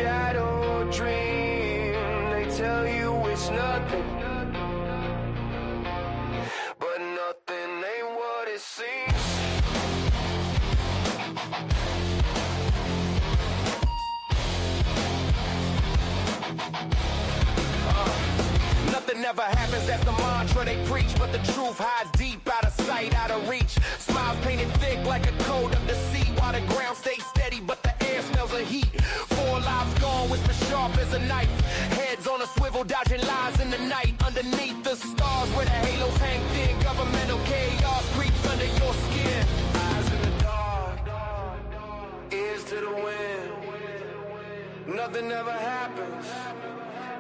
shadow dream. They tell you it's nothing, but nothing ain't what it seems. Nothing ever happens, that's the mantra they preach. But the truth hides deep, out of sight, out of reach. Smiles painted thick like a coat of the sea, while the ground stays steady, but the air smells of heat. 4 lives gone, whisper sharp as a knife. Heads on a swivel, dodging lies in the night. Underneath the stars where the halos hang thin, governmental chaos creeps under your skin. Eyes in the dark, ears to the wind. Nothing ever happens,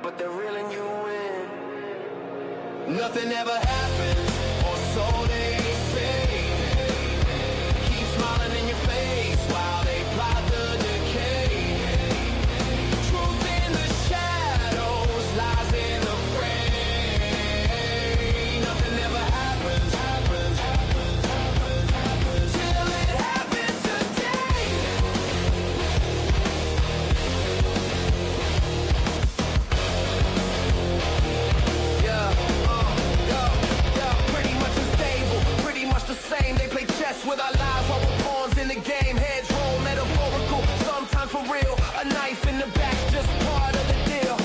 but they're reeling you in. Nothing ever happens, or so they say. Keep smiling in your face while they plot the decay. Truth in the shadows, lies in the fray. Nothing ever happens, till it happens today. Same. They play chess with our lives while we're pawns in the game. Heads roll, metaphorical, sometimes for real. A knife in the back, just part of the deal.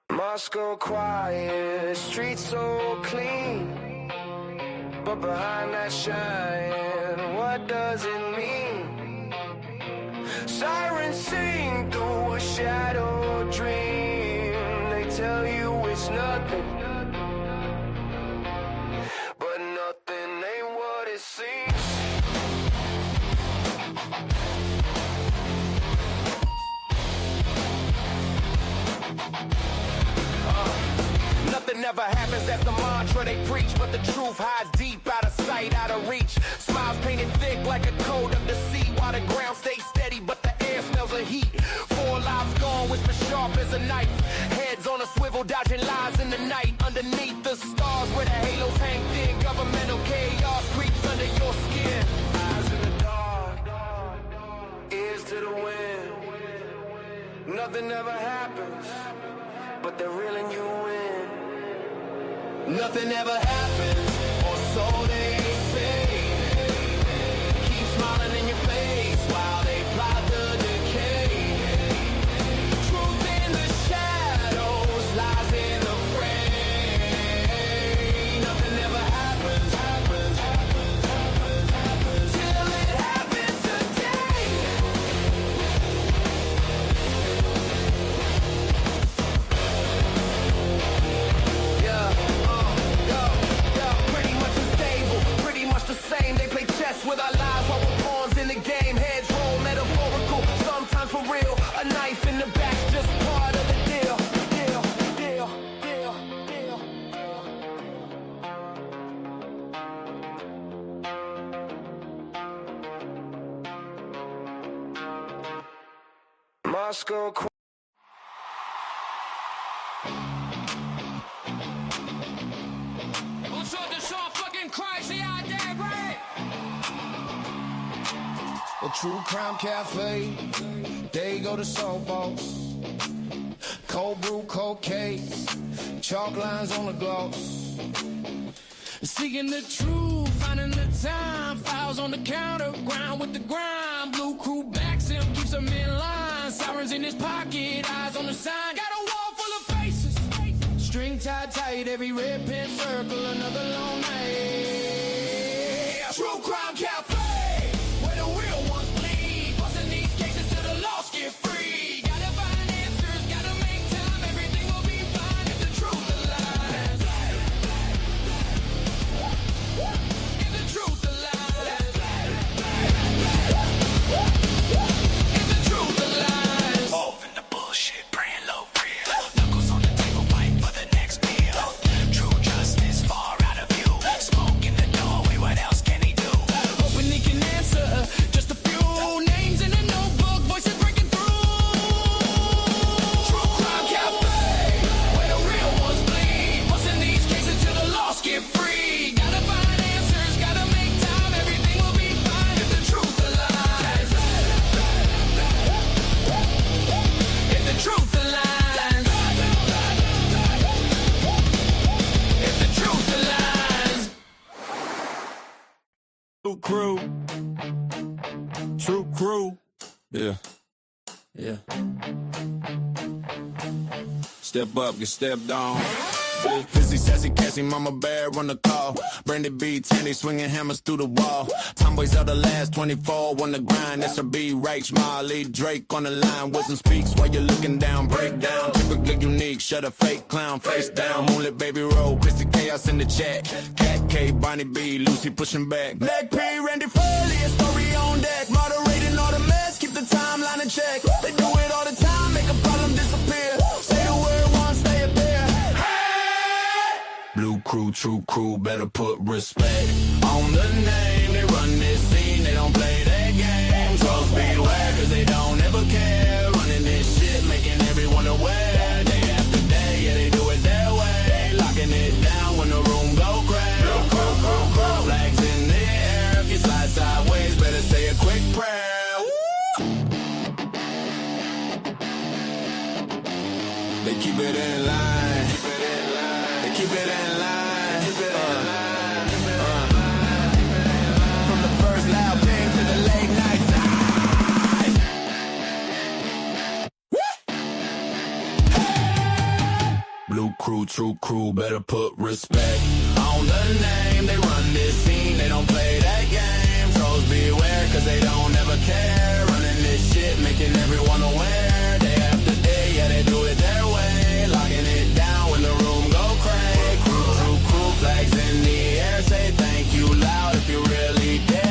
Moscow quiet, streets so clean, but behind that shine, what does it mean? Sirens sing through a shadow dream. They tell you it's nothing, but nothing ain't what it seems. Nothing ever happens, that's the mantra they preach. But the truth hides deep, out of sight, out of reach. Smiles painted thick like a coat of the sea, while the ground stays steady, but the air smells of heat. 4 lives gone, whisper sharp as a knife. Heads on a swivel, dodging lies in the night. Underneath the stars where the halos hang thin, governmental chaos creeps under your skin. Eyes in the dark, ears to the wind. Nothing ever happens, but they're reeling you in. Nothing ever happens, or so they say. Keep smiling in your face while they plot the decay. Truth in the shadows, lies in the fray. Nothing ever happens, till it happens today. Same. They play chess with our lives while we're pawns in the game. Heads roll, metaphorical, sometimes for real. A knife in the back, just part of the deal. Moscow. What's up, this all fucking crazy out there, right? A TrueCrime Cafe, they go to softballs. Cold brew, cold case, chalk lines on the gloss. Seeking the truth, finding the time, files on the counter, grind with the grind. Blue crew backs him, keeps him in line. Sirens in his pocket, eyes on the sign. Got a wall full of faces, string tied tight, every red pen circle, another long night. TrueCrime Cafe, where the real ones bleed, busting these cases till the lost get free. Gotta find answers, gotta make time, everything will be fine if the truth aligns. If the truth aligns. If the truth aligns. Off in the bullshit, praying low real. Knuckles on the table, fighting for the next meal. True justice far out of view. Smoke in the doorway, what else can he do? step up, get stepped on. Fizzy, sassy, Cassie, mama bear on the call. Brandy B, Tandy, swinging hammers through the wall. Tomboys are the last 24 on the grind. SRB, Rach, Marley, Drake on the line. Wisdom speaks while you're looking down. Breakdown, typically unique. Shut a fake clown, face down. Moonlit baby roll, Chrissy Chaos in the chat. Cat K, Bonnie B, Lucy pushing back. Black P, Randy Foley, a story on deck. Moderating all the mess, keep the timeline in check. They do it all the time, make a problem disappear. Say the word once, they appear. Blue crew, true crew, better put respect on the name. They run this scene, they don't play that game. Trolls beware, cause they don't ever care. Running this shit, making everyone aware. Day after day, yeah, they do it their way. Locking it down when the room go crack. Flags in the air, if you slide sideways, better say a quick prayer. They keep it in line. Keep it in line. From the first loud ping to the late night side. Blue crew, true crew, better put respect on the name. They run this scene, they don't play that game. Trolls beware, cause they don't ever care. Running this shit, making everyone aware. Day after day, yeah, they do it their way. Locking it down when the room go crazy. Flags in the air, say thank you loud if you really dare.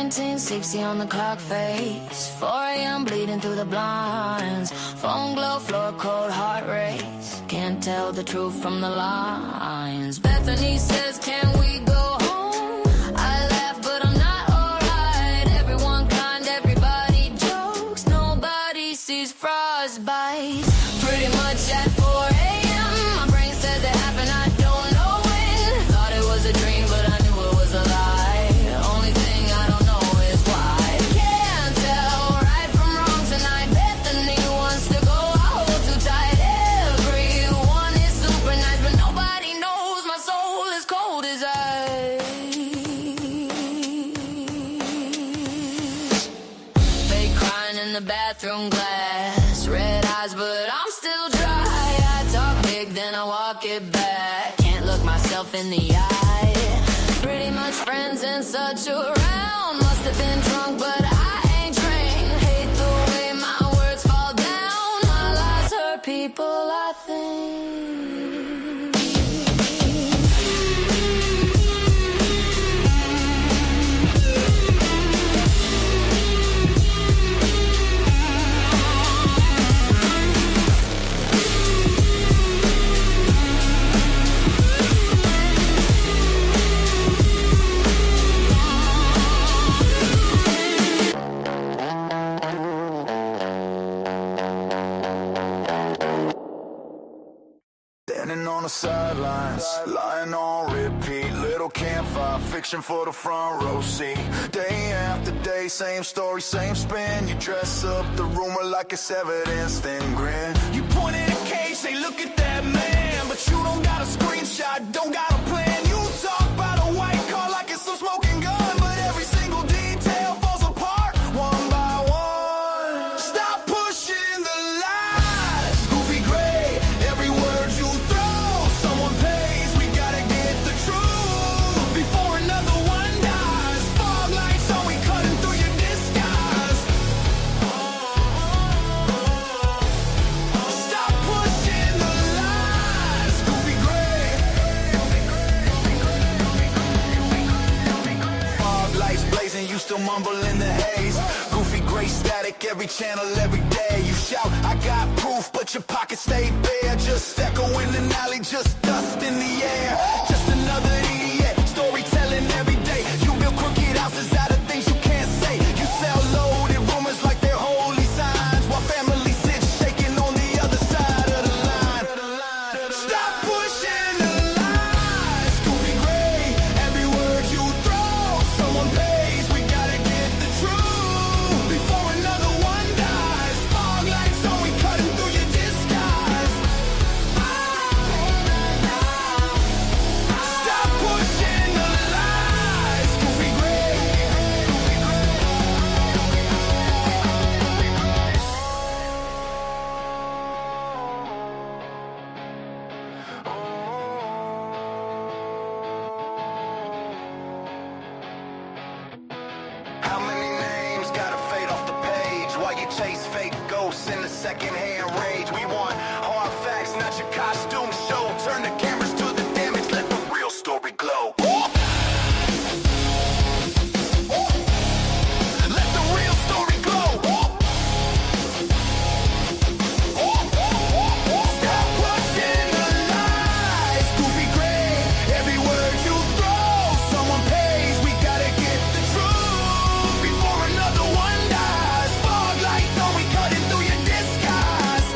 1960 on the clock face, 4 a.m. bleeding through the blinds. Phone glow, floor cold, heart race. Can't tell the truth from the lines. Bethany says, can we go home? I laugh, but I'm not alright. Everyone kind, everybody jokes. Nobody sees frostbite. Pretty much at 4 a.m. My brain says it happened, I don't know when. Thought it was a dream, but I knew it was a lie. The bathroom glass, red eyes, but I'm still dry. I talk big, then I walk it back. Can't look myself in the eye. Pretty much friends and such around. Must have been drunk, but I ain't trained. Hate the way my words fall down. My lies hurt people, I think. Standing on the sidelines, lying on repeat. Little campfire, fiction for the front row seat. Day after day, same story, same spin. You dress up the rumor like it's evidence, then grin. You point at a case, say look at that man, but you don't got a screenshot, don't got a plan. You talk about a white car like it's some smoking gun, but every single detail falls apart one by one. Stop pushing the lies, goofy gray. Every word you throw, someone pays. We gotta get the truth before another one dies. Fog lights on, we cutting through your disguise. Stop pushing the lies, goofy gray. Fog lights blazing, you still mumble in the haze. Goofy gray static, every channel, every day. You shout, I got proof, but your pockets stay bare. Just echo in an alley, just dust in the air. Just another idiot, storytelling every day. You build crooked houses out of things you can't say. You sell loaded rumors like they're holy signs, while family sits shaking on the other side of the line. Stop pushing the lies, goofy gray. Every word you throw, chase fake ghosts in the secondhand rage. We want hard facts, not your costume show. Turn the cameras to the damage, let the real story glow. Let the real story glow. Stop pushing the lies, goofy gray. Every word you throw, someone pays. We gotta get the truth before another one dies. Fog lights on, we cutting through your disguise.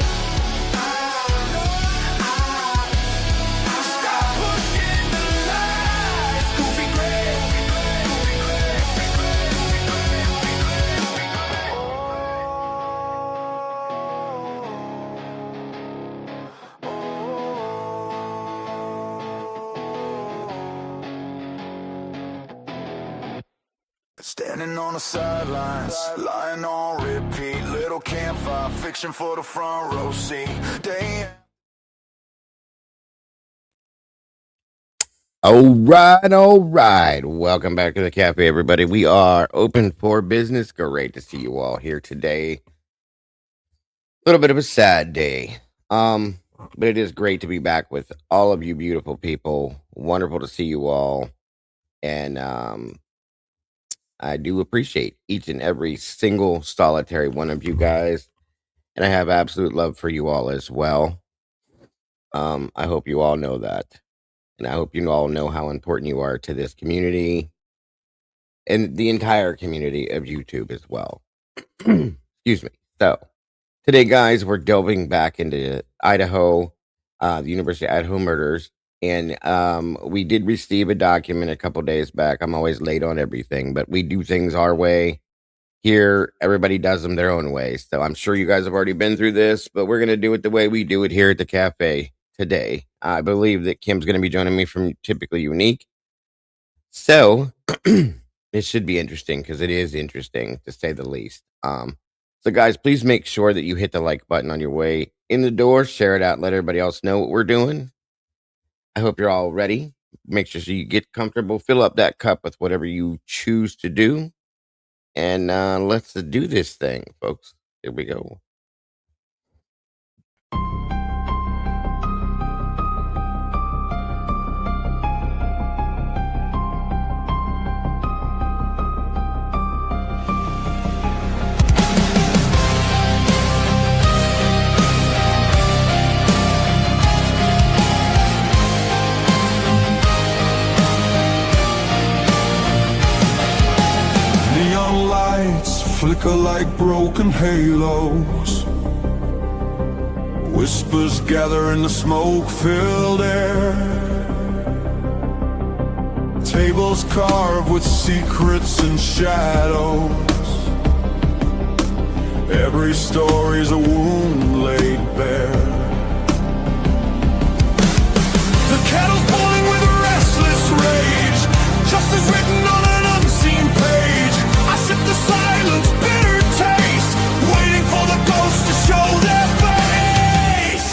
Stop pushing the lies, goofy gray. Standing on the sidelines, lying on repeat. Little campfire fiction for the front row seat. All right. Welcome back to the cafe, everybody. We are open for business. Great to see you all here today. A little bit of a sad day. But it is great to be back with all of you beautiful people. Wonderful to see you all. And I do appreciate each and every single solitary one of you guys. And I have absolute love for you all as well. I hope you all know that. And I hope you all know how important you are to this community and the entire community of YouTube as well. Excuse me. So today, guys, we're delving back into Idaho, the University of Idaho murders. And we did receive a document a couple days back. I'm always late on everything, but we do things our way. Here, everybody does them their own way. So I'm sure you guys have already been through this, but we're going to do it the way we do it here at the cafe today. I believe that Kim's going to be joining me from Typically Unique. So it should be interesting because it is interesting to say the least. So guys, please make sure that you hit the like button on your way in the door, share it out, let everybody else know what we're doing. I hope you're all ready. Make sure so you get comfortable, fill up that cup with whatever you choose to do. And let's do this thing, folks. Here we go. Neon lights flicker like broken halos. Whispers gather in the smoke-filled air. Tables carved with secrets and shadows. Every story's a wound laid bare. The kettle's boiling with a restless rage. Justice written on an unseen page. I sip the silence, bitter taste, waiting for the ghosts to show their face.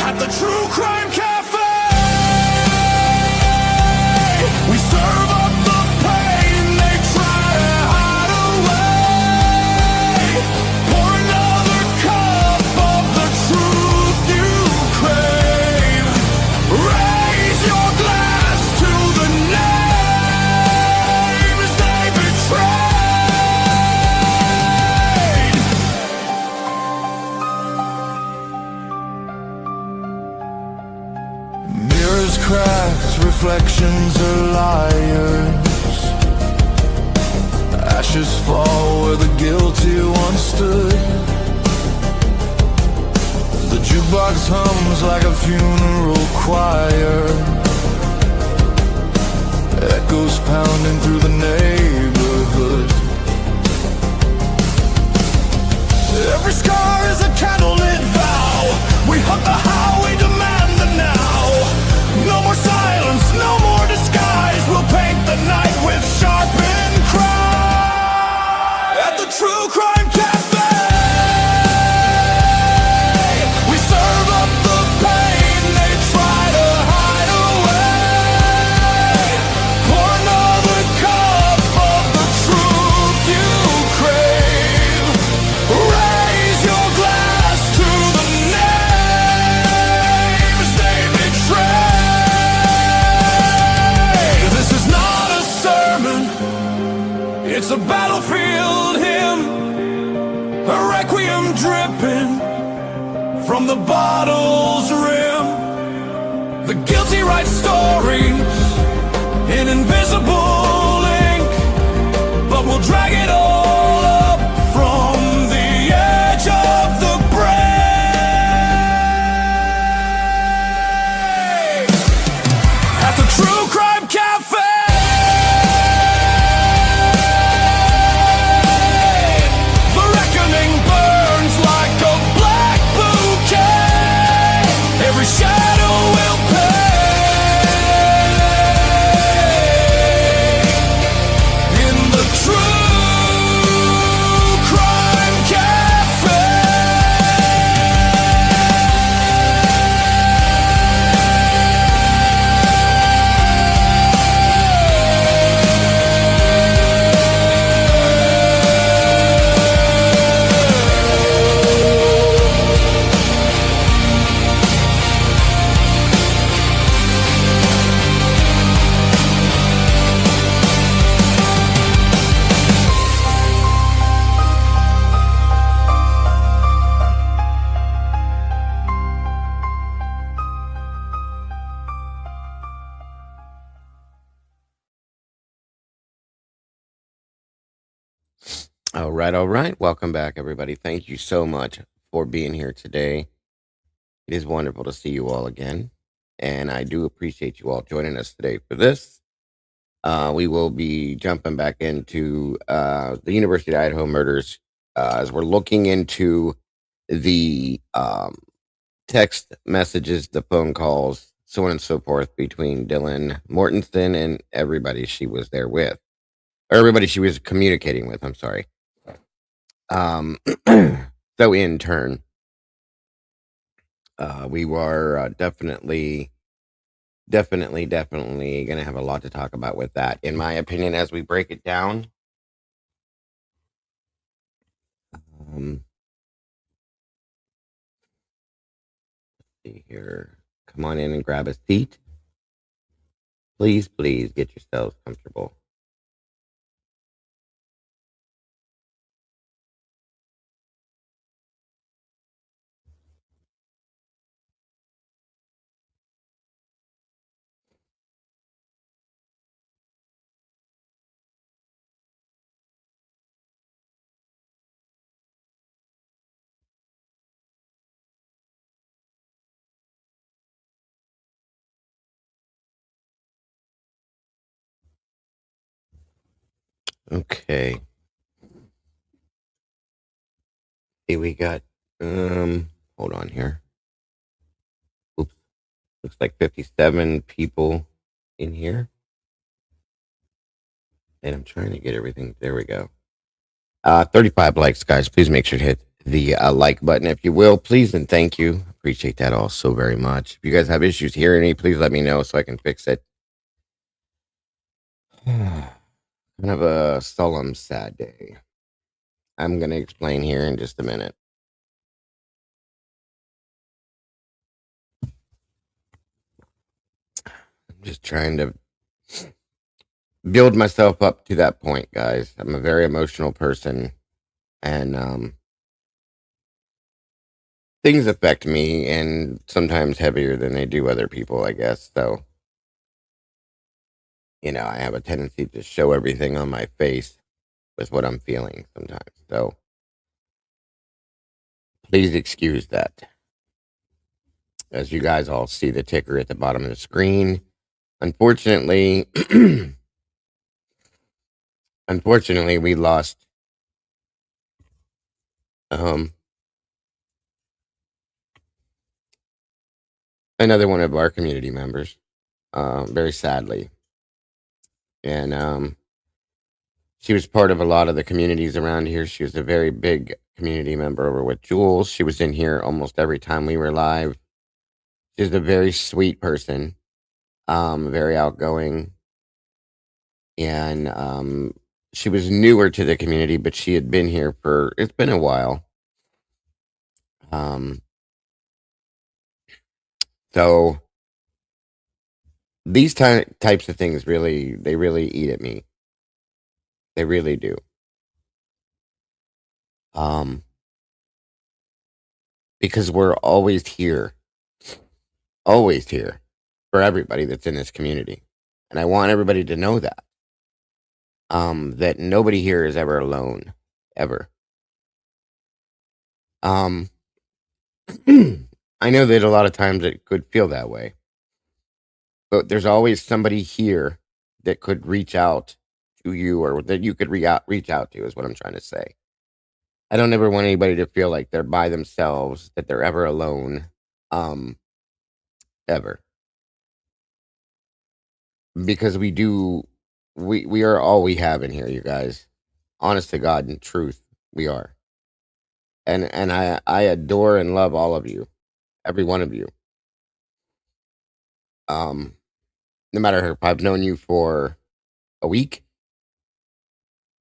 At the TrueCrime Cafe, we serve up the pain they try to hide away. Pour another cup of the truth you crave. Raise your glass to the names they betrayed. Mirrors cracked, reflections are liars. Ashes fall where the guilty once stood. The jukebox hums like a funeral choir. Echoes pounding through the neighborhood. Every scar is a candlelit vow. We hunt the how, we demand the now. No more silence, no more disguise. We'll paint the night with sharpened cry. At the TrueCrime Cafe, we serve up the pain they try to hide away. Pour another cup It's a battlefield hymn, a requiem dripping from the bottle's rim. The guilty write stories in invisible ink, but we'll drag it all up from the edge of the brave. At the TrueCrime Cafe, the reckoning burns like a black bouquet. Every shadow will pay in the TrueCrime Cafe. All right, all right. Welcome back, everybody. Thank you so much for being here today. It is wonderful to see you all again, and I do appreciate you all joining us today for this. We will be jumping back into the University of Idaho murders as we're looking into the text messages, the phone calls, so on and so forth between Dylan Mortensen and everybody she was there with, or everybody she was communicating with. I'm sorry. So in turn, we were definitely going to have a lot to talk about with that, in my opinion, as we break it down. Let's see here. Come on in and grab a seat. Please, please get yourselves comfortable. Okay. Hey, we got hold on here. Oops. Looks like 57 people in here. And I'm trying to get everything. There we go. 35 likes, guys. Please make sure to hit the like button if you will, please, and thank you. Appreciate that all so very much. If you guys have issues hearing me, please let me know so I can fix it. Kind of a solemn, sad day. I'm going to explain here in just a minute. I'm just trying to build myself up to that point, guys. I'm a very emotional person, and things affect me, and sometimes heavier than they do other people, I guess. So, I have a tendency to show everything on my face with what I'm feeling sometimes. So, please excuse that. As you guys all see the ticker at the bottom of the screen, unfortunately, we lost another one of our community members, very sadly. And she was part of a lot of the communities around here. She was a very big community member over with Jules. She was in here almost every time we were live. She's a very sweet person, very outgoing, and she was newer to the community, but she had been here it's been a while. So these types of things really eat at me. They really do. Because we're always here for everybody that's in this community. And I want everybody to know that. That nobody here is ever alone. Ever. Um, I know that a lot of times it could feel that way. But there's always somebody here that could reach out to you or that you could reach out to is what I'm trying to say. I don't ever want anybody to feel like they're by themselves, that they're ever alone, um, ever. Because we are all we have in here, you guys. Honest to God and truth, we are. And I adore and love all of you, every one of you. Um, no matter if I've known you for a week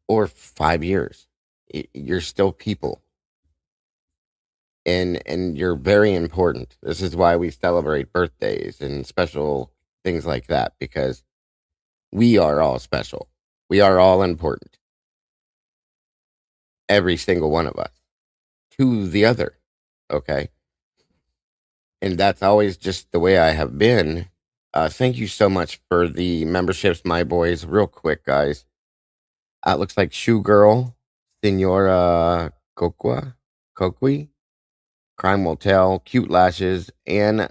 or 5 years, you're still people, and you're very important. This is why we celebrate birthdays and special things like that, because we are all special. We are all important. Every single one of us to the other. Okay. And that's always just the way I have been. Thank you so much for the memberships, my boys. Real quick, guys. It looks like Shoe Girl, Senora Kokwi, Crime Will Tell, Cute Lashes, Anne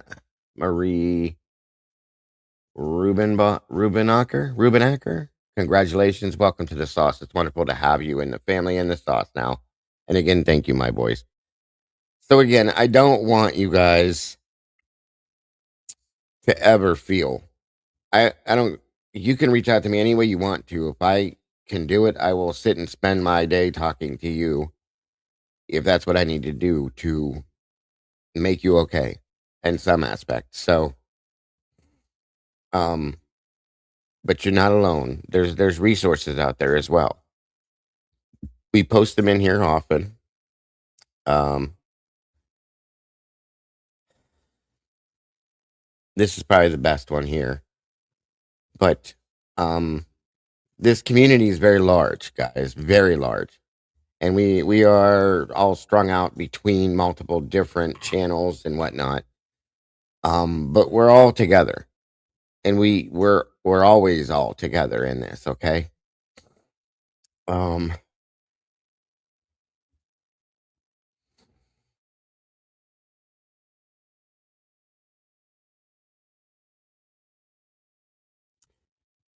Marie Rubenacker. Congratulations. Welcome to the sauce. It's wonderful to have you in the family and the sauce now. And again, thank you, my boys. So again, I don't want you guys to ever feel. I don't. You can reach out to me any way you want to. If I can do it, I will sit and spend my day talking to you. If that's what I need to do to make you okay in some aspect. So, um, but you're not alone. There's resources out there as well. We post them in here often. Um, this is probably the best one here, but um, this community is very large, guys, very large. And we are all strung out between multiple different channels and whatnot. But we're all together, and we're always all together in this. Okay. Um,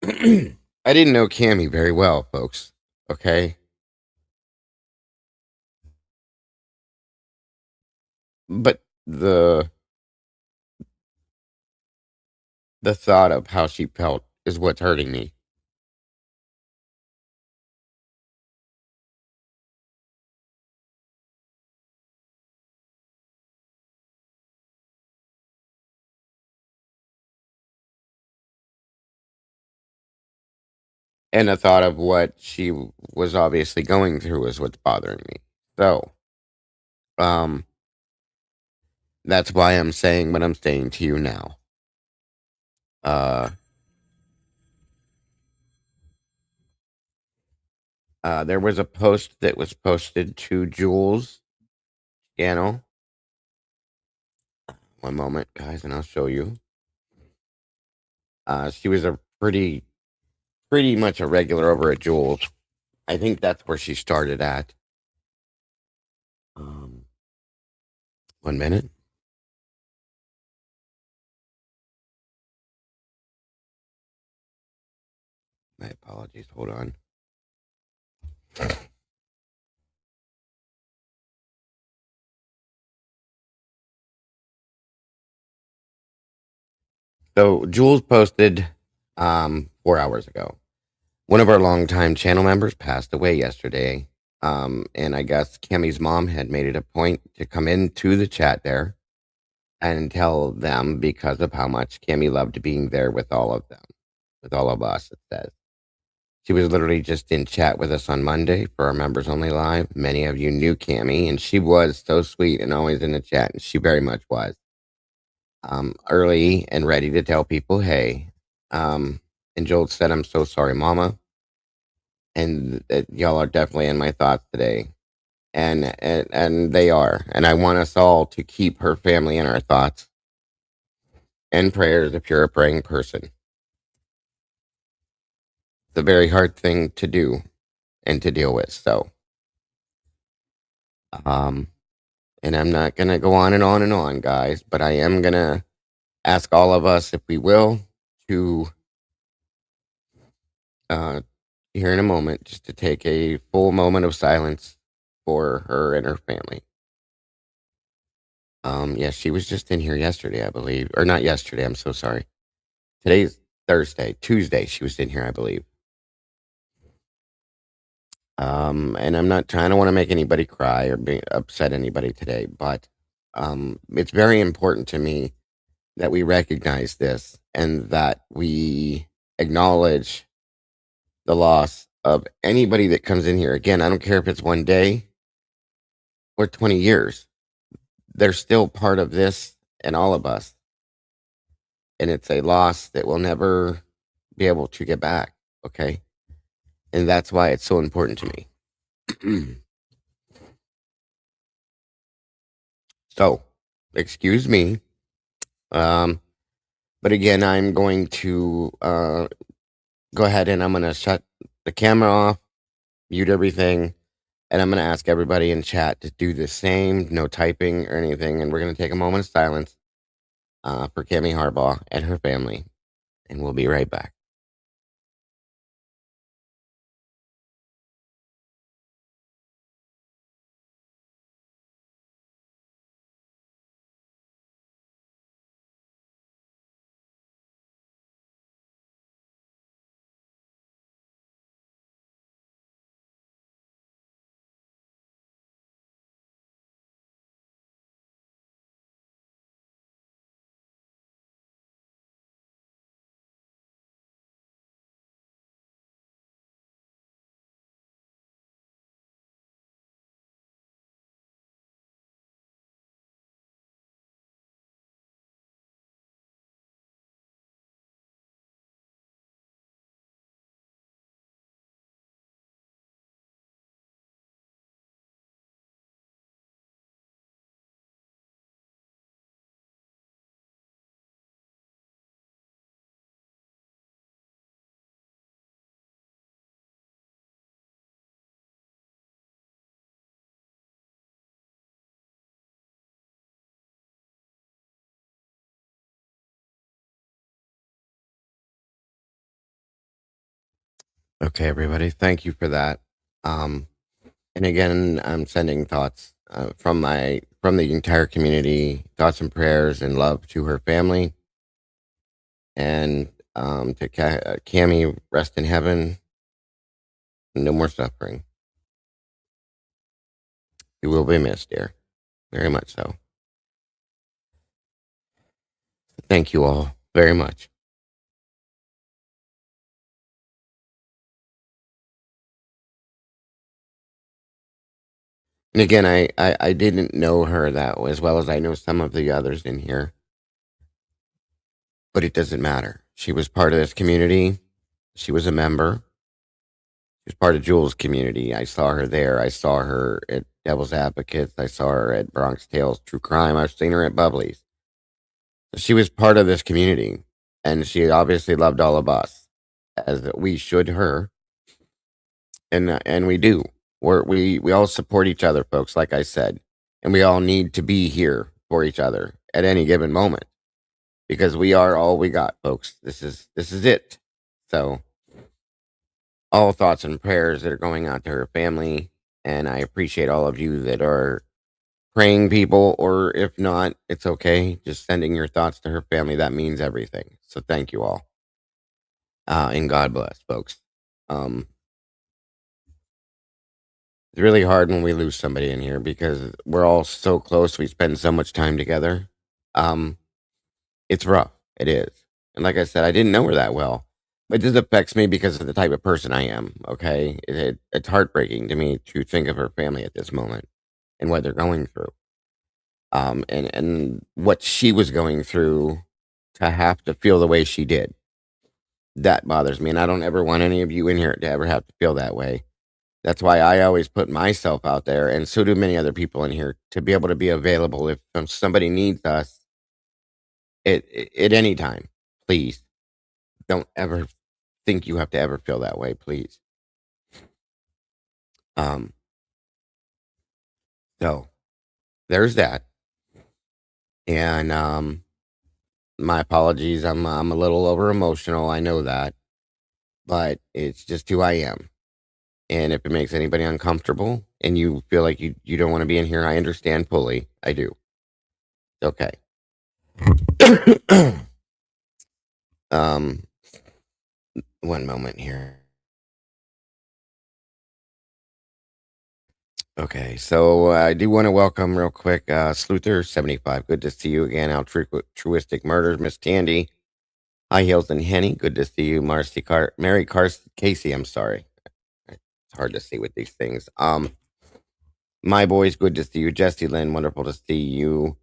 I didn't know Cammy very well, folks. Okay, but the thought of how she felt is what's hurting me. And the thought of what she was obviously going through is what's bothering me. So, um, that's why I'm saying what I'm saying to you now. Uh, there was a post that was posted to Jules' channel. One moment, guys, and I'll show you. She was a pretty much a regular over at Jules. I think that's where she started at. 1 minute. My apologies. Hold on. So Jules posted 4 hours ago. One of our longtime channel members passed away yesterday. And I guess Cammy's mom had made it a point to come into the chat there and tell them because of how much Cammy loved being there with all of them, with all of us, it says. She was literally just in chat with us on Monday for our members only live. Many of you knew Cammy, and she was so sweet and always in the chat, and she very much was. Early and ready to tell people, hey. And Joel said, I'm so sorry, Mama. and y'all are definitely in my thoughts today. And they are. And I want us all to keep her family in our thoughts and prayers if you're a praying person. It's a very hard thing to do and to deal with. So, um, and I'm not going to go on and on and on, guys, but I am going to ask all of us, if we will, to, here in a moment, just to take a full moment of silence for her and her family. Yeah, she was just in here yesterday, I believe. Or not yesterday, I'm so sorry. Today's Thursday. Tuesday, she was in here, I believe. And I'm not trying to want to make anybody cry or upset anybody today, but it's very important to me that we recognize this and that we acknowledge the loss of anybody that comes in here. Again, I don't care if it's one day or 20 years. They're still part of this and all of us. And it's a loss that we'll never be able to get back. Okay. And that's why it's so important to me. So, excuse me. But again, I'm going to go ahead and I'm going to shut the camera off, mute everything, and I'm going to ask everybody in chat to do the same, no typing or anything. And we're going to take a moment of silence for Cammie Harbaugh and her family, and we'll be right back. Okay, everybody, thank you for that. And again, I'm sending thoughts from the entire community, thoughts and prayers and love to her family, and to Cammie, rest in heaven, no more suffering. You will be missed, dear, very much so. Thank you all very much. And again, I didn't know her that as well as I know some of the others in here, but it doesn't matter. She was part of this community. She was a member. She was part of Jules' community. I saw her there. I saw her at Devil's Advocates. I saw her at Bronx Tales, True Crime. I've seen her at Bubbly's. She was part of this community, and she obviously loved all of us, as we should her, and we do. We all support each other, folks. Like I said, and we all need to be here for each other at any given moment because we are all we got, folks. This is it. So, all thoughts and prayers that are going out to her family, and I appreciate all of you that are praying people, or if not, it's okay. Just sending your thoughts to her family. That means everything. So thank you all. And God bless, folks. It's really hard when we lose somebody in here because we're all so close. We spend so much time together. It's rough. It is. And like I said, I didn't know her that well. But this affects me because of the type of person I am, okay? It's heartbreaking to me to think of her family at this moment and what they're going through. And what she was going through to have to feel the way she did. That bothers me, and I don't ever want any of you in here to ever have to feel that way. That's why I always put myself out there, and so do many other people in here, to be able to be available if somebody needs us at any time. Please don't ever think you have to ever feel that way, please. Um, so there's that, and my apologies. I'm a little over emotional. I know that, but it's just who I am. And if it makes anybody uncomfortable and you feel like you don't want to be in here, I understand fully. I do. It's okay. um, one moment here. Okay, so I do want to welcome real quick Sleuther75. Good to see you again. Altruistic Murders, Miss Tandy. High Heels and Henny. Good to see you. Mary Casey. I'm sorry. It's hard to see with these things. My boys, good to see you. Jesse Lynn, wonderful to see you.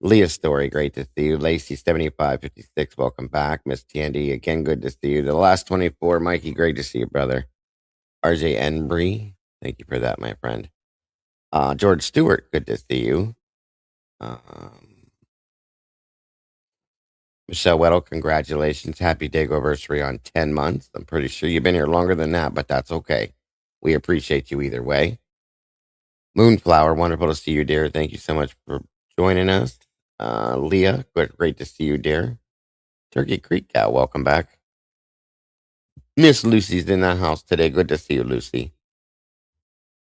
Leah Story, great to see you. Lacey 7556, welcome back. Miss Tandy, again, good to see you. The last 24, Mikey, great to see you, brother. RJ Enbry, thank you for that, my friend. George Stewart, good to see you. Michelle Weddle, congratulations. Happy Dagoversary on 10 months. I'm pretty sure you've been here longer than that, but that's okay. We appreciate you either way. Moonflower, wonderful to see you, dear. Thank you so much for joining us. Leah, great to see you, dear. Turkey Creek Cow, welcome back. Miss Lucy's in the house today. Good to see you, Lucy.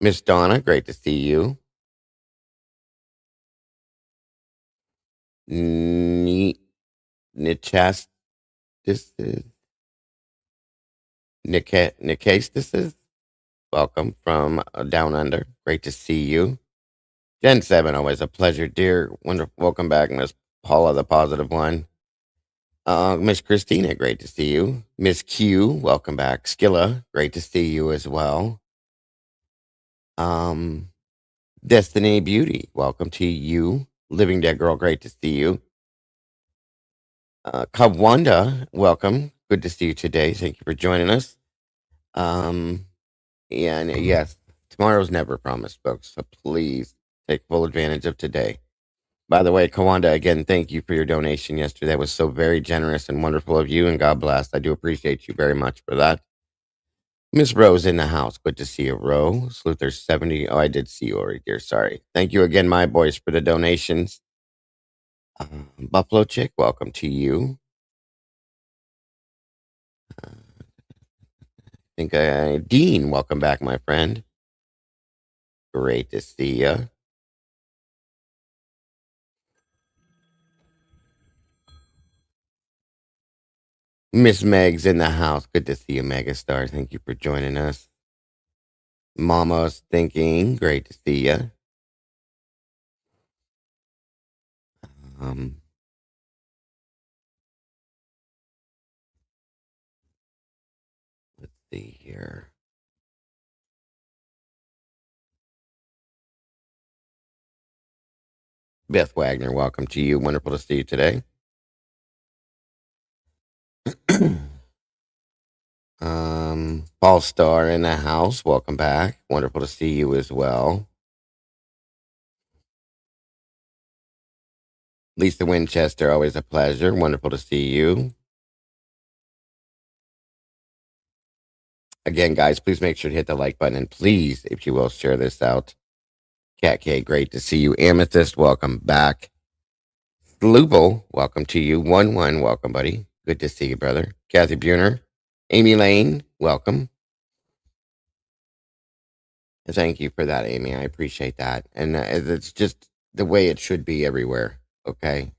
Miss Donna, great to see you. Nichastis, Nicastis, welcome from down under. Great to see you. Gen 7, always a pleasure, dear. Wonderful. Welcome back, Miss Paula, the positive one. Miss Christina, great to see you. Miss Q, welcome back. Skilla, great to see you as well. Destiny Beauty, welcome to you. Living Dead Girl, great to see you. Cub Wanda, welcome. Good to see you today. Thank you for joining us. And yes, tomorrow's never promised, folks. So please take full advantage of today. By the way, Kawanda, again, thank you for your donation yesterday. That was so very generous and wonderful of you, and God bless. I do appreciate you very much for that. Miss Rose in the house. Good to see you, Ro. Sleuthers 70. Oh, I did see you already, dear. Sorry. Thank you again, my boys, for the donations. Buffalo Chick, welcome to you. Dean, welcome back, my friend. Great to see you. Miss Meg's in the house. Good to see you, Megastar. Thank you for joining us. Mama's thinking. Great to see you. Let's see here. Beth Wagner, welcome to you. Wonderful to see you today. Paul Star in the house. Welcome back. Wonderful to see you as well. Lisa Winchester, always a pleasure. Wonderful to see you. Again, guys, please make sure to hit the like button and please, if you will, share this out. Cat K, great to see you. Amethyst, welcome back. Sluble, welcome to you. 1-1, welcome, buddy. Good to see you, brother. Kathy Buhner. Amy Lane, welcome. Thank you for that, Amy. I appreciate that. And it's just the way it should be everywhere, okay?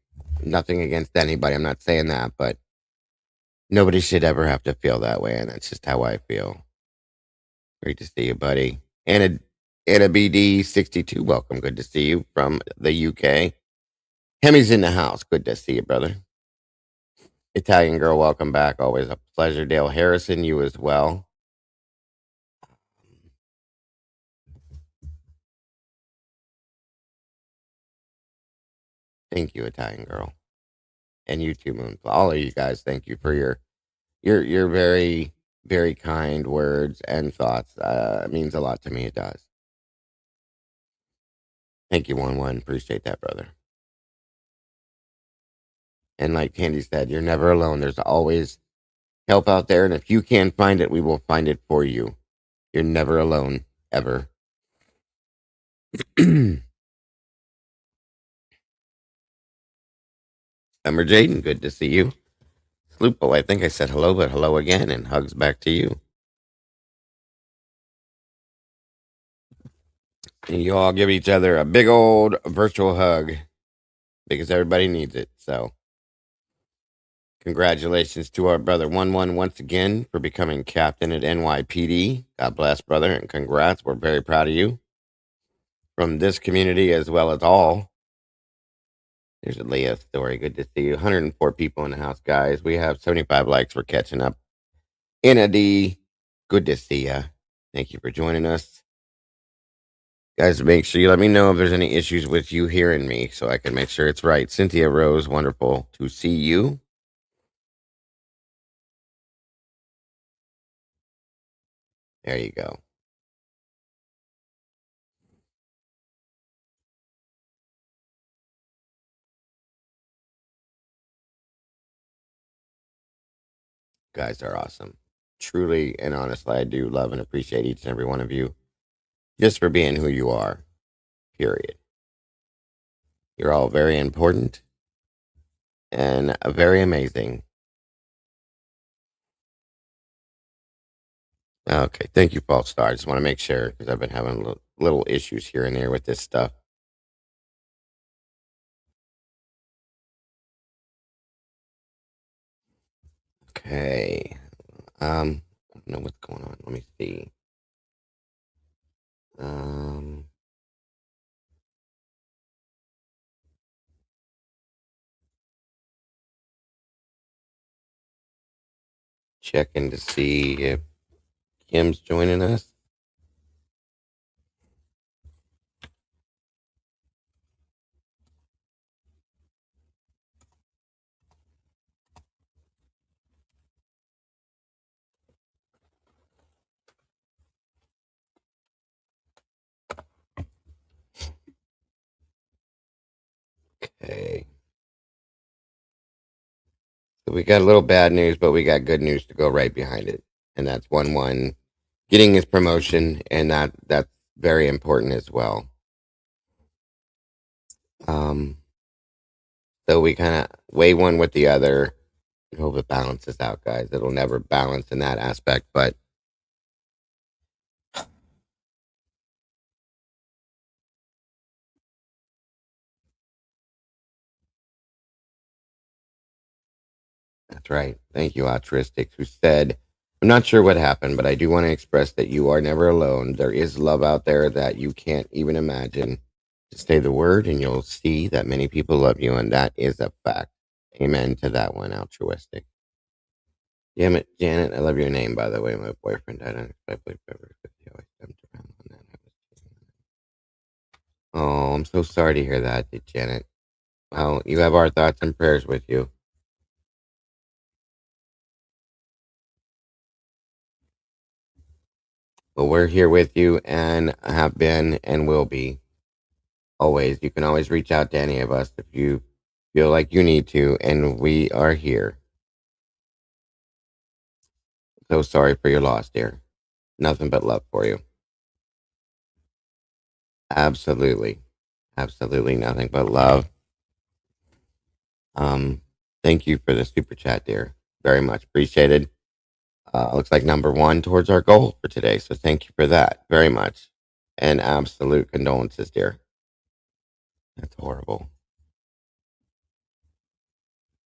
Nothing against anybody. I'm not saying that, but nobody should ever have to feel that way, and that's just how I feel. Great to see you, buddy. Anna BD62, welcome. Good to see you from the UK. Hemi's in the house. Good to see you, brother. Italian girl, welcome back. Always a pleasure. Dale Harrison, you as well. Thank you, Italian girl. And you too, Moon. All of you guys, thank you for your Your very, very kind words and thoughts means a lot to me. It does. Thank you, 1-1. Appreciate that, brother. And like Candy said, you're never alone. There's always help out there. And if you can't find it, we will find it for you. You're never alone, ever. Summer Jaden, good to see you. Sloopo, I think I said hello, but hello again, and hugs back to you. And you all give each other a big old virtual hug because everybody needs it. So, congratulations to our brother 1-1 once again for becoming captain at NYPD. God bless, brother, and congrats. We're very proud of you from this community as well as all. There's a Leah story. Good to see you. 104 people in the house, guys. We have 75 likes. We're catching up. Inna D, good to see ya. Thank you for joining us. Guys, make sure you let me know if there's any issues with you hearing me so I can make sure it's right. Cynthia Rose, wonderful to see you. There you go. Guys are awesome. Truly and honestly, I do love and appreciate each and every one of you just for being who you are, period. You're all very important and very amazing. Okay, thank you, False Star. I just want to make sure because I've been having little issues here and there with this stuff. Okay. I don't know what's going on. Let me see. Checking to see if Kim's joining us. Okay. So we got a little bad news, but we got good news to go right behind it. And that's 1-1 getting his promotion, and that's very important as well. So we kind of weigh one with the other and hope it balances out, guys. It'll never balance in that aspect, but that's right. Thank you, Altruistics, who said, I'm not sure what happened, but I do want to express that you are never alone. There is love out there that you can't even imagine. Just say the word and you'll see that many people love you, and that is a fact. Amen to that one, Altruistic. Damn it, Janet, I love your name, by the way. My boyfriend died unexpectedly. Always jumped around on that. Oh, I'm so sorry to hear that, Janet. Well, you have our thoughts and prayers with you. But we're here with you and have been and will be always. You can always reach out to any of us if you feel like you need to, and we are here. So sorry for your loss, dear. Nothing but love for you. Absolutely. Absolutely nothing but love. Thank you for the super chat, dear. Very much appreciated. Looks like number one towards our goal for today. So thank you for that very much. And absolute condolences, dear. That's horrible.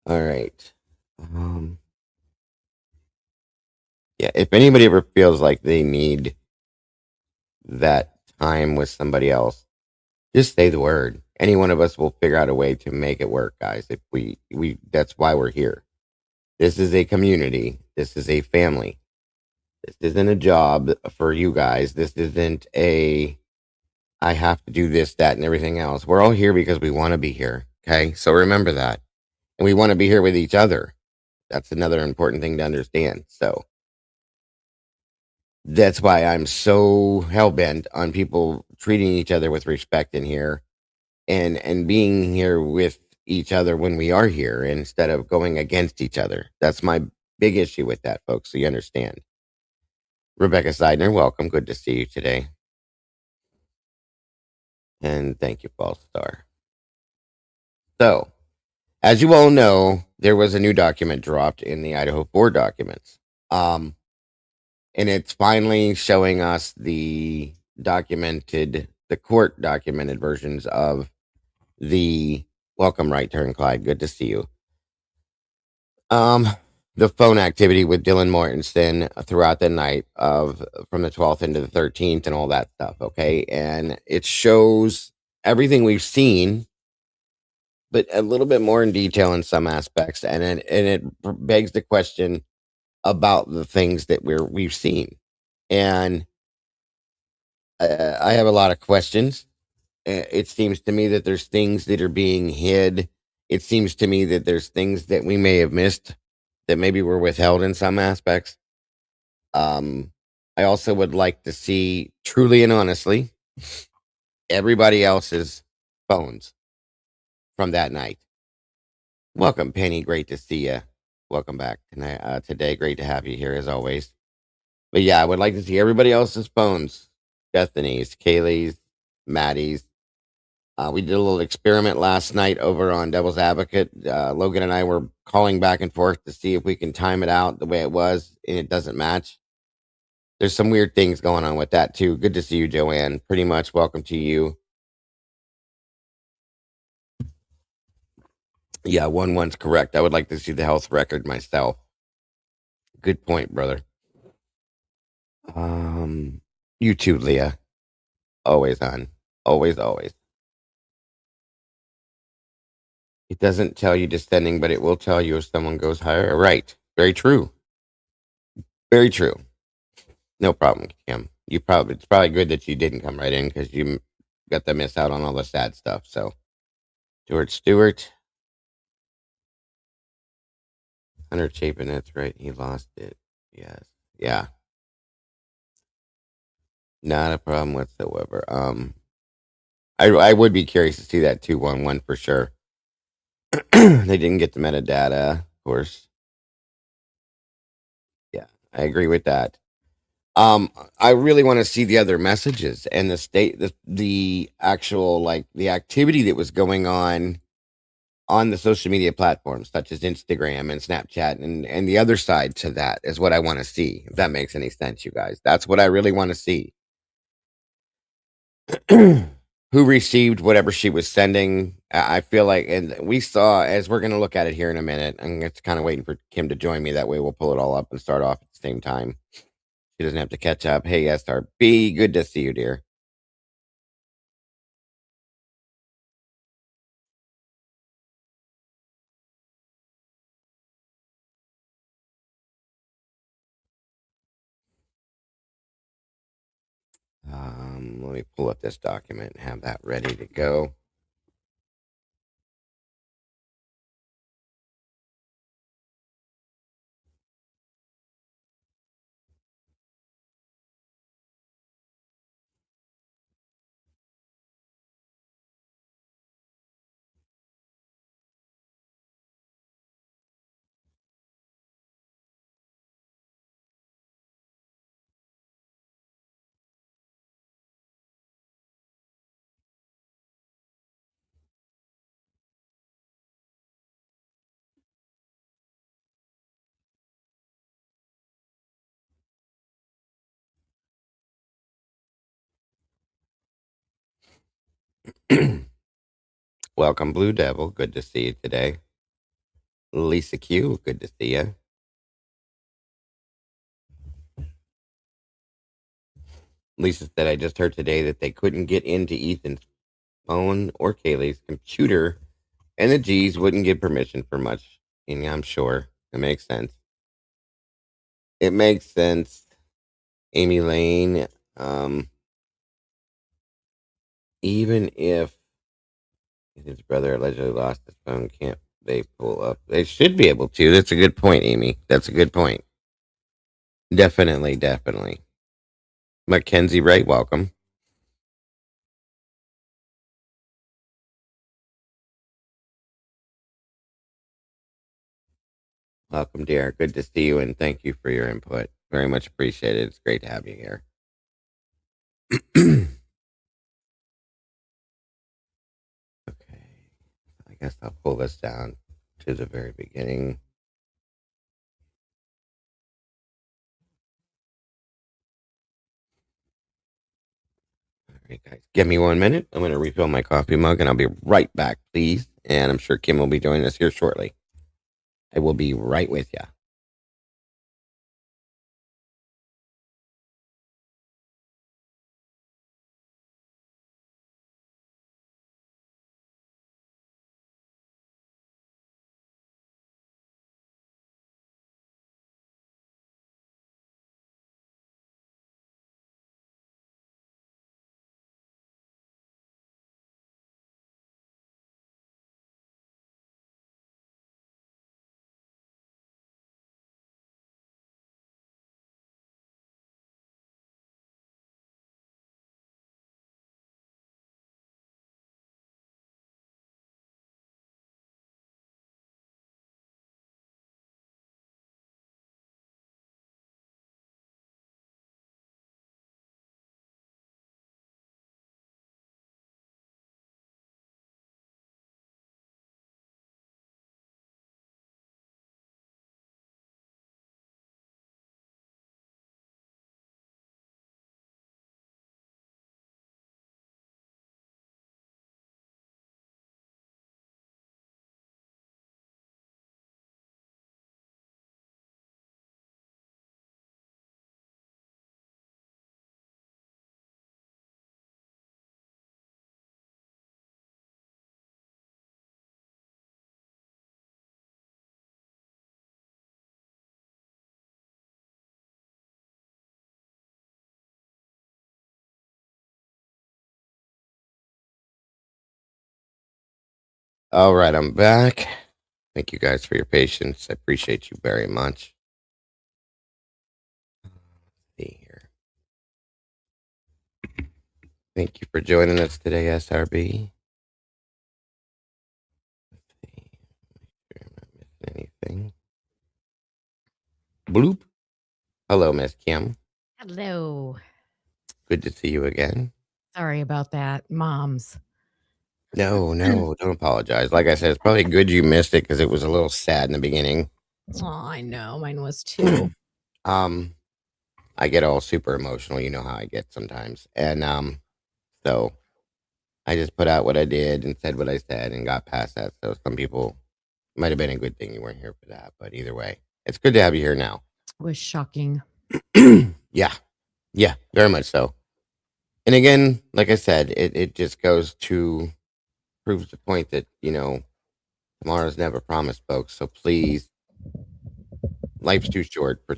All right. Yeah, if anybody ever feels like they need that time with somebody else, just say the word. Any one of us will figure out a way to make it work, guys. If we that's why we're here. This is a community. This is a family. This isn't a job for you guys. This isn't a I have to do this, that, and everything else. We're all here because we want to be here. Okay. So remember that. And we want to be here with each other. That's another important thing to understand. So that's why I'm so hell bent on people treating each other with respect in here, and being here with each other when we are here instead of going against each other. That's my big issue with that, folks. So you understand. Rebecca Seidner, welcome. Good to see you today. And thank you, False Star. So, as you all know, there was a new document dropped in the Idaho 4 documents. And it's finally showing us the court documented versions of the welcome, right turn, Clyde. Good to see you. Um, the phone activity with Dylan Mortensen throughout the night of from the 12th into the 13th and all that stuff. Okay. And it shows everything we've seen, but a little bit more in detail in some aspects. And it begs the question about the things that we've seen. And I have a lot of questions. It seems to me that there's things that are being hid. It seems to me that there's things that we may have missed that maybe were withheld in some aspects. I also would like to see, truly and honestly, everybody else's phones from that night. Welcome, Penny. Great to see you. Welcome back tonight, today. Great to have you here as always. But yeah, I would like to see everybody else's phones. Bethany's, Kaylee's, Maddie's. We did a little experiment last night over on Devil's Advocate. Logan and I were calling back and forth to see if we can time it out the way it was, and it doesn't match. There's some weird things going on with that too. Good to see you, Joanne. Pretty much welcome to you. Yeah, one's correct. I would like to see the health record myself. Good point, brother. You too, Leah. Always on. Always, always. It doesn't tell you descending, but it will tell you if someone goes higher. Right. Very true. Very true. No problem, Kim. It's probably good that you didn't come right in because you got to miss out on all the sad stuff. So, Stewart. Hunter Chapin, that's right. He lost it. Yes. Yeah. Not a problem whatsoever. I would be curious to see that 211 for sure. They didn't get the metadata, of course. Yeah, I agree with that. I really want to see the other messages and the actual, like, the activity that was going on the social media platforms such as Instagram and Snapchat, and the other side to that is what I want to see. If that makes any sense, you guys, that's what I really want to see. Who received whatever she was sending? I feel like, and we saw, as we're going to look at it here in a minute. I'm just kind of waiting for Kim to join me. That way, we'll pull it all up and start off at the same time. She doesn't have to catch up. Hey, SRB, good to see you, dear. Let me pull up this document and have that ready to go. Welcome, Blue Devil. Good to see you today. Lisa Q, good to see you. Lisa said, I just heard today that they couldn't get into Ethan's phone or Kaylee's computer, and the G's wouldn't give permission for much. And I'm sure it makes sense. It makes sense. Amy Lane, even if his brother allegedly lost his phone, can't they pull up. They should be able to. That's a good point, Amy. That's a good point. Definitely, definitely. Mackenzie Wright, welcome. Welcome, dear. Good to see you, and thank you for your input. Very much appreciated. It's great to have you here. Okay. I guess I'll pull this down to the very beginning. All right, guys. Give me 1 minute. I'm going to refill my coffee mug, and I'll be right back, please. And I'm sure Kim will be joining us here shortly. I will be right with you. All right, I'm back. Thank you guys for your patience. I appreciate you very much. Let's see here. Thank you for joining us today, SRB. Let's see. Am I missing anything? Bloop. Hello, Miss Kim. Hello. Good to see you again. Sorry about that, moms. No, don't apologize. Like I said, it's probably good you missed it because it was a little sad in the beginning. Oh, I know. Mine was too. I get all super emotional. You know how I get sometimes, and so I just put out what I did and said what I said and got past that. So some people might have been a good thing you weren't here for that, but either way, it's good to have you here now. It was shocking. Yeah, very much so. And again, like I said, it just goes to proves the point that tomorrow's never promised, folks. So please, life's too short for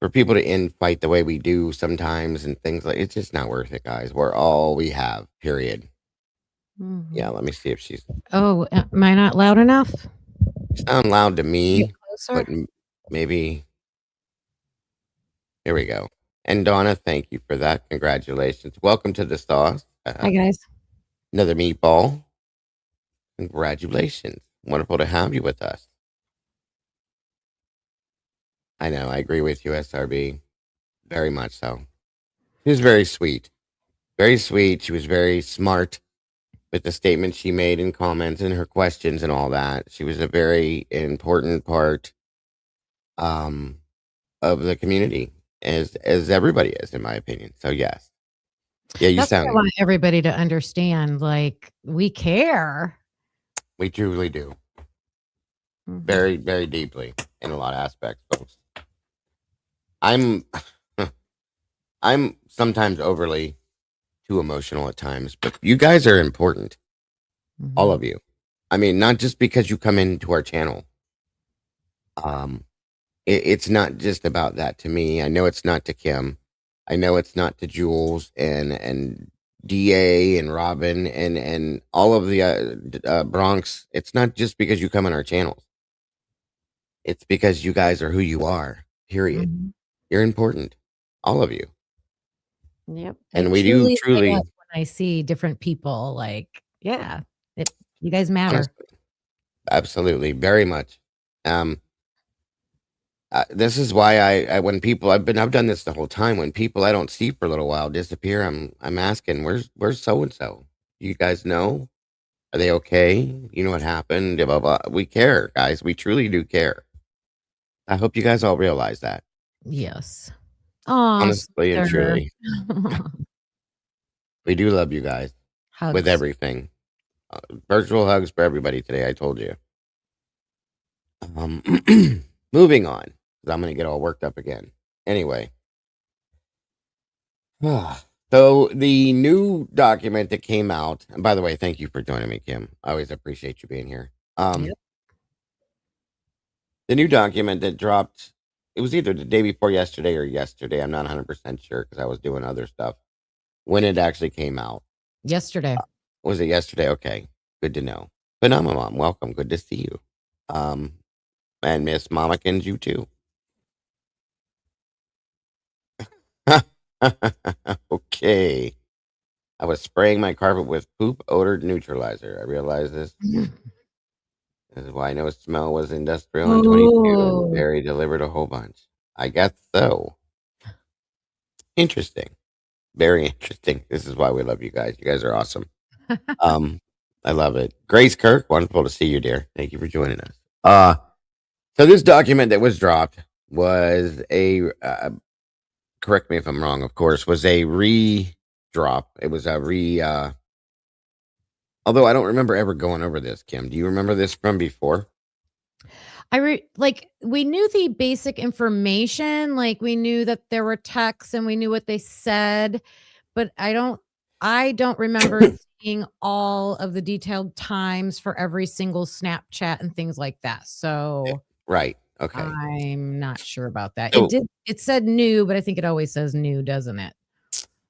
people to fight the way we do sometimes and things like it's just not worth it, guys. We're all we have, period. Mhm. Yeah, let me see if she's Oh, am I not loud enough? sound loud to Get me, but closer. maybe here we go. And Donna, thank you for that. Congratulations. Welcome to the sauce. Hi, guys. Another meatball. Congratulations. Wonderful to have you with us. I know, I agree with you, SRB. Very much so. She was very sweet. Very sweet. She was very smart with the statements she made and comments and her questions and all that. She was a very important part um, of the community, as everybody is, in my opinion. So yes, yeah, you That's what I sound. want everybody to understand. Like, we care. We truly do, Mhm. very, very deeply in a lot of aspects, folks. I'm, I'm sometimes overly too emotional at times, but you guys are important, all Mhm. of you. I mean, not just because you come into our channel. Um, it's not just about that to me. I know it's not to Kim. I know it's not to Jules and DA and Robin and all of the Bronx, it's not just because you come on our channels. It's because you guys are who you are. Period. Mhm. You're important, all of you, Yep. and It we do truly light truly, up when I see different people. Like, yeah, you guys matter. honestly, absolutely, very much. Um, this is why when people I've done this the whole time. When people I don't see for a little while disappear, I'm asking, where's so and so? You guys know? Are they okay? You know what happened? Blah, blah, blah. We care, guys. We truly do care. I hope you guys all realize that. Yes. Oh, Honestly and Slither. truly, we do love you guys with Hugs. everything. Virtual hugs for everybody today. I told you. Um, moving on, 'cause I'm gonna get all worked up again. Anyway, so the new document that came out. And by the way, thank you for joining me, Kim. I always appreciate you being here. Yep. The new document that dropped. It was either the day before yesterday or yesterday. I'm not 100% sure because I was doing other stuff when it actually came out. Yesterday. Was it yesterday? Okay, good to know. Phenomenal Mom, welcome. Good to see you. And Miss Mamikins, you too. Okay. I was spraying my carpet with poop odor neutralizer. I realized this. This is why no smell was industrial in 22 and Oh. Barry delivered a whole bunch. I guess so. Interesting. Very interesting. This is why we love you guys. You guys are awesome. Um, I love it. Grace Kirk, wonderful to see you, dear. Thank you for joining us. So this document that was dropped was a correct me if I'm wrong, of course, was a re-drop. It was a although I don't remember ever going over this, Kim. Do you remember this from before? Like we knew the basic information, like we knew that there were texts and we knew what they said, but I don't remember seeing all of the detailed times for every single Snapchat and things like that. So Right. Okay. I'm not sure about that. So It said new, but I think it always says new, doesn't it?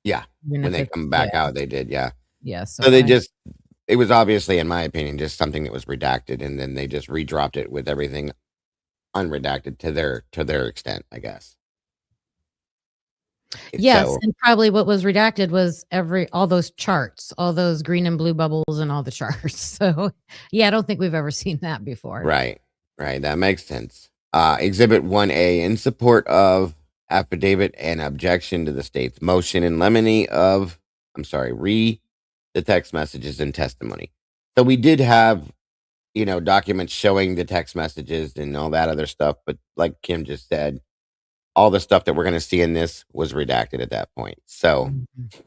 yeah, Even when if they it's come back out, they did. Yeah. yeah, so So they I just it was obviously, in my opinion, just something that was redacted, and then they just redropped it with everything unredacted to their extent, I guess. yes, So and probably what was redacted was all those charts, all those green and blue bubbles and all the charts. So, yeah, I don't think we've ever seen that before. right, right, that makes sense. Exhibit 1A in support of affidavit and objection to the state's motion in lemony of, I'm sorry, the text messages and testimony. So we did have, documents showing the text messages and all that other stuff, but like Kim just said, all the stuff that we're going to see in this was redacted at that point. So, Mhm.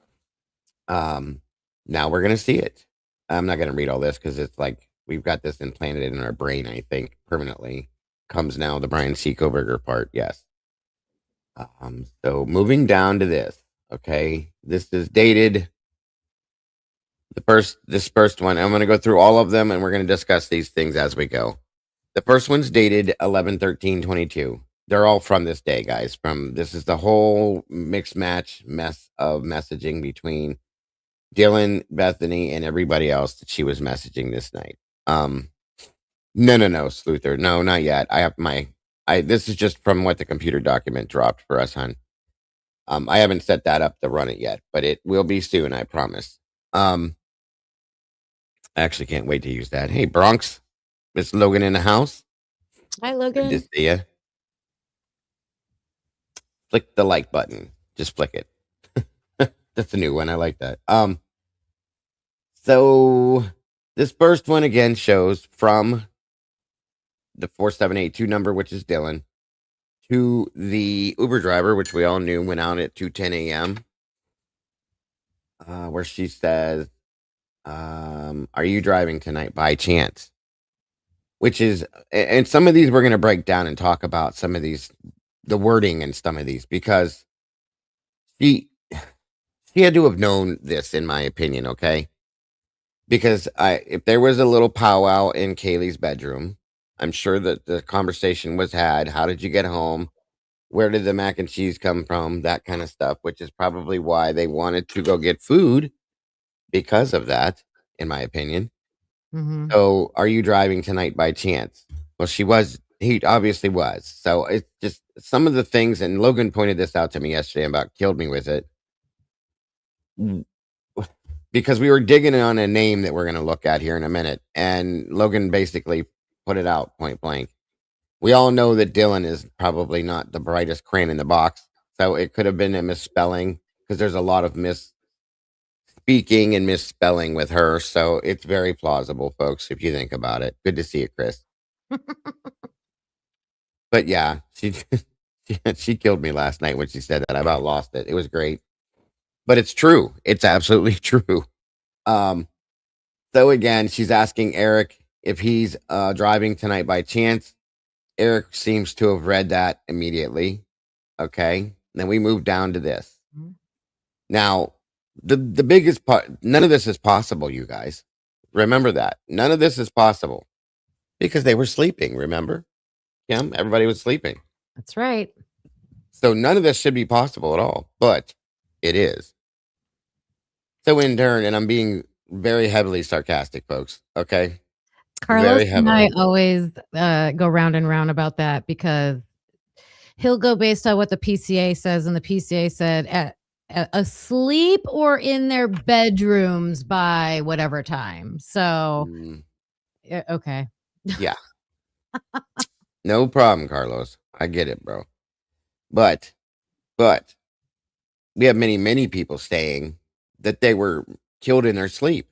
um, now we're going to see it. I'm not going to read all this because it's like we've got this implanted in our brain, I think, permanently. Comes now the Brian C. Koberger part. Yes. So moving down to this. Okay. This is dated this first one. I'm going to go through all of them and we're going to discuss these things as we go. The first one's dated 11/13/22. They're all from this day, guys. This is the whole mixed match mess of messaging between Dylan, Bethany, and everybody else that she was messaging this night. No, Sluther. No, not yet. I have this is just from what the computer document dropped for us, hon. I haven't set that up to run it yet, but it will be soon, I promise. I actually can't wait to use that. Hey, Bronx, Miss Logan in the house. Hi, Good to Logan. see you. Flick the like button. Just flick it. That's a new one. I like that. So this first one again shows from the 4782 number, which is Dylan, to the Uber driver, which we all knew went out at 2:10 a.m. Where she says, "Are you driving tonight by chance?" Which is, and some of these we're going to break down and talk about some of these, the wording and some of these, because she she had to have known this, in my opinion. Okay, because if there was a little powwow in Kaylee's bedroom, I'm sure that the conversation was had. How did you get home? Where did the mac and cheese come from? That kind of stuff, which is probably why they wanted to go get food because of that, in my opinion. Mhm. So, are you driving tonight by chance? Well, she was. He obviously was. So it's just some of the things, and Logan pointed this out to me yesterday and about killed me with it. Because we were digging on a name that we're going to look at here in a minute, and Logan basically put it out point blank. We all know that Dylan is probably not the brightest crayon in the box, so it could have been a misspelling because there's a lot of misspeaking and misspelling with her. So it's very plausible, folks, if you think about it. Good to see you, Chris. But yeah, she killed me last night when she said that. I about lost it. It was great, but it's true. It's absolutely true. Um, So again, she's asking Eric if he's driving tonight by chance. Eric seems to have read that immediately. Okay. Then we move down to this. Mhm. Now, the biggest part, none of this is possible, you guys. Remember that. None of this is possible because they were sleeping, remember? Yeah, everybody was sleeping. That's right. So none of this should be possible at all, but it is. So in turn, and I'm being very heavily sarcastic, folks. Okay. Carlos Very and I heavily. always go round and round about that because he'll go based on what the PCA says, and the PCA said asleep or in their bedrooms by whatever time. So, Mm, okay. yeah. No problem, Carlos. I get it, bro. But we have many people saying that they were killed in their sleep.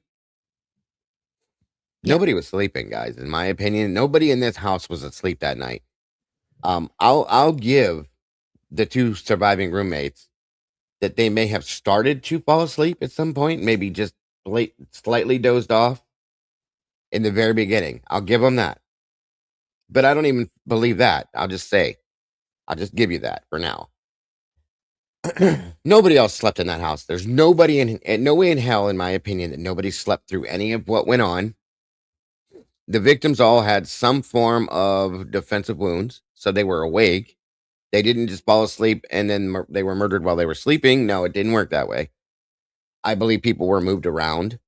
Yeah. Nobody was sleeping, guys. In my opinion, nobody in this house was asleep that night. I'll give the two surviving roommates that they may have started to fall asleep at some point, maybe just slightly dozed off in the very beginning. I'll give them that. But I don't even believe that. I'll just give you that for now. Nobody else slept in that house. There's nobody no way in hell, in my opinion, that nobody slept through any of what went on. The victims all had some form of defensive wounds, so they were awake. They didn't just fall asleep and then they were murdered while they were sleeping. No, it didn't work that way. I believe people were moved around.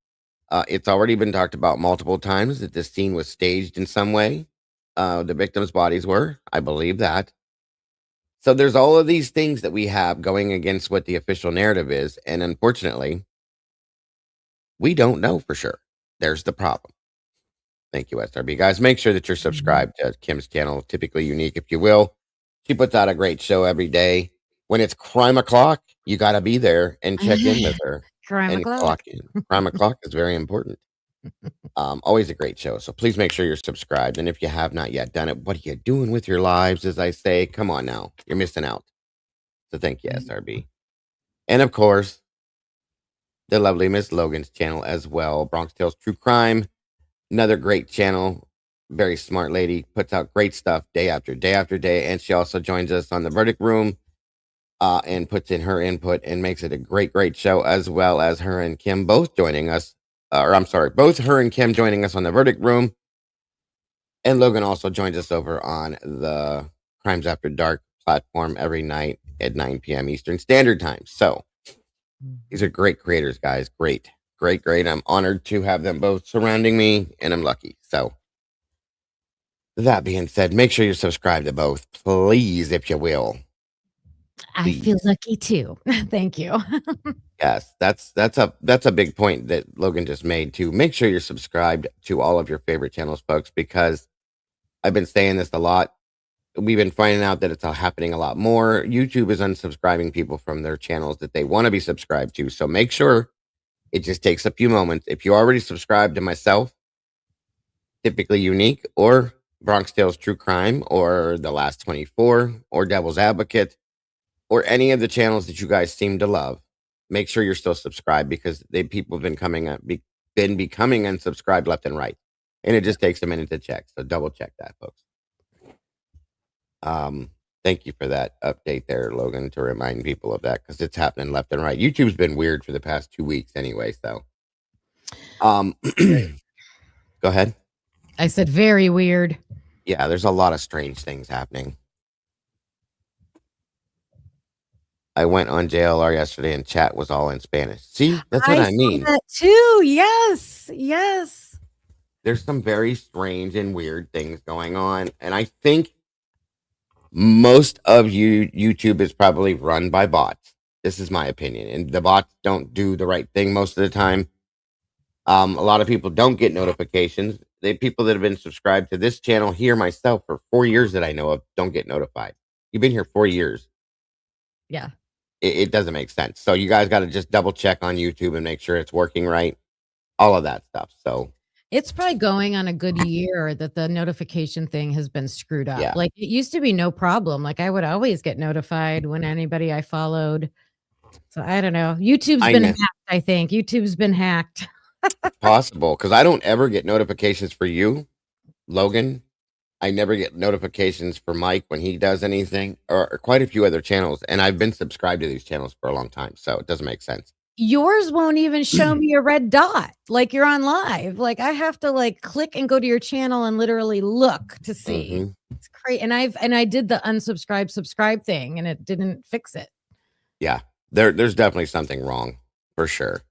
It's already been talked about multiple times that this scene was staged in some way. The victims' bodies were. I believe that. So there's all of these things that we have going against what the official narrative is, and unfortunately, we don't know for sure. There's the problem. Thank you, SRB. Guys, make sure that you're subscribed to Kim's channel, Typically Unique, if you will. She puts out a great show every day. When it's crime o'clock, you got to be there and check in with her Crime and o'clock. clock in. Crime o'clock is very important. Always a great show. So please make sure you're subscribed. And if you have not yet done it, what are you doing with your lives? As I say, come on now, you're missing out. So thank you, SRB. And of course, the lovely Miss Logan's channel as well. Bronx Tales True Crime. Another great channel. Very smart lady. Puts out great stuff day after day after day. And she also joins us on the Verdict Room and puts in her input and makes it a great show, as well as her and Kim both joining us. Both her and Kim joining us on the Verdict Room. And Logan also joins us over on the Crimes After Dark platform every night at 9 p.m. Eastern Standard Time. So these are great creators, guys. Great. I'm honored to have them both surrounding me, and I'm lucky. So that being said, make sure you're subscribed to both, please, if you will. I feel lucky too. Thank you. Yes, that's a big point that Logan just made too. Make sure you're subscribed to all of your favorite channels, folks, because I've been saying this a lot. We've been finding out that it's all happening a lot more. YouTube is unsubscribing people from their channels that they want to be subscribed to. So make sure it just takes a few moments. If you already subscribed to myself, Typically Unique, or Bronx Tales True Crime, or The Last 24, or Devil's Advocate, or any of the channels that you guys seem to love, make sure you're still subscribed because people have been becoming unsubscribed left and right. And it just takes a minute to check. So double check that, folks. Thank you for that update there, Logan, to remind people of that because it's happening left and right. YouTube's been weird for the past 2 weeks anyway. So, go ahead. I said very weird. Yeah, there's a lot of strange things happening. I went on JLR yesterday and chat was all in Spanish. See, that's what I saw mean. that too. Yes. Yes. There's some very strange and weird things going on. And I think most of YouTube is probably run by bots. This is my opinion. And the bots don't do the right thing most of the time. A lot of people don't get notifications. The people that have been subscribed to this channel here, myself, for 4 years that I know of, don't get notified. You've been here 4 years. Yeah. It doesn't make sense. So you guys got to just double check on YouTube and make sure it's working right. All of that stuff. So It's probably going on a good year that the notification thing has been screwed up. Yeah. Like it used to be no problem. Like I would always get notified when anybody I followed. So I don't know. YouTube's I been know. hacked, I think. YouTube's been hacked. Possible, because I don't ever get notifications for you, Logan. I never get notifications for Mike when he does anything, or quite a few other channels. And I've been subscribed to these channels for a long time, so it doesn't make sense. Yours won't even show me a red dot like you're on live. Like I have to like click and go to your channel and literally look to see. Mhm. It's crazy. And I did the unsubscribe subscribe thing and it didn't fix it. Yeah, there's definitely something wrong for sure.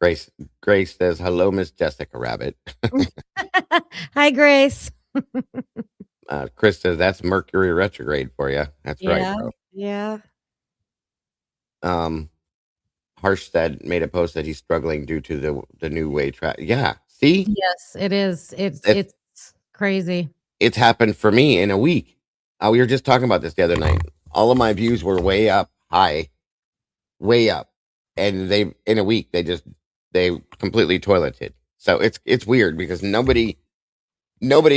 Grace says hello, Miss Jessica Rabbit. Hi, Grace. Chris says that's Mercury retrograde for you. That's right, bro. Yeah. Harsh made a post that he's struggling due to the new way track. Yeah, see, Yes, it is. It's crazy. it's happened for me in a week. We were just talking about this the other night. All of my views were way up high, way up, and they in a week they completely toileted. So it's weird because nobody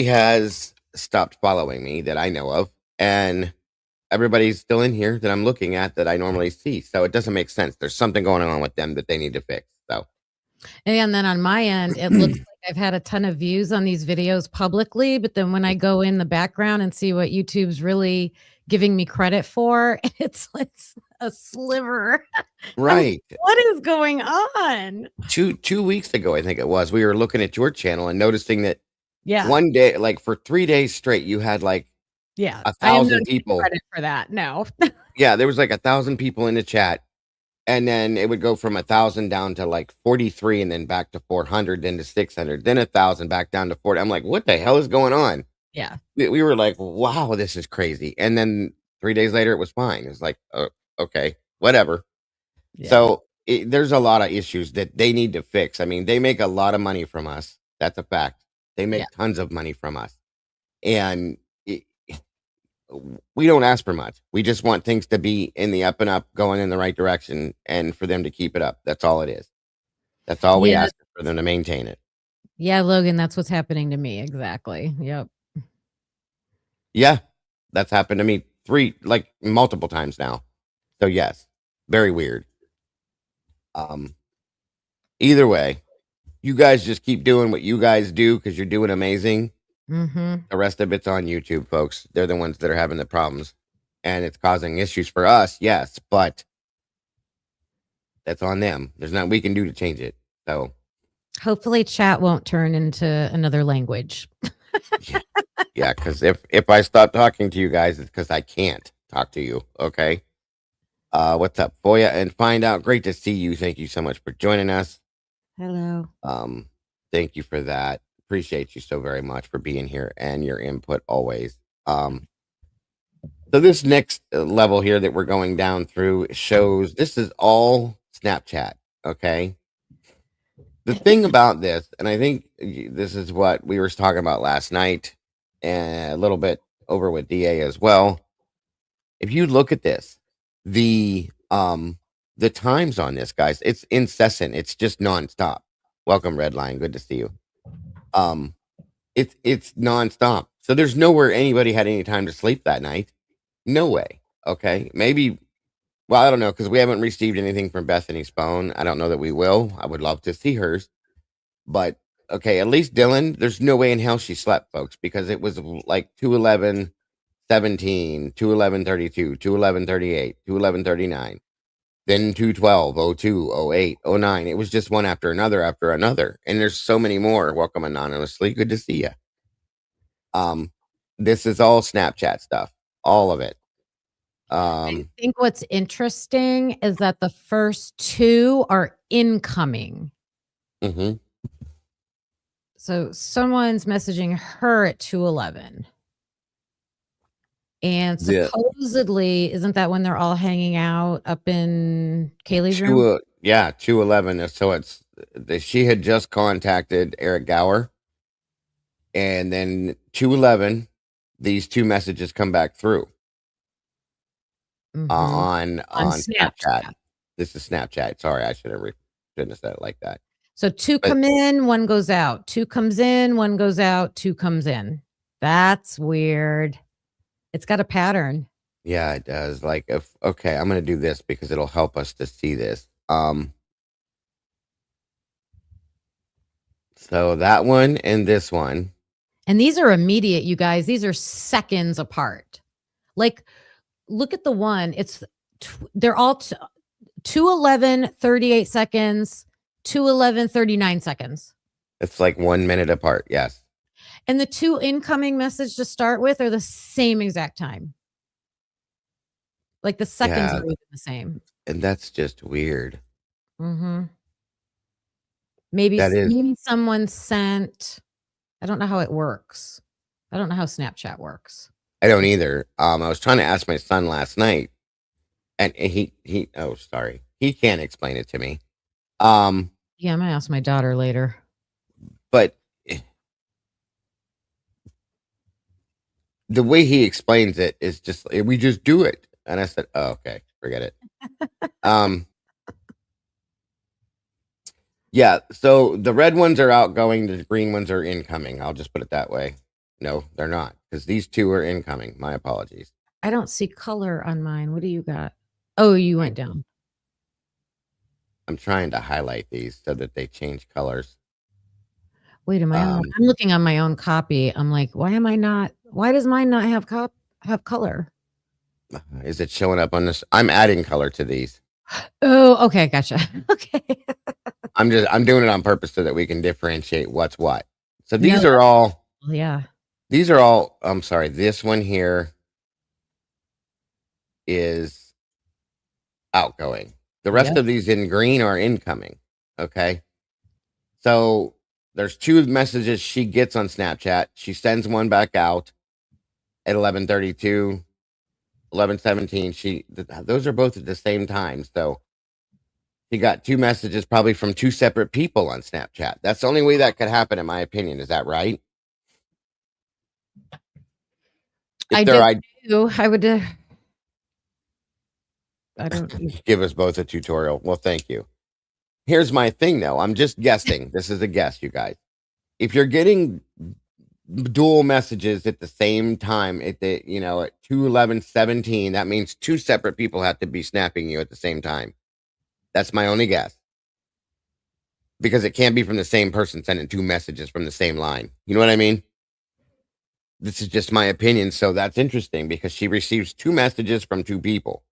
has stopped following me that I know of, and everybody's still in here that I'm looking at that I normally see. So it doesn't make sense. There's something going on with them that they need to fix. So, And then on my end, it looks like I've had a ton of views on these videos publicly, but then when I go in the background and see what YouTube's really giving me credit for, it's a sliver. right. What is going on? 2 weeks ago, I think it was, we were looking at your channel and noticing that Yeah. one day, like for 3 days straight, you had like Yeah. 1,000 people. Credit for that. No. Yeah, there was like 1,000 people in the chat. And then it would go from 1,000 down to like 43 and then back to 400, then to 600, then 1,000 back down to 40. I'm like, what the hell is going on? Yeah. We were like, wow, this is crazy. And then 3 days later, it was fine. It's like, okay, whatever. Yeah. So there's a lot of issues that they need to fix. I mean, they make a lot of money from us. That's a fact. They make tons of money from us. And we don't ask for much. We just want things to be in the up and up, going in the right direction, and for them to keep it up. That's all it is. That's all we ask for them to maintain it. Yeah, Logan, that's what's happening to me. Exactly. Yep. Yeah, that's happened to me multiple times now. So yes, very weird. Either way, you guys just keep doing what you guys do because you're doing amazing. Mm-hmm. The rest of it's on YouTube, folks. They're the ones that are having the problems, and it's causing issues for us. Yes, but that's on them. There's nothing we can do to change it. So Hopefully chat won't turn into another language. yeah, because if I stop talking to you guys, it's because I can't talk to you. Okay. What's up, Foya? And Find Out. Great to see you. Thank you so much for joining us. Hello. Thank you for that. Appreciate you so very much for being here and your input always. So this next level here that we're going down through shows this is all Snapchat. Okay. The thing about this, and I think this is what we were talking about last night and a little bit over with DA as well. If you look at this, the times on this, guys, it's incessant. It's just nonstop. Welcome, Redline. Good to see you. It's nonstop. So there's nowhere anybody had any time to sleep that night. No way. Okay. Maybe, well, I don't know, because we haven't received anything from Bethany's phone. I don't know that we will. I would love to see hers. But okay, at least Dylan, there's no way in hell she slept, folks, because it was like 211:17, 211:32, 211:38, 211:39. Then 212, 02, 08, 09. It was just one after another. And there's so many more. Welcome anonymously. Good to see you. This is all Snapchat stuff. All of it. Um, I think what's interesting is that the first 2 are incoming. mhm. So someone's messaging her at 2:11. And Yeah. supposedly, isn't that when they're all hanging out up in Kaylee's room? 211. So she had just contacted Eric Gower, and then 211, these two messages come back through Mhm. On on Snapchat. Snapchat. This is Snapchat. Sorry, I shouldn't have said it like that. So 2 But come in, 1 goes out. 2 comes in, 1 goes out, 2 comes in. That's weird. It's got a pattern. yeah, it does. Like, if okay, I'm gonna do this because it'll help us to see this. So that one and this one. And these are immediate, you guys. These are seconds apart. Like, look at the one. They're all 2:11, 38 seconds, 2:11, 39 seconds. It's like 1 minute apart. Yes. And the 2 incoming message to start with are the same exact time. Like, the seconds Yeah, are even the same. and that's just weird. Mhm. Maybe That is. maybe someone sent. I don't know how it works. I don't know how Snapchat works. I don't either. I was trying to ask my son last night, and he oh, sorry. He can't explain it to me. Yeah, I'm gonna ask my daughter later. But the way he explains it is just we just do it. And I said, "Oh, okay, forget it." Um yeah, so the red ones are outgoing, the green ones are incoming. I'll just put it that way. No, they're not, because these two are incoming. My apologies. I don't see color on mine. What do you got? Oh, you went down. I'm trying to highlight these so that they change colors. Wait, am I on? Um, I'm looking on my own copy. I'm like, why does mine not have color? is it showing up on this? I'm adding color to these. Oh, okay, gotcha. Okay. I'm doing it on purpose so that we can differentiate what's what. So No, yeah. these are all, I'm sorry, this one here is outgoing. The rest Yep. of these in green are incoming. Okay. So there's 2 messages she gets on Snapchat. She sends one back out at 11:32, 11:17. Those are both at the same time. So she got 2 messages probably from 2 separate people on Snapchat. That's the only way that could happen, in my opinion. Is that right? If I they're did too. I don't. give us both a tutorial. Well, thank you. Here's my thing, though. I'm just guessing. This is a guess, you guys. If you're getting dual messages at the same time at at 2:11:17, that means 2 separate people have to be snapping you at the same time. That's my only guess. Because it can't be from the same person sending 2 messages from the same line. You know what I mean? This is just my opinion. So that's interesting because she receives 2 messages from 2 people.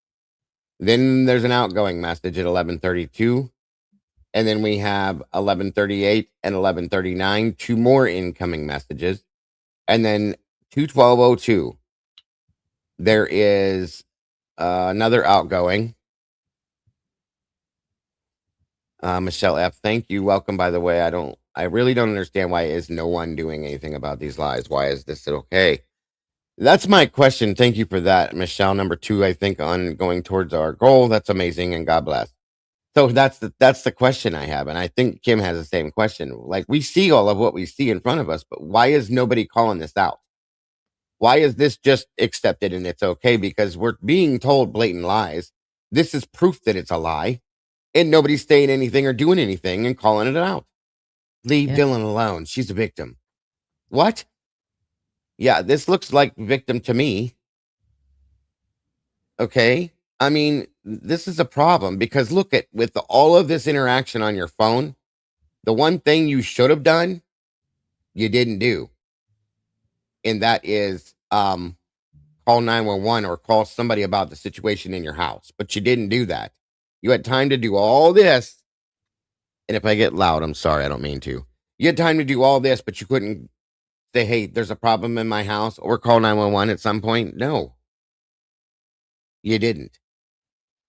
Then there's an outgoing message at 11:32. And then we have 11:38 and 11:39, 2 more incoming messages. And then 2:12:02, there is another outgoing. Michelle F, thank you. Welcome, by the way. I really don't understand why is no one doing anything about these lies. Why is this okay? That's my question. Thank you for that, Michelle. Number 2, I think, on going towards our goal. That's amazing, and God bless. So that's the question I have, and I think Kim has the same question. Like, we see all of what we see in front of us, but why is nobody calling this out? Why is this just accepted and it's okay? Because we're being told blatant lies. This is proof that it's a lie, and nobody's saying anything or doing anything and calling it out. Leave Yeah. Dylan alone. She's a victim. What? Yeah, this looks like victim to me. Okay. I mean, this is a problem because look at with all of this interaction on your phone, the one thing you should have done, you didn't do. And that is call 911 or call somebody about the situation in your house. But you didn't do that. You had time to do all this. And if I get loud, I'm sorry, I don't mean to. You had time to do all this, but you couldn't say, hey, there's a problem in my house or call 911 at some point. No. You didn't.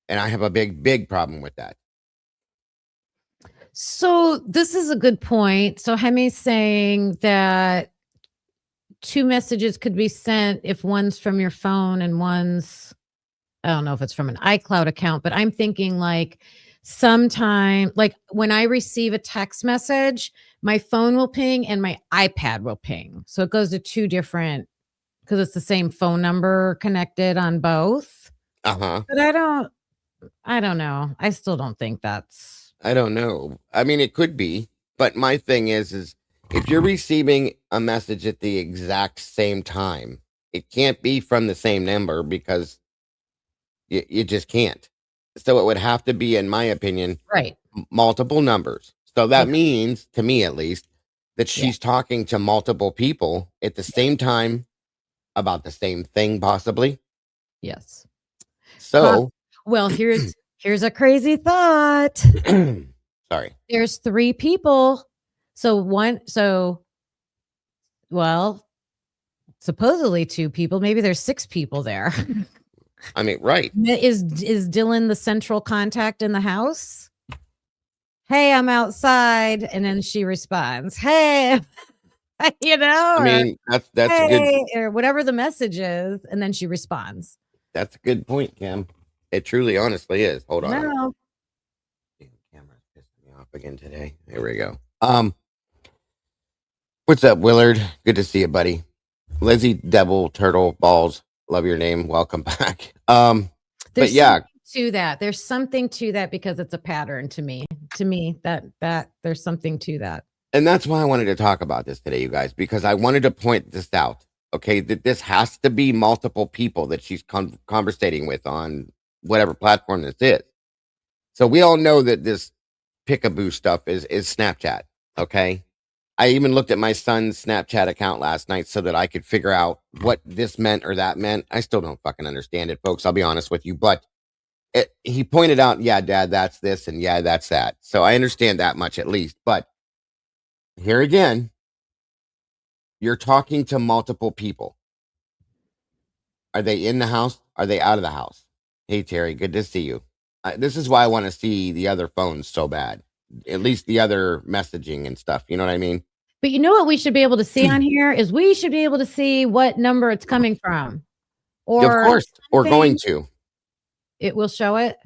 And I have a big problem with that. So this is a good point. So Hemi's saying that 2 messages could be sent if one's from your phone and one's, I don't know if it's from an iCloud account, but I'm thinking like sometime like when I receive a text message, my phone will ping and my iPad will ping. So it goes to 2 different because it's the same phone number connected on both. Uh-huh. But I don't know. I still don't think that's I don't know. I mean, it could be, but my thing is if you're receiving a message at the exact same time, it can't be from the same number because you just can't. So it would have to be, in my opinion, right. multiple numbers. So that Okay. means, to me at least, that Yeah. she's talking to multiple people at the same time about the same thing, possibly. Yes. So, Well, here's a crazy thought. sorry. There's 3 people. Well, supposedly 2 people, maybe there's 6 people there. I mean, right. Is Dylan the central contact in the house? "Hey, I'm outside," and then she responds, "Hey," I or mean, that's a good "Hey," or whatever the message is, and then she responds. that's a good point, Cam. It truly honestly is. Hold on. No. Damn, camera's pissing me off again today. There we go. What's up, Willard? Good to see you, buddy. Lizzie Devil Turtle Balls. Love your name. Welcome back. But yeah, There's something to that because it's a pattern to me. To me, that there's something to that. and that's why I wanted to talk about this today, you guys, because I wanted to point this out. Okay, that this has to be multiple people that she's conversating with on whatever platform this is. So we all know that this Pickaboo stuff is Snapchat. Okay, I even looked at my son's Snapchat account last night so that I could figure out what this meant or that meant. I still don't fucking understand it, folks. I'll be honest with you, but he pointed out, yeah, Dad, that's this, and yeah, that's that. So I understand that much at least. But here again, you're talking to multiple people. Are they in the house? Are they out of the house? Hey, Terry, good to see you. This is why I want to see the other phones so bad. At least the other messaging and stuff. You know what I mean? But you know what we should be able to see on here is we should be able to see what number it's coming from. Or of course, we're going to. It will show it.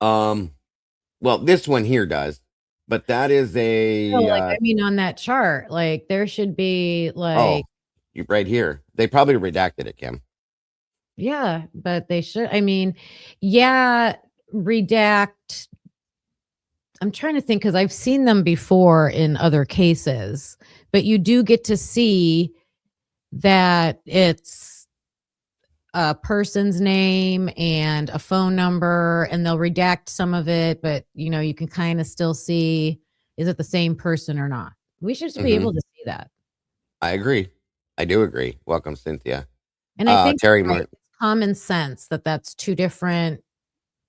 Well, this one here does, but that is a I mean, on that chart, like there should be like you right here. They probably redacted it, Kim. Yeah, but they should. I mean, yeah, redact. I'm trying to think because I've seen them before in other cases, but you do get to see that it's a person's name and a phone number, and they'll redact some of it, but you can kind of still see, is it the same person or not? We should be able to see that. I agree. I do agree. Welcome, Cynthia. And I think Terry it's common sense that that's 2 different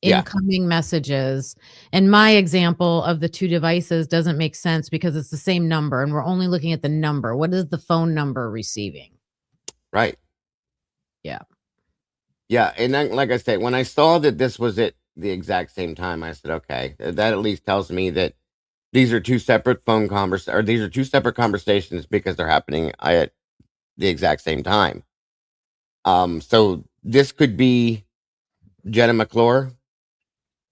incoming messages. And my example of the 2 devices doesn't make sense because it's the same number and we're only looking at the number. What is the phone number receiving? Right. Yeah. Yeah. And then, like I said, when I saw that this was at the exact same time, I said, okay, that at least tells me that these are 2 separate these are 2 separate conversations because they're happening at the exact same time. So this could be Jenna McClure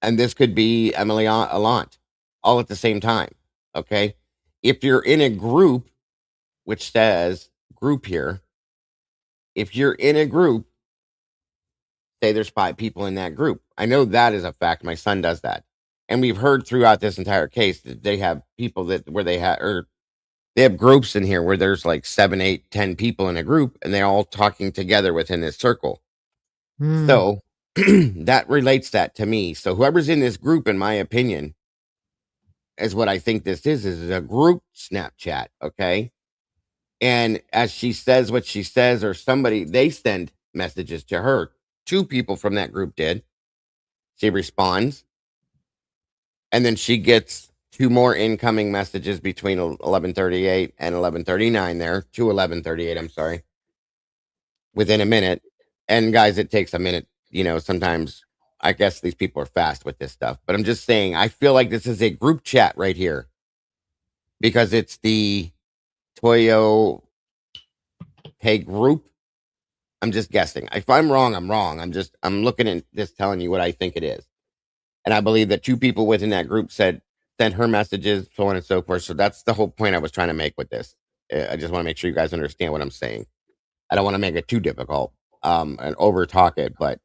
and this could be Emily Allant all at the same time. Okay. If you're in a group, which says group here, if you're in a group, say there's 5 people in that group. I know that is a fact. My son does that. And we've heard throughout this entire case that they have people they have groups in here where there's like 7, 8, 10 people in a group and they're all talking together within this circle. So that relates that to me. So whoever's in this group, in my opinion, is what I think this is a group Snapchat. Okay. And as she says what she says, or they send messages to her. 2 people from that group did. She responds. And then she gets 2 more incoming messages between 11:38 and 11:39 there, to 11:38, I'm sorry. within a minute. And guys, it takes a minute. Sometimes I guess these people are fast with this stuff, but I'm just saying, I feel like this is a group chat right here because it's the Toyo Hey group. I'm just guessing. If I'm wrong, I'm wrong. I'm looking at this, telling you what I think it is. And I believe that two people within that group sent her messages, so on and so forth. So that's the whole point I was trying to make with this. I just want to make sure you guys understand what I'm saying. I don't want to make it too difficult and over talk it, but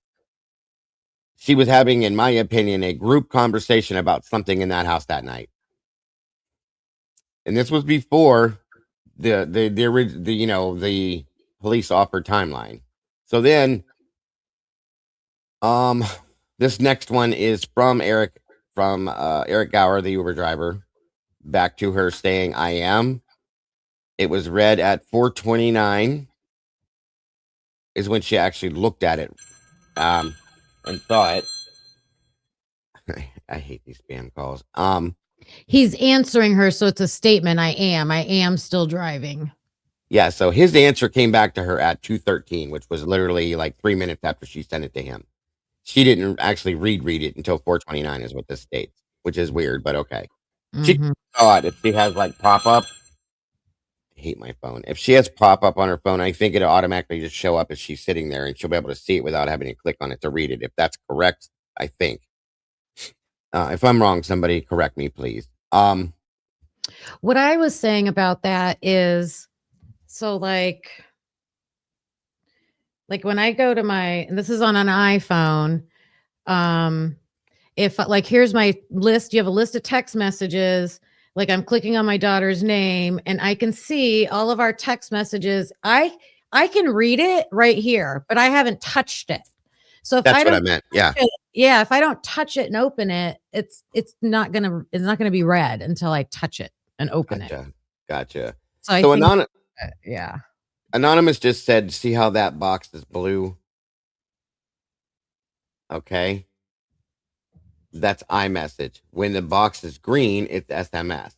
she was having, in my opinion, a group conversation about something in that house that night. And this was before the police offered timeline. So then this next one is from Eric Gower, the Uber driver, back to her saying, I am. It was read at 4:29 is when she actually looked at it and saw it. I hate these spam calls. He's answering her, so it's a statement. I am still driving. Yeah, so his answer came back to her at 2:13, which was literally like 3 minutes after she sent it to him. She didn't actually read it until 4:29 is what this states, which is weird, but okay. She thought if she has like pop up, I hate my phone. If she has pop up on her phone, I think it'll automatically just show up as she's sitting there and she'll be able to see it without having to click on it to read it. If that's correct, I think. If I'm wrong, somebody correct me, please. What I was saying about that is, so like when I go to and this is on an iPhone, if like, here's my list, you have a list of text messages, like I'm clicking on my daughter's name and I can see all of our text messages. I can read it right here, but I haven't touched it. So if that's what I meant. Yeah. If I don't touch it and open it, it's not gonna be read until I touch it and open it. Gotcha. So Anonymous just said, see how that box is blue? Okay. That's iMessage. When the box is green, it's SMS.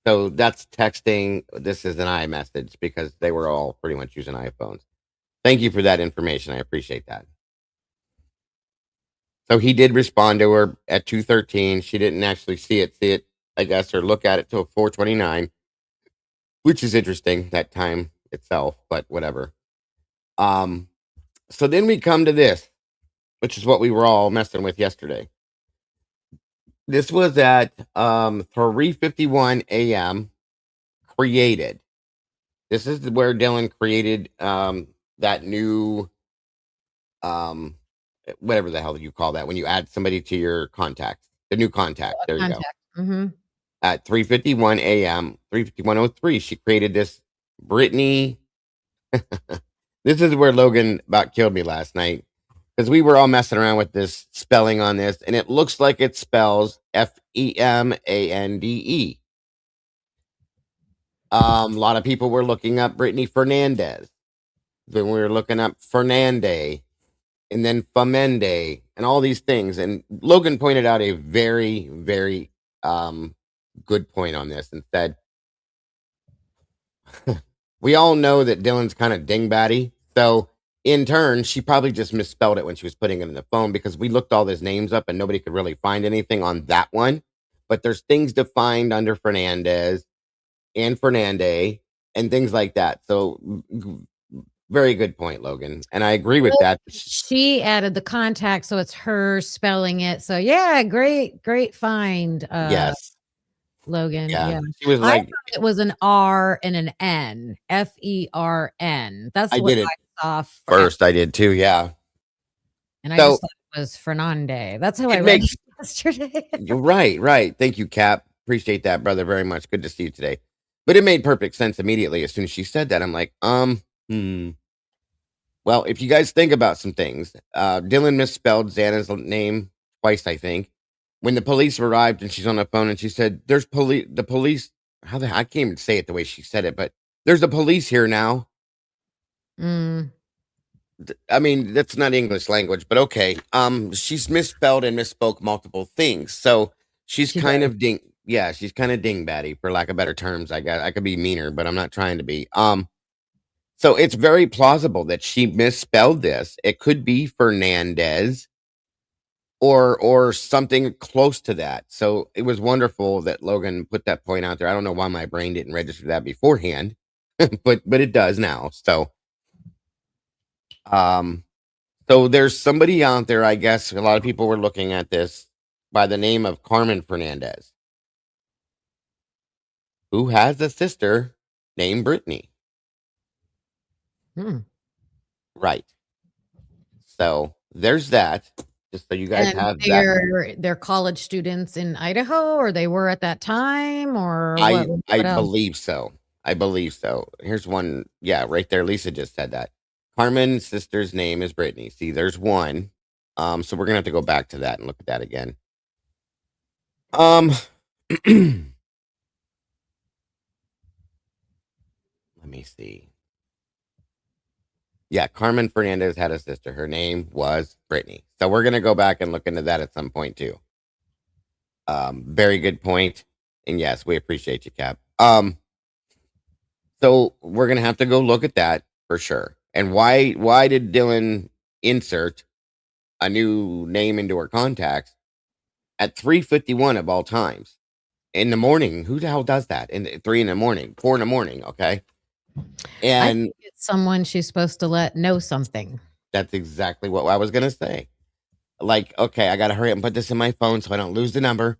So that's texting. This is an iMessage because they were all pretty much using iPhones. Thank you for that information. I appreciate that. So he did respond to her at 2:13. She didn't actually see it, I guess, or look at it till 4:29, which is interesting, that time itself, but whatever. So then we come to this, which is what we were all messing with yesterday. This was at 3:51 a.m. created. This is where Dylan created that new whatever the hell you call that when you add somebody to your contacts. The new contact. There you go. Mm-hmm. At 3:51 a.m., 3:51:03, she created this Brittany. This is where Logan about killed me last night because we were all messing around with this spelling on this, and it looks like it spells Femande. A lot of people were looking up Brittany Fernandez. Then we were looking up Fernande, and then Famende, and all these things. And Logan pointed out a very, very good point on this and said, we all know that Dylan's kind of dingbatty. So in turn, she probably just misspelled it when she was putting it in the phone because we looked all his names up and nobody could really find anything on that one. But there's things defined under Fernandez and Fernande and things like that. So very good point, Logan. And I agree with that. She added the contact, so it's her spelling it. So yeah, great find. Yes. Logan. Yeah. She was like, it was an R and an N. Fern. That's I what did it I saw first. I did too. Yeah. And I just thought it was Fernande. That's how I read it yesterday. Right. Thank you, Cap. Appreciate that, brother, very much. Good to see you today. But it made perfect sense immediately as soon as she said that. I'm like, Well, if you guys think about some things, Dylan misspelled Xana's name twice, I think. When the police arrived and she's on the phone and she said, the police, I can't even say it the way she said it, but there's the police here now. I mean, that's not English language, but okay. She's misspelled and misspoke multiple things. So she's kind of dingbatty, for lack of better terms. I guess I could be meaner, but I'm not trying to be. So it's very plausible that she misspelled this. It could be Fernandez or something close to that. So it was wonderful that Logan put that point out there. I don't know why my brain didn't register that beforehand, but it does now. Um so there's somebody out there, I guess a lot of people were looking at this by the name of Carmen Fernandez, who has a sister named Brittany. Hmm. Right. So there's that. Just so you guys And have that. they're college students in Idaho, or they were at that time, or I what? I What else? believe so. I believe so. Here's one. Yeah, right there. Lisa just said that. Carmen's sister's name is Brittany. See, there's one. So we're gonna have to go back to that and look at that again. Let me see. Yeah, Carmen Fernandez had a sister. Her name was Brittany. So we're gonna go back and look into that at some point too. Very good point. And yes, we appreciate you, Cap. So we're gonna have to go look at that for sure. And why did Dylan insert a new name into her contacts at 3:51 of all times in the morning? Who the hell does that in 3 in the morning, 4 in the morning? Okay, I and think it's someone she's supposed to let know something. that's exactly what I was gonna say. Like, okay, I gotta hurry up and put this in my phone so I don't lose the number.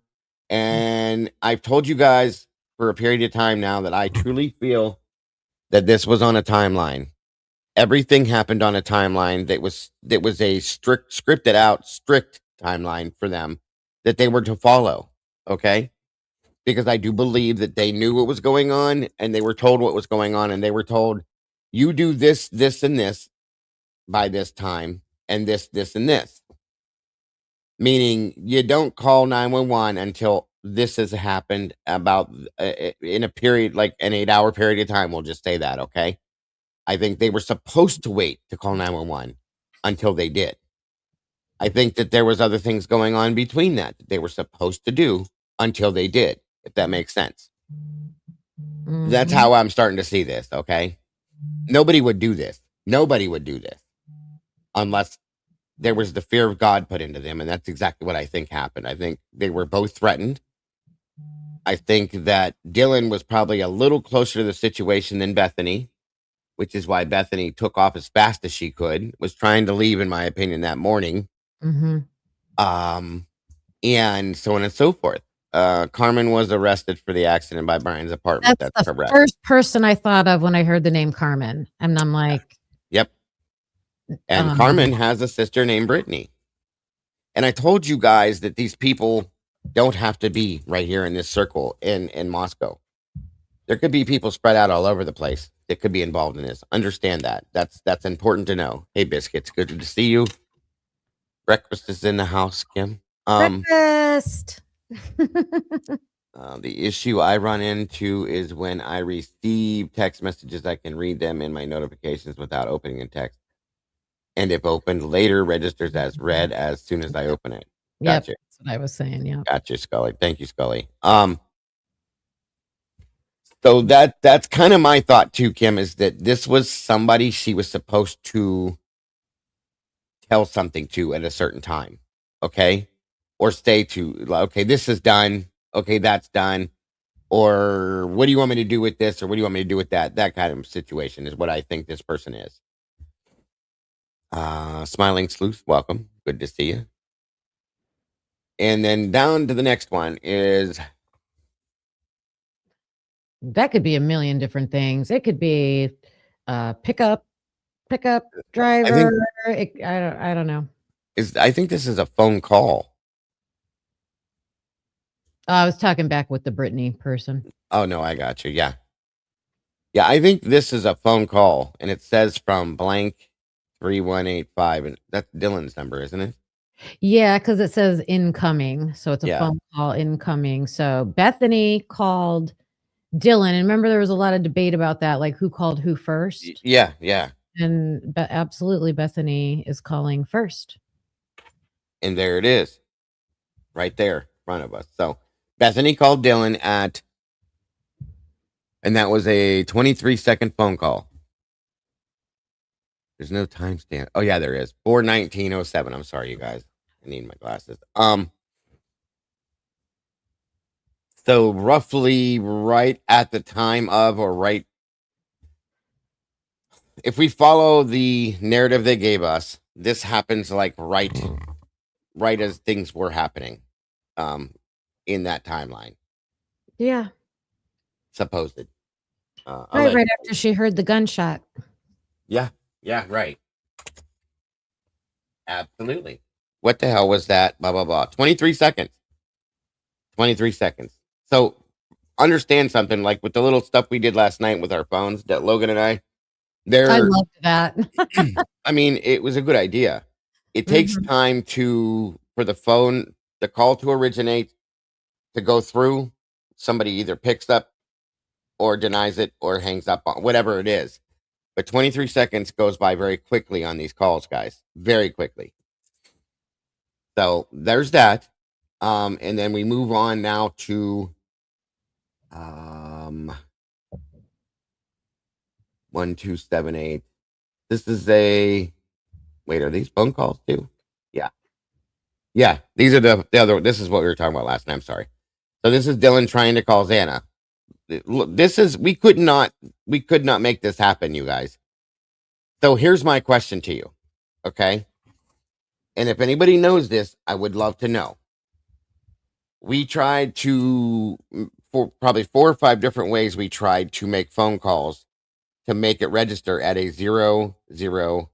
And I've told you guys for a period of time now that I truly feel that this was on a timeline. Everything happened on a timeline that was a scripted out strict timeline for them that they were to follow. Okay, because I do believe that they knew what was going on and they were told what was going on and they were told you do this, this, and this by this time and this, and this. Meaning you don't call 911 until this has happened about in a period like an 8-hour period of time. We'll just say that. Okay. I think they were supposed to wait to call 911 until they did. I think that there was other things going on between that they were supposed to do until they did, if that makes sense. That's Mhm. how I'm starting to see this, okay? Nobody would do this. Nobody would do this unless there was the fear of God put into them, and that's exactly what I think happened. I think they were both threatened. I think that Dylan was probably a little closer to the situation than Bethany, which is why Bethany took off as fast as she could, was trying to leave, in my opinion, that morning. Mhm. And so on and so forth. Carmen was arrested for the accident by Brian's apartment. That's That's the correct. first person I thought of when I heard the name Carmen, and I'm like, Yep. And um, Carmen has a sister named Brittany. And I told you guys that these people don't have to be right here in this circle in Moscow. There could be people spread out all over the place that could be involved in this. Understand that. That's important to know. Hey, Biscuits, good to see you. Breakfast is in the house, Kim. breakfast. The issue I run into is when I receive text messages, I can read them in my notifications without opening a text. And if opened later, registers as read as soon as I open it. Yep, Gotcha. that's what I was saying. Yeah. Gotcha, Scully. Thank you, Scully. So that's kind of my thought too, Kim, is that this was somebody she was supposed to tell something to at a certain time. Okay. Or stay to, okay, this is done. Okay, that's done. Or what do you want me to do with this? Or what do you want me to do with that? That kind of situation is what I think this person is. Smiling Sleuth, welcome. Good to see you. And then down to the next one is That could be a million different things. It could be pickup driver. I don't know. I think this is a phone call. I was talking back with the Brittany person. Oh no, I got you. Yeah. Yeah, I think this is a phone call and it says from blank 3185 and that's Dylan's number, isn't it? Yeah, because it says incoming. So it's a Yeah. phone call incoming. So Bethany called Dylan. And remember, there was a lot of debate about that, like who called who first. Yeah, yeah. And absolutely, Bethany is calling first. And there it is. Right there in front of us. So Bethany called Dylan and that was a 23-second phone call. There's no timestamp. Oh yeah, there is. 4/19/07. I'm sorry, you guys. I need my glasses. So roughly right at the time of, or right, if we follow the narrative they gave us, this happens like right as things were happening, in that timeline, Yeah. supposed. Right after she heard the gunshot. Yeah, right. Absolutely. What the hell was that? Blah blah blah. 23 seconds. 23 seconds. So understand something, like with the little stuff we did last night with our phones, that Logan and I, I they're loved that. I mean, it was a good idea. It takes Mhm. time for the call to originate, to go through. Somebody either picks up or denies it or hangs up on whatever it is. But 23 seconds goes by very quickly on these calls, guys. Very quickly. So there's that. And then we move on now to 1278. This is a wait, are these phone calls too? Yeah. Yeah. These are the other, this is what we were talking about last night. I'm sorry. So this is Dylan trying to call Xana. Look, this is we could not make this happen, you guys. So here's my question to you. Okay. And if anybody knows this, I would love to know. We tried to, for probably 4 or 5 different ways, we tried to make phone calls to make it register at a 0000.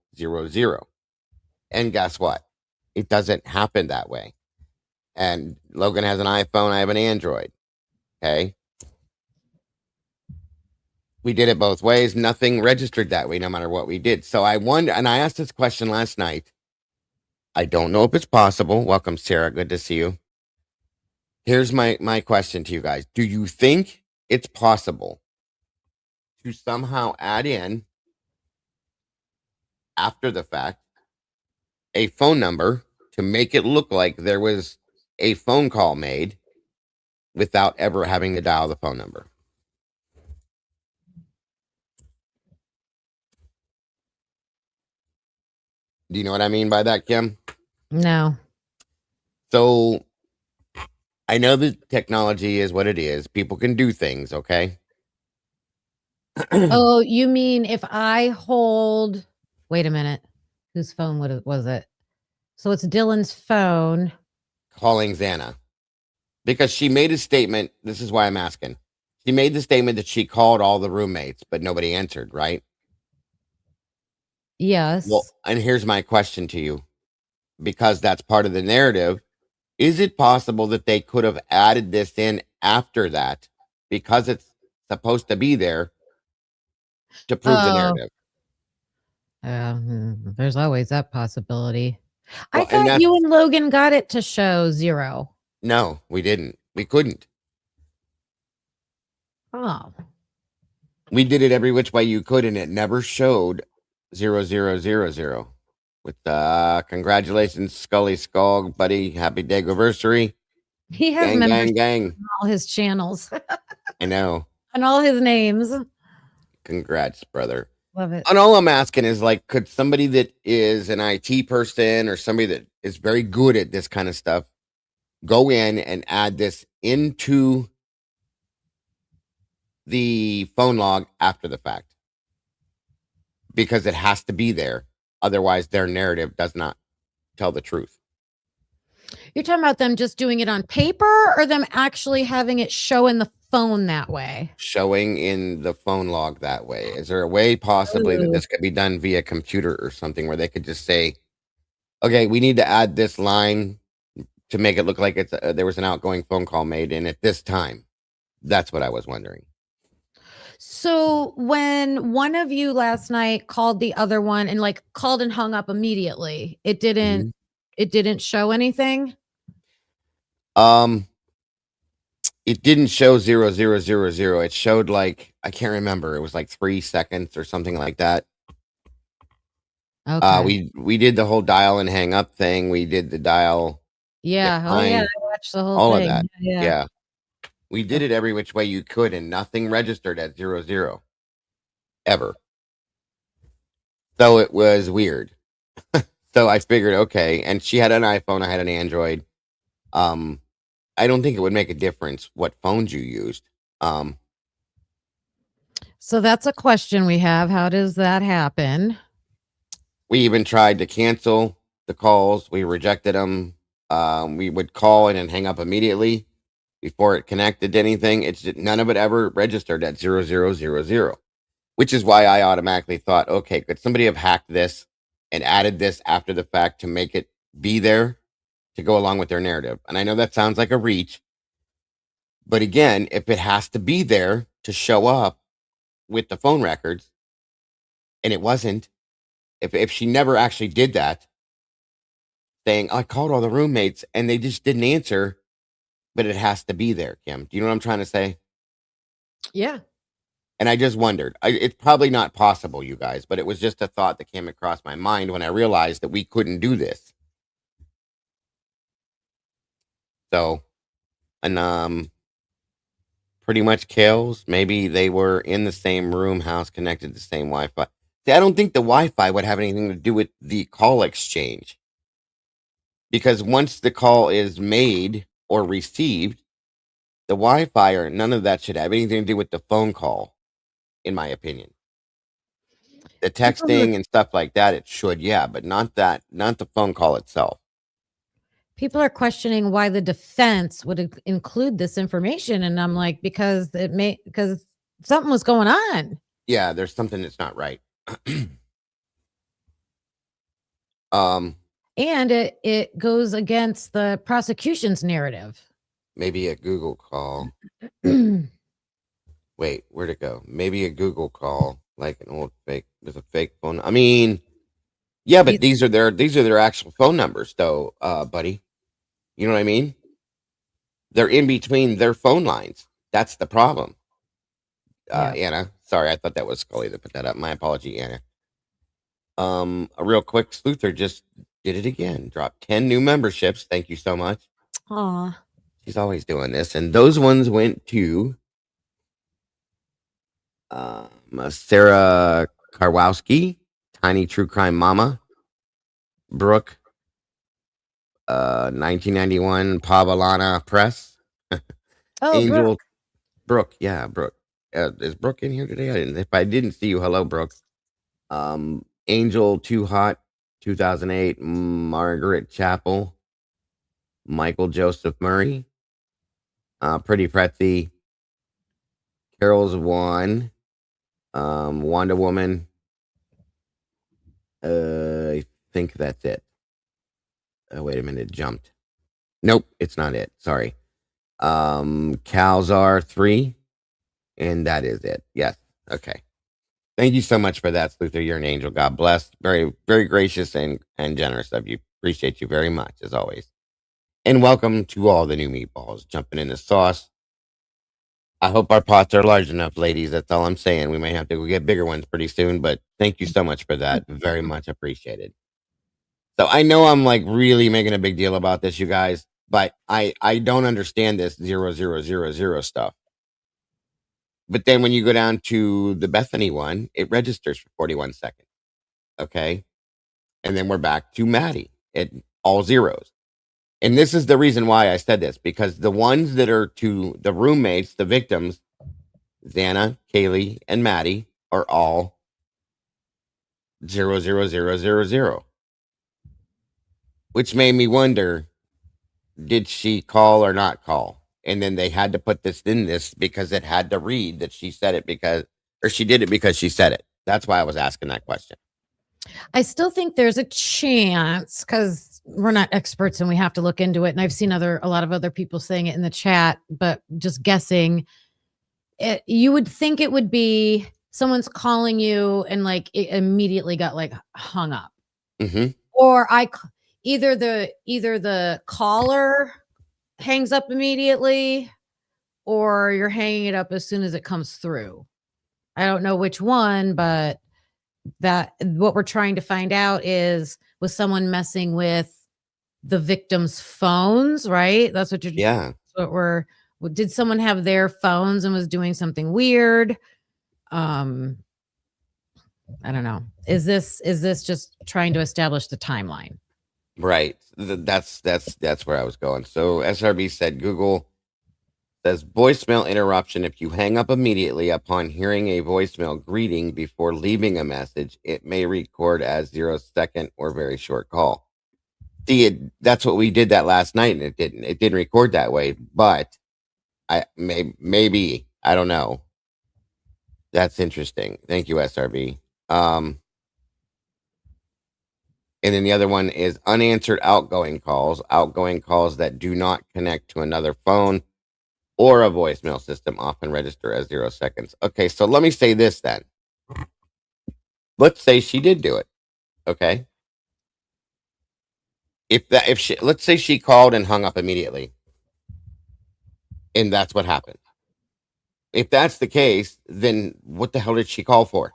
And guess what? It doesn't happen that way. And Logan has an iPhone, I have an Android. Okay. We did it both ways. Nothing registered that way, no matter what we did. So I wonder, and I asked this question last night. I don't know if it's possible. Welcome, Sarah. Good to see you. Here's my question to you guys. Do you think it's possible to somehow add in, after the fact, a phone number to make it look like there was a phone call made without ever having to dial the phone number? Do you know what I mean by that, Kim? No. So I know that technology is what it is. People can do things, okay? Oh, you mean if I hold wait a minute. Whose phone was it? So it's Dylan's phone. Calling Xana. Because she made a statement. This is why I'm asking. She made the statement that she called all the roommates, but nobody answered, right? Yes. Well, and here's my question to you. Because that's part of the narrative. Is it possible that they could have added this in after that, because it's supposed to be there to prove the Oh, narrative? there's always that possibility. I Well, and thought that's you and Logan got it to show 0. no, we didn't. We couldn't. Oh. We did it every which way you could, and it never showed 0000. With congratulations, Scully Skull, buddy. Happy day anniversary. He has Gang, membership gang, gang. on all his channels I know. and all his names. Congrats, brother. Love it. And all I'm asking is, like, could somebody that is an IT person or somebody that is very good at this kind of stuff go in and add this into the phone log after the fact? Because it has to be there. Otherwise, their narrative does not tell the truth. You're talking about them just doing it on paper or them actually having it show in the phone that way? Showing in the phone log that way. Is there a way possibly that this could be done via computer or something where they could just say, okay, we need to add this line to make it look like it's there was an outgoing phone call made in at this time? That's what I was wondering. So when one of you last night called the other one and like called and hung up immediately, it didn't show anything? Um, it didn't show 0000. It showed, like, I can't remember. It was like 3 seconds or something like that. Okay. We did the whole dial and hang up thing. We did the dial, Yeah. Oh yeah, decline, I watched the whole all of thing. that. Yeah. Yeah. We did it every which way you could, and nothing registered at 00 ever. So it was weird. So I figured, okay, and she had an iPhone, I had an Android. Um, I don't think it would make a difference what phones you used. So that's a question we have. How does that happen? We even tried to cancel the calls. We rejected them. We would call and then hang up immediately before it connected to anything. None of it ever registered at 0000, which is why I automatically thought, okay, could somebody have hacked this and added this after the fact to make it be there to go along with their narrative? And I know that sounds like a reach, but again, if it has to be there to show up with the phone records, and it wasn't, if she never actually did that, saying, I called all the roommates and they just didn't answer, but it has to be there, Kim. Do you know what I'm trying to say? Yeah. And I just wondered. It's probably not possible, you guys, but it was just a thought that came across my mind when I realized that we couldn't do this. So, and pretty much kills. Maybe they were in the same room, house connected to the same Wi-Fi. See, I don't think the Wi-Fi would have anything to do with the call exchange. Because once the call is made or received, the Wi-Fi or none of that should have anything to do with the phone call, in my opinion. The texting and stuff like that, it should, yeah, but not the phone call itself. People are questioning why the defense would include this information, and I'm like, because something was going on. Yeah, there's something that's not right. And it goes against the prosecution's narrative. Maybe a Google call. Wait, where'd it go? Maybe a Google call, like an old fake with a fake phone. I mean, yeah, but these are their actual phone numbers, though, buddy. You know what I mean? They're in between their phone lines. That's the problem. Anna, sorry, I thought that was Scully that put that up. My apology, Anna. A real quick, Sleuther just did it again. Dropped 10 new memberships. Thank you so much. Aw. She's always doing this, and those ones went to Sarah Karwowski, Tiny True Crime Mama, Brooke, 1991 Pavalana Press, Angel, Brooke, yeah, Brooke. Is Brooke in here today? If I didn't see you, hello, Brooke. Angel Too Hot, 2008, Margaret Chappell, Michael Joseph Murray, Pretty Pretzy, Carol's One, Wonder Woman. I think that's it. Oh, wait a minute, it jumped. Nope, it's not it. Sorry. Calzar 3, and that is it. Yes. Okay. Thank you so much for that, Sleuther. You're an angel. God bless. Very, very gracious and generous of you. Appreciate you very much, as always. And welcome to all the new meatballs jumping in the sauce. I hope our pots are large enough, ladies. That's all I'm saying. We may have to go get bigger ones pretty soon, but thank you so much for that. Very much appreciated. So I know I'm like really making a big deal about this, you guys, but I don't understand this 0000 stuff. But then when you go down to the Bethany one, it registers for 41 seconds. Okay. And then we're back to Maddie at all zeros. And this is the reason why I said this, because the ones that are to the roommates, the victims, Xana, Kaylee, and Maddie are all 00000, which made me wonder, did she call or not call? And then they had to put this in this because it had to read that she said it or she did it because she said it. That's why I was asking that question. I still think there's a chance, because we're not experts and we have to look into it. And I've seen a lot of other people saying it in the chat, but just guessing, you would think it would be someone's calling you and like it immediately got like hung up. Mm-hmm. Or either the caller hangs up immediately, or you're hanging it up as soon as it comes through. I don't know which one, but what we're trying to find out is, was someone messing with the victim's phones, right? That's what you're. Yeah. Did someone have their phones and was doing something weird? I don't know. Is this just trying to establish the timeline? Right. That's where I was going. So SRB said Google says voicemail interruption. If you hang up immediately upon hearing a voicemail greeting before leaving a message, it may record as 0 second or very short call. See, that's what we did that last night, and it didn't. It didn't record that way, but maybe I don't know. That's interesting. Thank you, SRB. And then the other one is unanswered outgoing calls that do not connect to another phone or a voicemail system often register as 0 seconds. Okay, so let me say this then. Let's say she did do it. Okay. Let's say she called and hung up immediately. And that's what happened. If that's the case, then what the hell did she call for?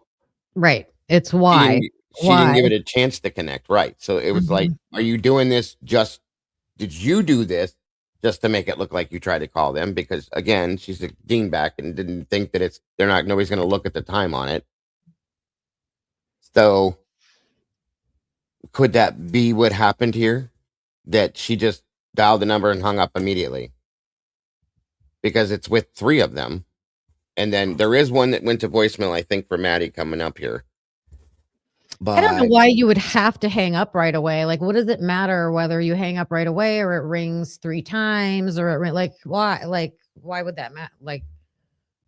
Right. It's why. She didn't give it a chance to connect. Right. So it was like, Mm-hmm. are you doing this did you do this just to make it look like you tried to call them? Because again, she's a dingback and didn't think that nobody's going to look at the time on it. So could that be what happened here? That she just dialed the number and hung up immediately? Because it's with 3 of them. And then there is one that went to voicemail, I think, for Maddie coming up here. I don't know But why you would have to hang up right away. Like, what does it matter whether you hang up right away or it rings 3 times or why? Like, why would that matter? Like,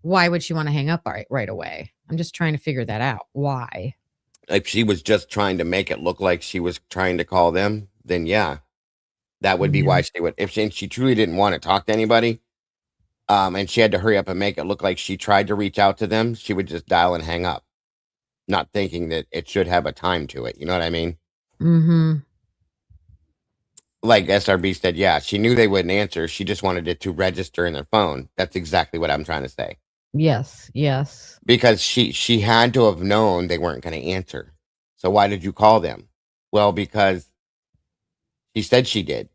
why would she want to hang up right away? I'm just trying to figure that out. Why? if she was just trying to make it look like she was trying to call them, then yeah, that would be why she would. If she truly didn't want to talk to anybody, and she had to hurry up and make it look like she tried to reach out to them, she would just dial and hang up, not thinking that it should have a time to it. You know what I mean? Mm-hmm. Like SRB said, yeah, she knew they wouldn't answer. She just wanted it to register in their phone. That's exactly what I'm trying to say. Yes. Yes. Because she had to have known they weren't going to answer. So why did you call them? Well, because she said she did,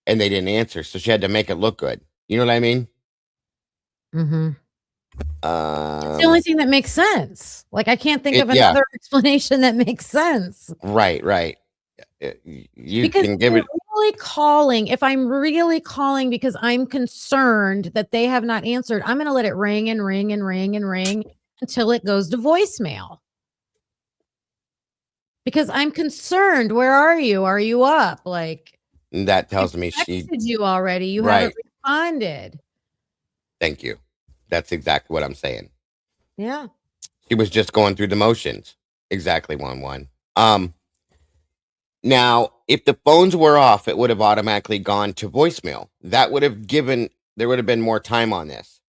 and they didn't answer. So she had to make it look good. You know what I mean? Mm-hmm. It's the only thing that makes sense. Like, I can't think of another explanation that makes sense. Right. You Because can give it. Really calling. If I'm really calling because I'm concerned that they have not answered, I'm going to let it ring and ring and ring and ring until it goes to voicemail. Because I'm concerned. Where are you? Are you up? Like, That tells me I she texted you already. You haven't responded. Thank you. That's exactly what I'm saying. Yeah. She was just going through the motions. Exactly, 1-1. Now, if the phones were off, it would have automatically gone to voicemail. There would have been more time on this.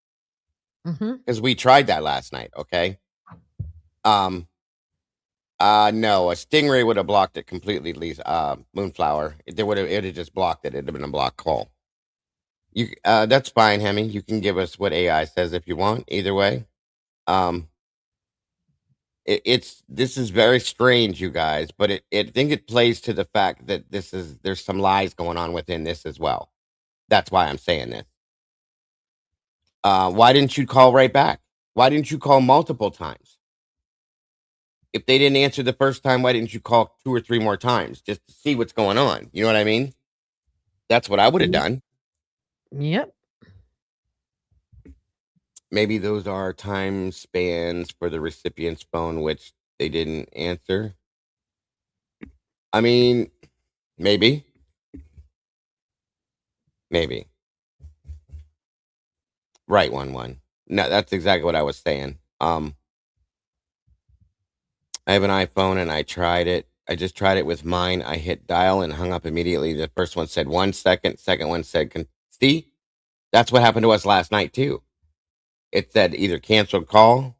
Because we tried that last night, okay? No, a Stingray would have blocked it completely, Moonflower. It would have just blocked it. It'd have been a block call. That's fine, Hemi. You can give us what AI says if you want. Either way. This is very strange, you guys, but I think it plays to the fact that there's some lies going on within this as well. That's why I'm saying this. Why didn't you call right back? Why didn't you call multiple times? If they didn't answer the first time, why didn't you call 2 or 3 more times just to see what's going on? You know what I mean? That's what I would have done. Yep. Maybe those are time spans for the recipient's phone, which they didn't answer. I mean, maybe. Right, 1-1. No, that's exactly what I was saying. I have an iPhone and I tried it. I just tried it with mine. I hit dial and hung up immediately. The first one said 1 second. Second one said, see? That's what happened to us last night, too. It said either canceled call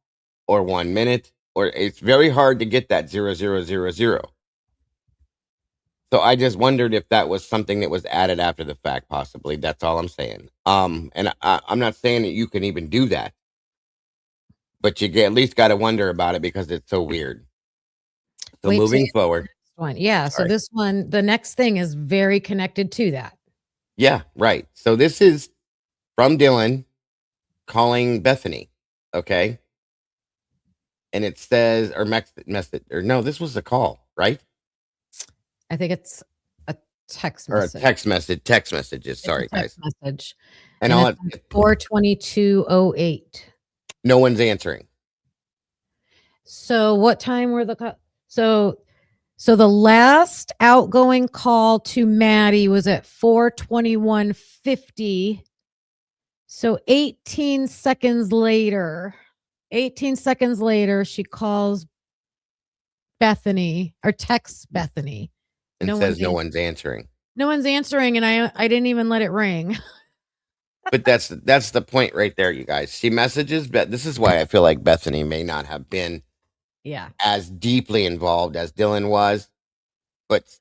or 1 minute, or it's very hard to get that 0000. So I just wondered if that was something that was added after the fact, possibly. That's all I'm saying. And I'm not saying that you can even do that, but you at least got to wonder about it because it's so weird. So moving forward. Yeah. So this one, the next thing is very connected to that. Yeah, right. So this is from Dylan calling Bethany. Okay. and it says, or message, or no, this was a call, right? I think it's a text Or a message. text messages. It's Sorry, a text guys. message. And And all it's 4:22:08. no one's answering. So what time were the so the last outgoing call to Maddie was at 4:21:50. So 18 seconds later, she calls Bethany or texts Bethany. And says no one's answering. No one's answering, and I didn't even let it ring. But that's the point right there, you guys. She messages, but this is why I feel like Bethany may not have been as deeply involved as Dylan was, but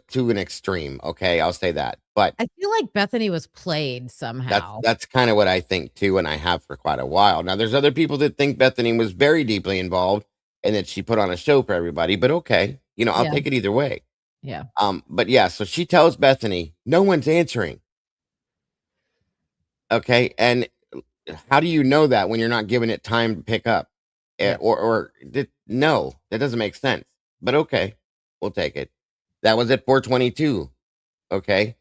to an extreme. Okay, I'll say that. But I feel like Bethany was played somehow. that's kind of what I think too, and I have for quite a while. Now, there's other people that think Bethany was very deeply involved and that she put on a show for everybody. But okay, I'll take it either way. Yeah. But yeah, so she tells Bethany, no one's answering. Okay, and how do you know that when you're not giving it time to pick up? No, that doesn't make sense. But okay, we'll take it. That was at 4:22. Okay,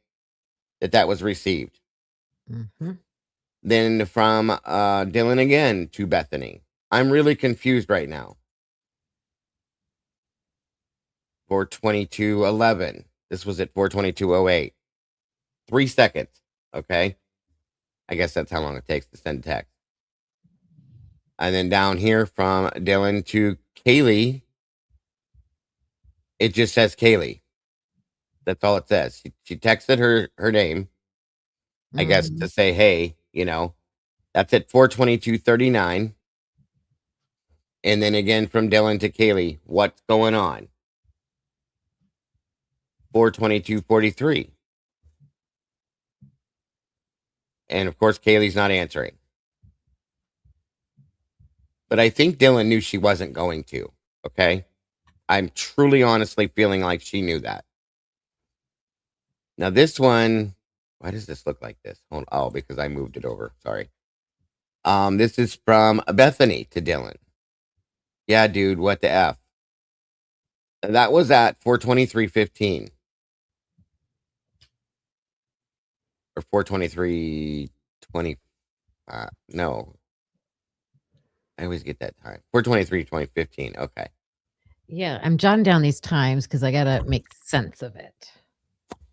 that was received. Mm-hmm. Then from Dylan again to Bethany. I'm really confused right now. 4:22:11. This was at 4:22:08. 3 seconds. Okay. I guess that's how long it takes to send text. And then down here from Dylan to Kaylee, it just says Kaylee. That's all it says. She texted her name, I guess, to say, hey, that's at 4:22:39. And then again from Dylan to Kaylee, what's going on? 4:22:43. And of course, Kaylee's not answering. But I think Dylan knew she wasn't going to. Okay. I'm truly, honestly feeling like she knew that. Now, this one, why does this look like this? Oh, because I moved it over. Sorry. This is from Bethany to Dylan. Yeah, dude, what the F? That was at 4:23:15. Or 4:23:20. No. I always get that time. 4:23:2015. Okay. Yeah, I'm jotting down these times because I gotta make sense of it.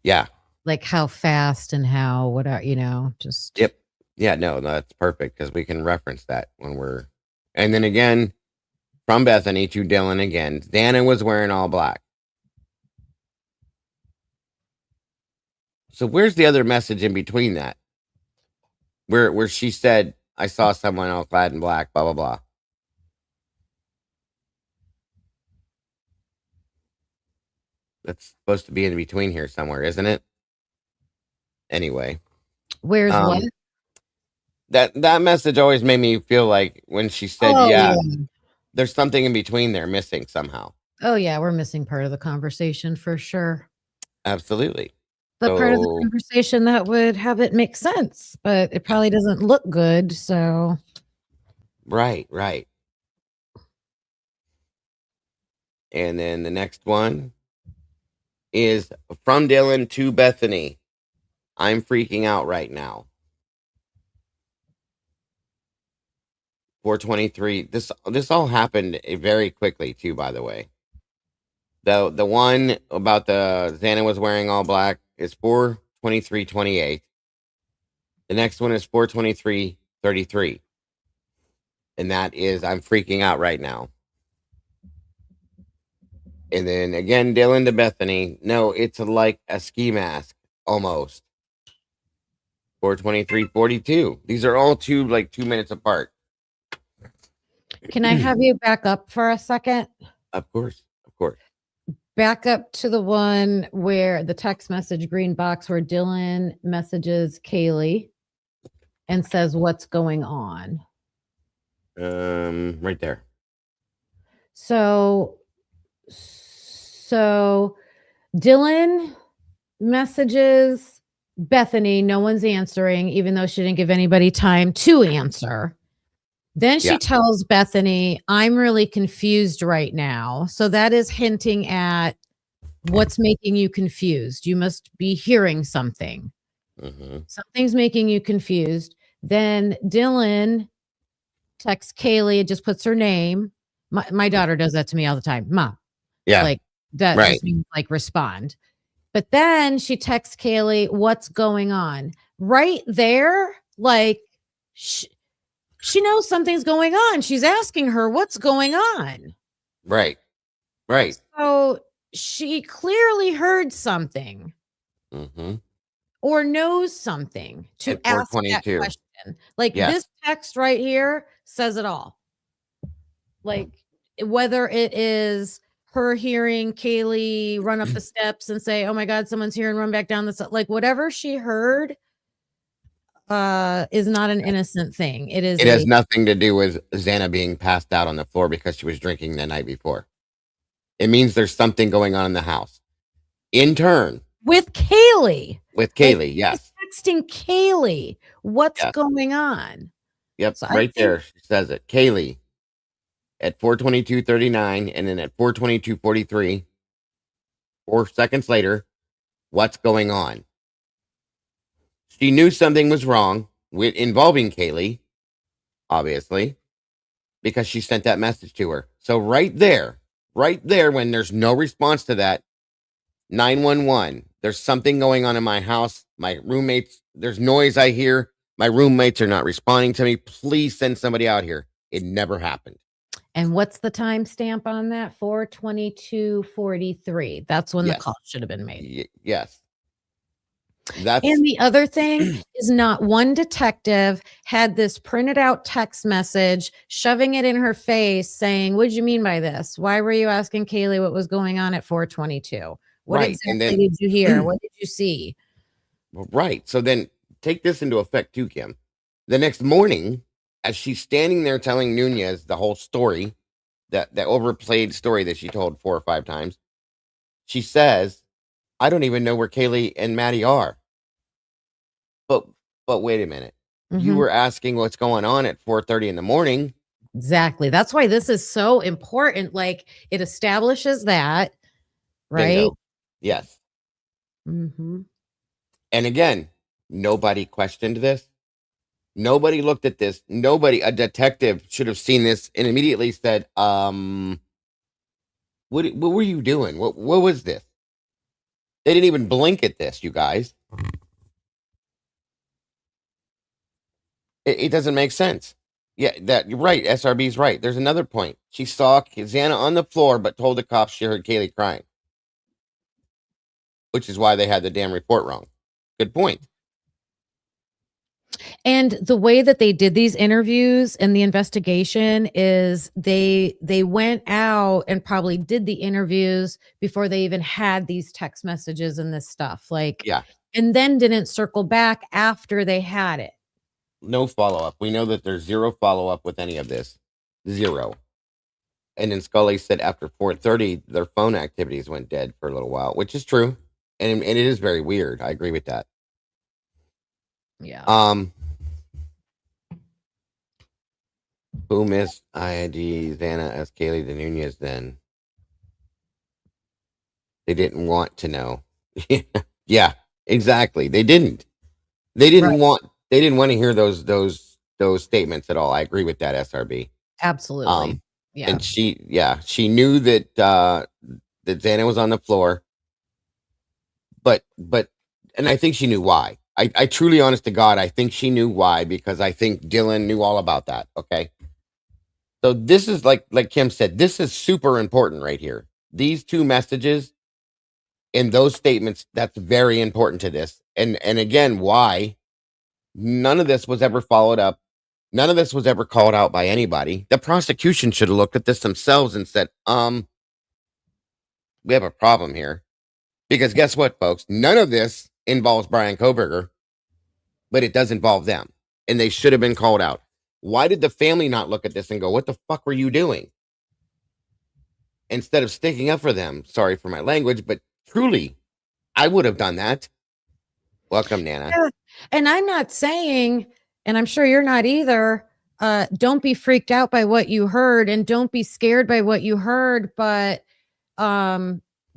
Yeah. Like how fast and how whatever, just. Yep. Yeah, no, that's perfect because we can reference that when we're. And then again, from Bethany to Dylan again, Dana was wearing all black. So where's the other message in between that? Where she said, I saw someone all clad in black, blah, blah, blah. That's supposed to be in between here somewhere, isn't it? Anyway. Where's what? That message always made me feel like when she said, there's something in between there missing somehow. Oh, yeah, we're missing part of the conversation for sure. Absolutely. The part of the conversation that would have it make sense, but it probably doesn't look good, so. Right. And then the next one is from Dylan to Bethany. I'm freaking out right now. 4:23. This all happened very quickly too, by the way. The one about the Xana was wearing all black is 4:23:28. The next one is 4:23:33. And that is I'm freaking out right now. And then again, Dylan to Bethany. No, it's like a ski mask almost. 4:23:42. These are all 2 minutes apart. Can I have you back up for a second? Of course. Back up to the one where the text message green box where Dylan messages Kaylee and says, what's going on? Right there. So Dylan messages Bethany, no one's answering, even though she didn't give anybody time to answer. Then she Yeah. tells Bethany, I'm really confused right now. So that is hinting at what's making you confused. You must be hearing something. Mm-hmm. Something's making you confused. Then Dylan texts Kaylee, just puts her name. My daughter does that to me all the time. Ma, Yeah. like that Right. just means like respond. But then she texts Kaylee, what's going on? Right there, like she knows something's going on. She's asking her, what's going on? Right. Right. So she clearly heard something Mm-hmm. or knows something to At ask that 422. question. Like Yes. this text right here says it all. Like whether it is her hearing Kaylee run up the steps and say, "Oh my God, someone's here," and run back down the like whatever she heard is not an innocent thing. It is It has nothing to do with Xana being passed out on the floor because she was drinking the night before. It means there's something going on in the house. In turn, with Kaylee. with Kaylee, yes. Texting Kaylee, what's Yes. going on? Yep, So right there. She says it. Kaylee at 422:39, and then at 422:43, 4 seconds later, what's going on? She knew something was wrong with involving Kaylee, obviously, because she sent that message to her. So right there, when there's no response to that, 911, there's something going on in my house. My roommates, there's noise I hear. My roommates are not responding to me. Please send somebody out here. It never happened. And what's the timestamp on that? 422:43. That's when Yes. the call should have been made. Yes. That's And the other thing is not one detective had this printed out text message, shoving it in her face saying, "What did you mean by this? Why were you asking Kaylee what was going on at 422? What right. exactly And then, did you hear? What did you see?" right. So then take this into effect too, Kim. The next morning, as she's standing there telling Nunez the whole story, that overplayed story that she told 4 or 5 times, she says, I don't even know where Kaylee and Maddie are. But wait a minute. You Mhm. were asking what's going on at 4:30 in the morning. Exactly. That's why this is so important. Like it establishes that, right? Bingo. Yes. Mhm. And again, nobody questioned this. Nobody looked at this. A detective should have seen this and immediately said, what were you doing? What was this? They didn't even blink at this, you guys. It doesn't make sense. Yeah, that you're right. SRB's right. There's another point. She saw Xana on the floor, but told the cops she heard Kaylee crying, which is why they had the damn report wrong. Good point. And the way that they did these interviews and the investigation is they went out and probably did the interviews before they even had these text messages and this stuff. Like, Yeah. and then didn't circle back after they had it. No follow-up. We know that there's zero follow-up with any of this. Zero. And then Scully said after 4:30, their phone activities went dead for a little while, which is true. And it is very weird. I agree with that. Yeah. Who missed ID Xana as Kaylee de Nunez then? They didn't want to know. Yeah, exactly. They didn't. They didn't want to hear those statements at all. I agree with that, SRB. Absolutely. Yeah. And she knew that that Xana was on the floor. But and I think she knew why. I truly, honest to God, I think she knew why, because I think Dylan knew all about that. Okay. So this is like Kim said, this is super important right here. These two messages and those statements, that's very important to this. And again, why none of this was ever followed up. None of this was ever called out by anybody. The prosecution should have looked at this themselves and said, we have a problem here. Because guess what, folks? None of this involves Brian Koberger, but it does involve them. And they should have been called out. Why did the family not look at this and go, what the fuck were you doing? Instead of sticking up for them. Sorry for my language, but truly, I would have done that. Welcome, Nana. Yeah. And I'm not saying, and I'm sure you're not either, don't be freaked out by what you heard and don't be scared by what you heard, but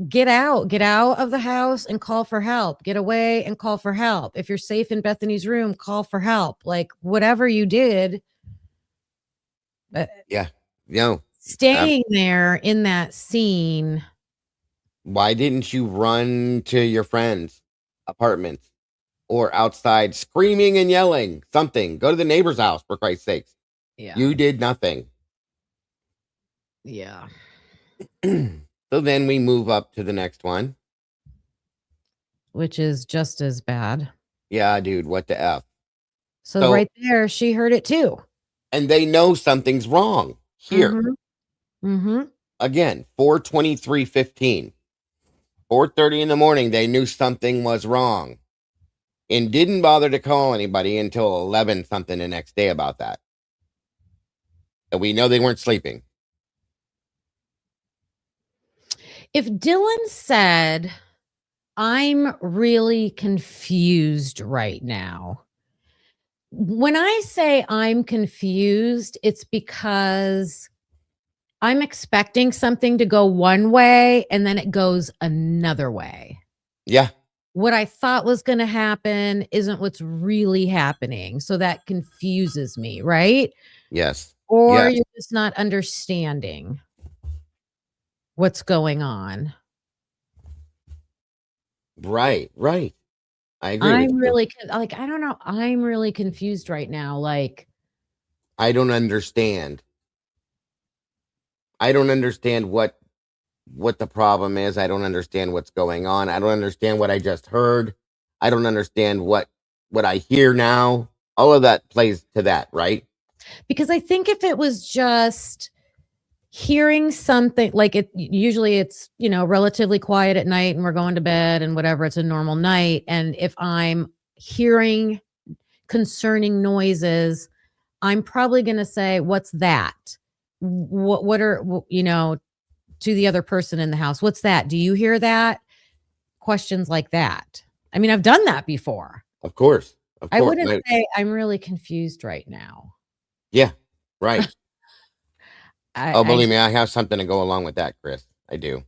get out of the house and call for help. Get away and call for help. If you're safe in Bethany's room, call for help. Like whatever you did, Yeah. No. staying there in that scene. Why didn't you run to your friend's apartments or outside screaming and yelling something? Go to the neighbor's house, for Christ's sakes. Yeah. You did nothing. Yeah. So then we move up to the next one. Which is just as bad. Yeah, dude, what the F? So right there, she heard it too. And they know something's wrong here. Mm-hmm. Again, 4:23:15. 4:30 in the morning, they knew something was wrong and didn't bother to call anybody until 11 something the next day about that. And we know they weren't sleeping. If Dylan said, I'm really confused right now. When I say I'm confused, it's because I'm expecting something to go one way and then it goes another way. Yeah. What I thought was going to happen isn't what's really happening. So that confuses me, right? Yes. Or yes. you're just not understanding what's going on. Right. I agree. I'm really like, I don't know. I'm really confused right now. Like, I don't understand. I don't understand what the problem is. I don't understand what's going on. I don't understand what I just heard. I don't understand what I hear now. All of that plays to that, right? Because I think if it was just hearing something like usually it's, relatively quiet at night and we're going to bed and whatever, it's a normal night. And if I'm hearing concerning noises, I'm probably going to say, what's that? What are, to the other person in the house, what's that? Do you hear that? Questions like that. I mean, I've done that before. Of course. I wouldn't say I'm really confused right now. Yeah, right. Believe me, I have something to go along with that, Chris. I do.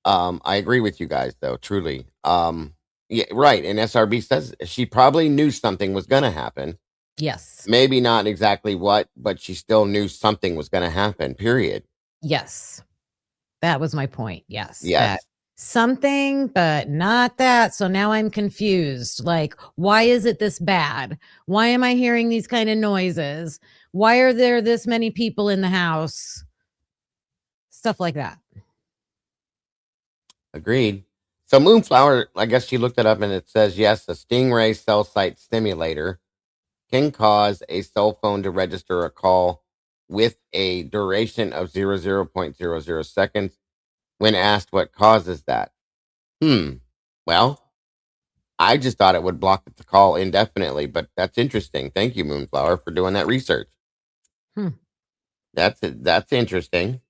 I agree with you guys, though, truly. Yeah, right. And SRB says she probably knew something was going to happen. Yes. Maybe not exactly what, but she still knew something was going to happen, period. Yes. That was my point. Yes. Yes. Something, but not that. So now I'm confused. Like, why is it this bad? Why am I hearing these kind of noises? Why are there this many people in the house? Stuff like that. Agreed. So Moonflower, I guess she looked it up and it says, yes, a Stingray cell site stimulator can cause a cell phone to register a call with a duration of 0.00 seconds. When asked what causes that. Well, I just thought it would block the call indefinitely, but that's interesting. Thank you, Moonflower, for doing that research. That's interesting.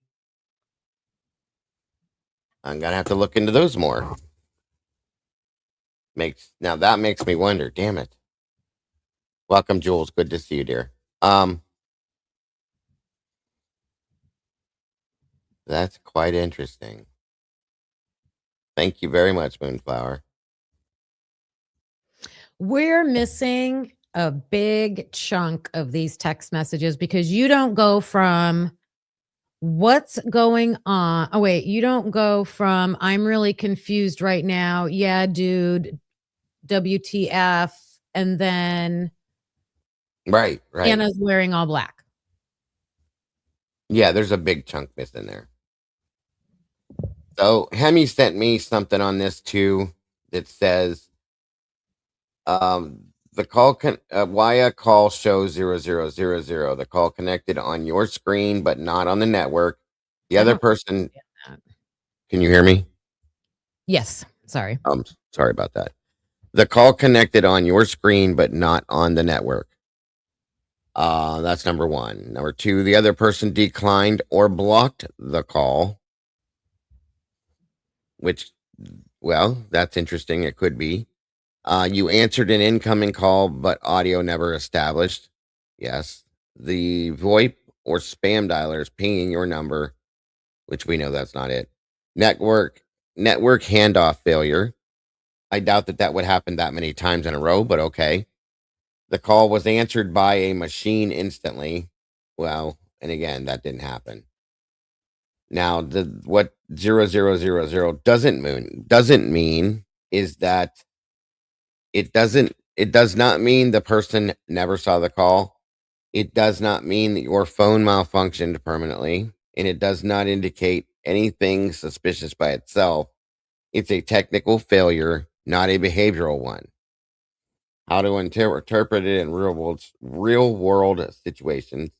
I'm gonna have to look into those more. That makes me wonder. Damn it. Welcome, Jules. Good to see you, dear. That's quite interesting. Thank you very much, Moonflower. We're missing a big chunk of these text messages because you don't go from what's going on. Oh, wait, you don't go from I'm really confused right now. Yeah, dude, WTF. And then right. Anna's wearing all black. Yeah, there's a big chunk missing there. So Hemi sent me something on this too that says the call why a call shows 0000. The call connected on your screen but not on the network. The other person. Can you hear me? Yes. Sorry. Sorry about that. The call connected on your screen but not on the network. That's number one. Number two, the other person declined or blocked the call. Which, well, that's interesting. It could be. You answered an incoming call, but audio never established. Yes. the VoIP or spam dialers pinging your number, which we know that's not it. Network handoff failure. I doubt that would happen that many times in a row, but okay. The call was answered by a machine instantly. Well, and again, that didn't happen. Now, what 0000 doesn't mean is that it does not mean the person never saw the call. It does not mean that your phone malfunctioned permanently, and it does not indicate anything suspicious by itself. It's a technical failure, not a behavioral one. How to interpret it in real world situations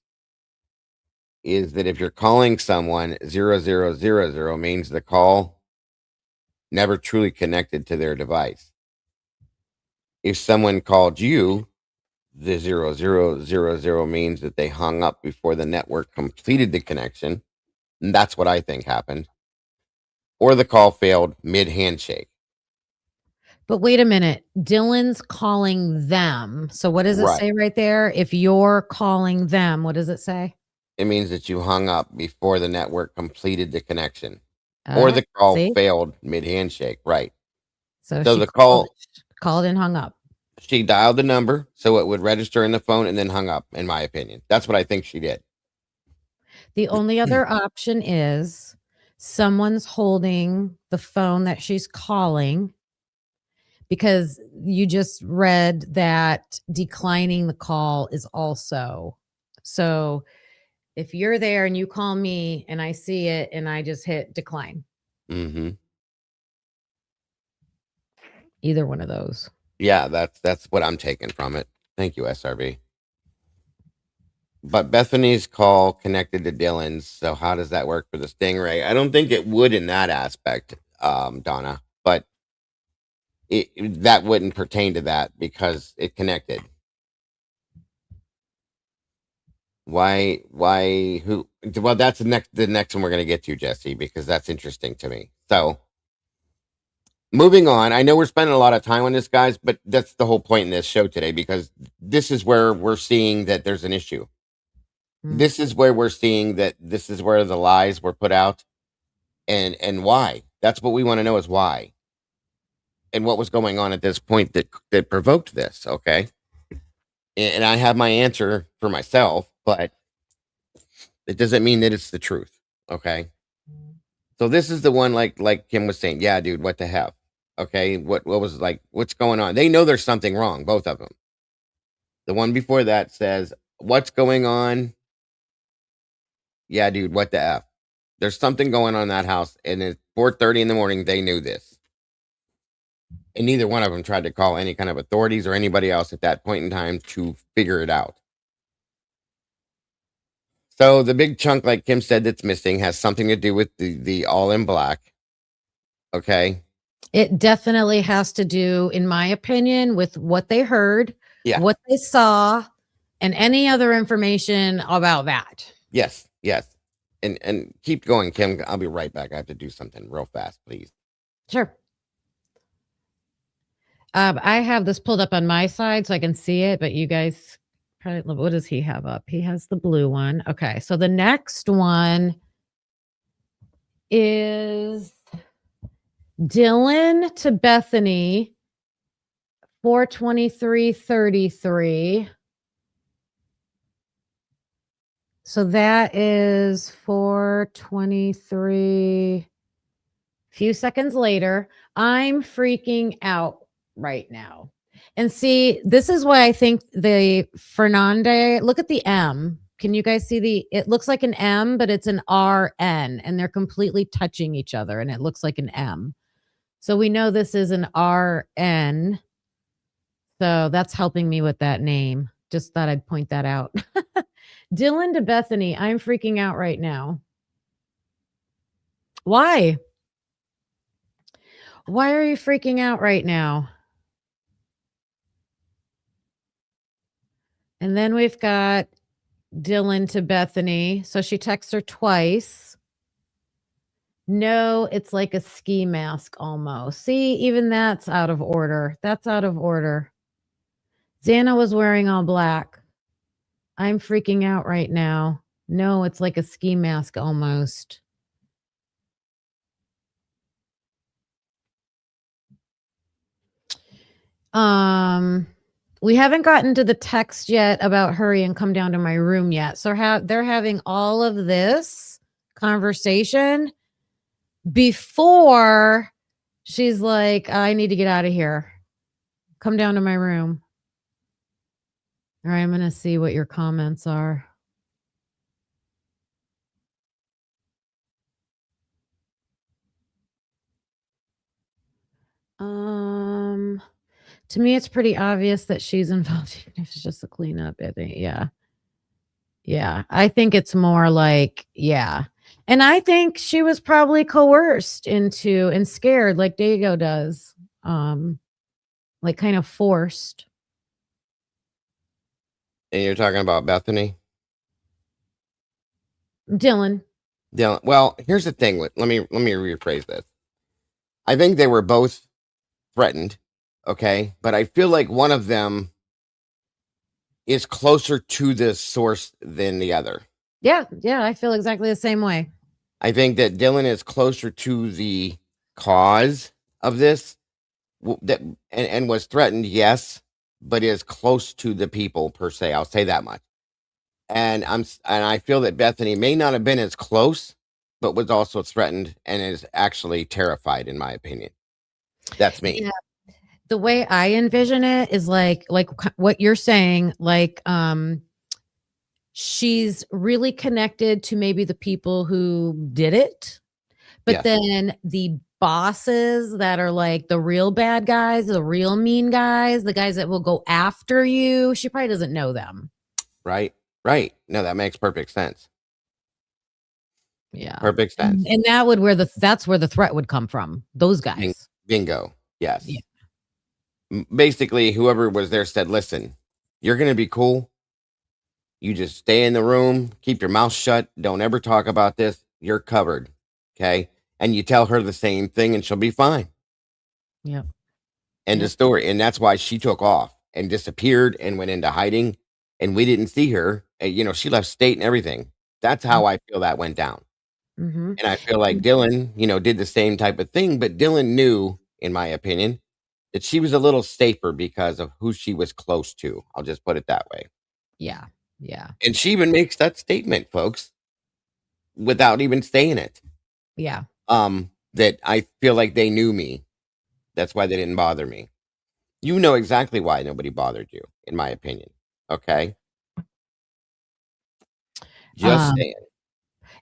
is that if you're calling someone 0000 means the call never truly connected to their device. If someone called you, the 0000 means that they hung up before the network completed the connection. And that's what I think happened. Or the call failed mid handshake. But wait a minute. Dylan's calling them. So what does it Right. say right there? If you're calling them, what does it say? It means that you hung up before the network completed the connection. Or the call See? failed mid handshake. Right. So So she the call, called and hung up. she dialed the number so it would register in the phone and then hung up, in my opinion. That's what I think she did. The only other option is someone's holding the phone that she's calling, because you just read that declining the call is also. So if you're there and you call me and I see it and I just hit decline, Mm-hmm. either one of those. Yeah, that's what I'm taking from it. Thank you, SRB. But Bethany's call connected to Dylan's, so how does that work for the Stingray? I don't think it would in that aspect, Donna, but that wouldn't pertain to that because it connected. Who? Well, that's the next one we're going to get to, Jesse, because that's interesting to me. So, moving on, I know we're spending a lot of time on this, guys, but that's the whole point in this show today, because this is where we're seeing that there's an issue. This is where we're seeing that this is where the lies were put out, and why. That's what we want to know, is why, and what was going on at this point that provoked this. Okay, and I have my answer for myself, but it doesn't mean that it's the truth. Okay, so this is the one, like Kim was saying. Yeah, dude, what the hell? Okay, what was, like, what's going on? They know there's something wrong, both of them. The one before that says, "What's going on?" Yeah, dude, what the F? There's something going on in that house, and it's 4:30 in the morning. They knew this. And neither one of them tried to call any kind of authorities or anybody else at that point in time to figure it out. So the big chunk, like Kim said, that's missing has something to do with the all in black. Okay. It definitely has to do, in my opinion, with what they heard, Yeah. what they saw, and any other information about that. Yes. And keep going, Kim. I'll be right back. I have to do something real fast, please. Sure. I have this pulled up on my side so I can see it, but you guys probably, what does he have up? He has the blue one. Okay, so the next one is Dylan to Bethany, 4:23:33. So that is 4:23. Few seconds later, I'm freaking out right now. And see, this is why I think the Fernande, look at the M. Can you guys see it looks like an M, but it's an RN, and they're completely touching each other, and it looks like an M. So we know this is an RN. So that's helping me with that name. Just thought I'd point that out. Dylan to Bethany, I'm freaking out right now. Why? Why are you freaking out right now? And then we've got Dylan to Bethany. So she texts her twice. No, it's like a ski mask almost. See, even that's out of order. That's out of order. Xana was wearing all black. I'm freaking out right now. No, it's like a ski mask almost. We haven't gotten to the text yet about hurry and come down to my room yet. So they're having all of this conversation before she's like, I need to get out of here. Come down to my room. All right, I'm going to see what your comments are. To me, it's pretty obvious that she's involved, even if it's just a cleanup. I think, yeah. Yeah, I think it's more like, yeah. And I think she was probably coerced into and scared like Dago does. Like kind of forced. And you're talking about Bethany? Dylan. Dylan. Well, here's the thing. Let me rephrase this. I think they were both threatened, okay? But I feel like one of them is closer to the source than the other. Yeah, I feel exactly the same way. I think that Dylan is closer to the cause of this and was threatened, yes, but is close to the people per se. I'll say that much. And I feel that Bethany may not have been as close, but was also threatened and is actually terrified, in my opinion. That's me. Yeah. The way I envision it is like what you're saying, like she's really connected to maybe the people who did it, but Yes. then the bosses that are like the real bad guys, the real mean guys, the guys that will go after you, she probably doesn't know them. Right. No, that makes perfect sense. Yeah. Perfect sense. And that's where the threat would come from. Those guys. Bingo. Yes. Yeah. Basically, whoever was there said, listen, you're going to be cool. You just stay in the room, keep your mouth shut. Don't ever talk about this. You're covered. Okay. And you tell her the same thing and she'll be fine. Yep. End of story. And that's why she took off and disappeared and went into hiding. And we didn't see her. She left state and everything. That's how I feel that went down. Mm-hmm. And I feel like Dylan, did the same type of thing. But Dylan knew, in my opinion, that she was a little safer because of who she was close to. I'll just put it that way. Yeah. And she even makes that statement, folks, without even saying it. Yeah. That I feel like they knew me. That's why they didn't bother me. You know exactly why nobody bothered you, in my opinion. Okay. Just saying.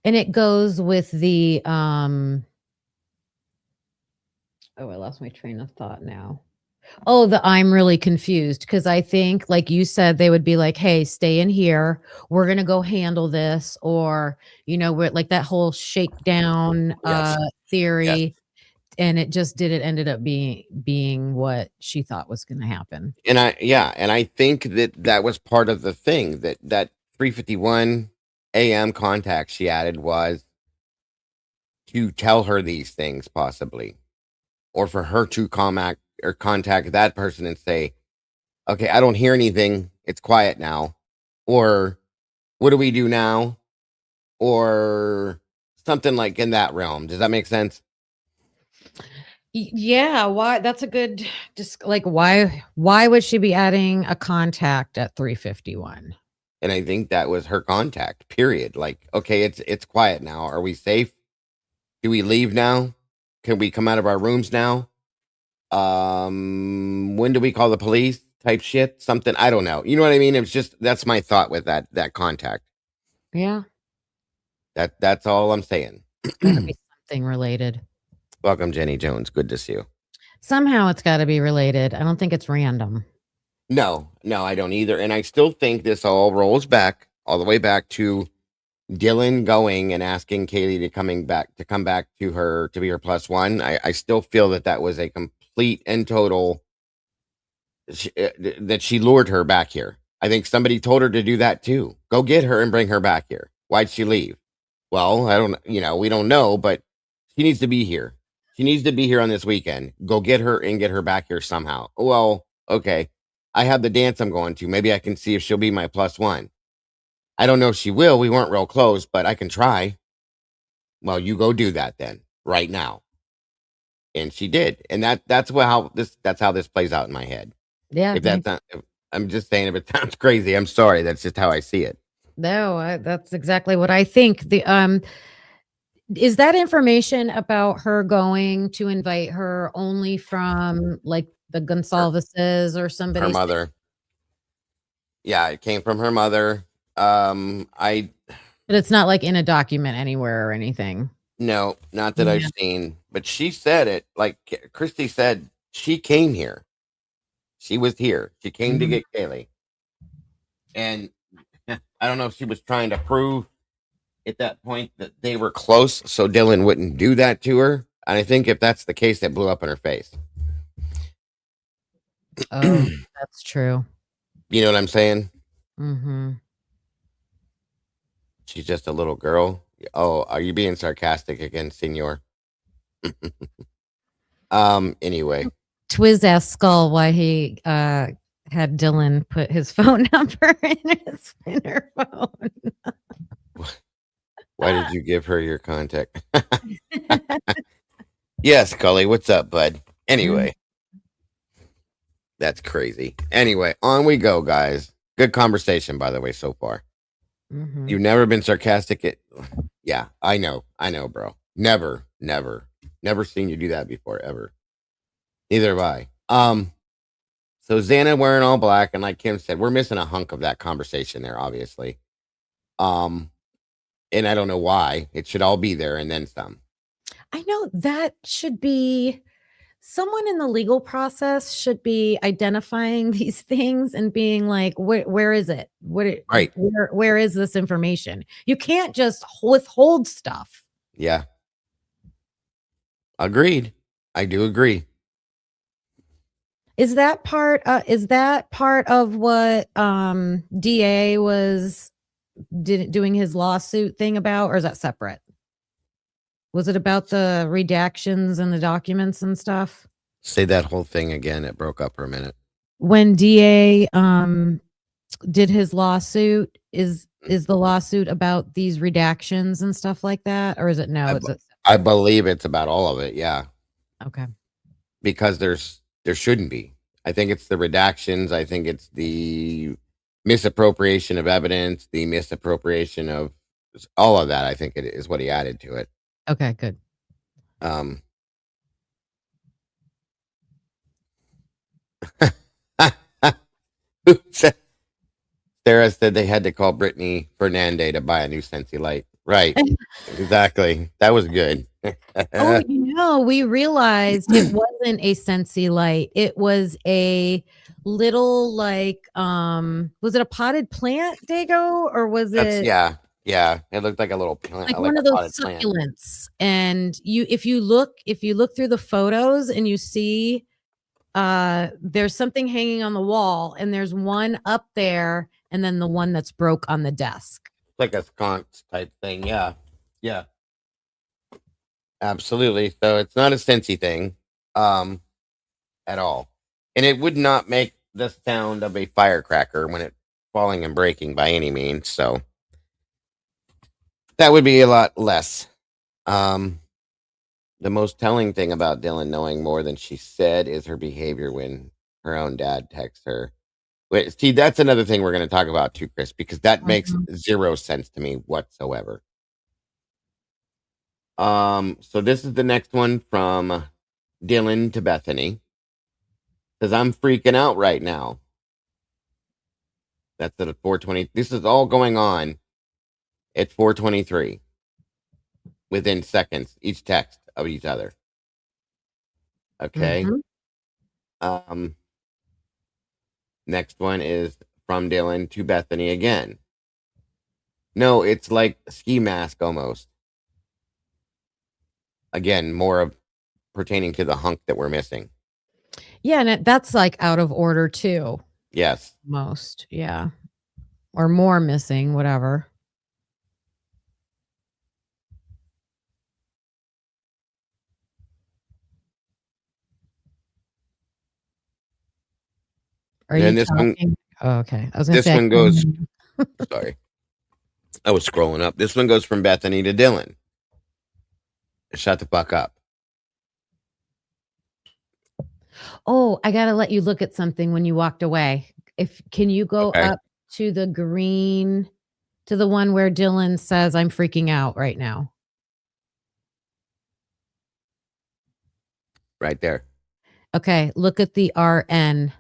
And it goes with the I lost my train of thought now. I'm really confused because I think, like you said, they would be like, hey, stay in here. We're going to go handle this. Or, we're like that whole shakedown theory. Yes. And it just ended up being what she thought was going to happen. And I think that was part of the thing that 3:51 a.m. contact she added was to tell her these things possibly, or for her to contact that person and say, okay, I don't hear anything. It's quiet now. Or what do we do now? Or something like in that realm. Does that make sense? Yeah. Why? That's a good, just like, why would she be adding a contact at 3:51? And I think that was her contact, period. Like, okay, it's quiet now. Are we safe? Do we leave now? Can we come out of our rooms now? When do we call the police type shit? Something, I don't know. You know what I mean? It's just, that's my thought with that contact. Yeah. That's all I'm saying. It's gotta be something related. Welcome, Jenny Jones. Good to see you. Somehow it's got to be related. I don't think it's random. No, I don't either. And I still think this all rolls back all the way back to Dylan going and asking Kaylee to come back to her, to be her plus one. I still feel that was a complete and total, that she lured her back here. I think somebody told her to do that too. Go get her and bring her back here. Why'd she leave? Well, I don't, we don't know, but she needs to be here. She needs to be here on this weekend. Go get her and get her back here somehow. Well, okay. I have the dance I'm going to. Maybe I can see if she'll be my plus one. I don't know if she will. We weren't real close, but I can try. Well, you go do that then, right now. And she did. And that's how this plays out in my head. Yeah. If that's not, I'm just saying, if it sounds crazy, I'm sorry. That's just how I see it. No, that's exactly what I think. Is that information about her going to invite her only from like the Her, Gonsalveses or her somebody? mother. Yeah, it came from her mother. I But it's not like in a document anywhere or anything. No, not that I've Yeah. seen, but she said it. Like Christy said, she came here. She was here. She came to Mhm. get Kaylee, and I don't know if she was trying to prove at that point that they were close, so Dylan wouldn't do that to her. And I think if that's the case, that blew up in her face. Oh, that's true. You know what I'm saying? Mhm. She's just a little girl. Oh, are you being sarcastic again, Senor? Anyway. Twiz asked Skull why he had Dylan put his phone number in her phone. Why did you give her your contact? Yes, Cully. What's up, bud? Anyway, that's crazy. Anyway, on we go, guys. Good conversation, by the way, so far. Mhm. You've never been sarcastic. Yeah, I know, bro. Never seen you do that before, ever. Neither have I. So Xana wearing all black, and like Kim said, we're missing a hunk of that conversation there, obviously. And I don't know why. It should all be there and then some. I know that should be someone in the legal process should be identifying these things and being like, where is it? Right. Where is this information? You can't just withhold stuff. Yeah. Agreed. I do agree. Is that part of what DA was doing his lawsuit thing about, or is that separate? Was it about the redactions and the documents and stuff? Say that whole thing again. It broke up for a minute. When DA did his lawsuit, is the lawsuit about these redactions and stuff like that, or is it no? I believe it's about all of it. Yeah. Okay. Because there shouldn't be. I think it's the redactions. I think it's the misappropriation of evidence, the misappropriation of all of that. I think it is what he added to it. Okay, good. Sarah said they had to call Brittany Fernandez to buy a new Scentsy light. Right. Exactly. That was good. Oh, we realized it wasn't a Scentsy light. It was a little like was it a potted plant, Dago, or was it yeah. It looked like a little plant, like one of those succulents? And if you look through the photos and you see there's something hanging on the wall, and there's one up there, and then the one that's broke on the desk. Like a sconce type thing. Yeah. Absolutely. So it's not a Scentsy thing at all. And it would not make the sound of a firecracker when it's falling and breaking by any means. So that would be a lot less. The most telling thing about Dylan knowing more than she said is her behavior when her own dad texts her. Wait, see, that's another thing we're going to talk about too, Chris, because that makes zero sense to me whatsoever. So this is the next one from Dylan to Bethany. Says, I'm freaking out right now. That's at 4:20. This is all going on at 4:23. Within seconds, each text of each other. Okay. Next one is from Dylan to Bethany again. No, it's like a ski mask almost. Again, more of pertaining to the hunk that we're missing. Yeah, and that's like out of order too. Yes. Most, yeah. Or more missing, whatever. Are you this talking? one? Oh, okay. I was going to This say. one goes. Sorry. I was scrolling up. This one goes from Bethany to Dylan. Shut the fuck up. Oh, I gotta let you look at something when you walked away. Can you go Okay. up to the green, to the one where Dylan says, "I'm freaking out right now." Right there. Okay, look at the RN.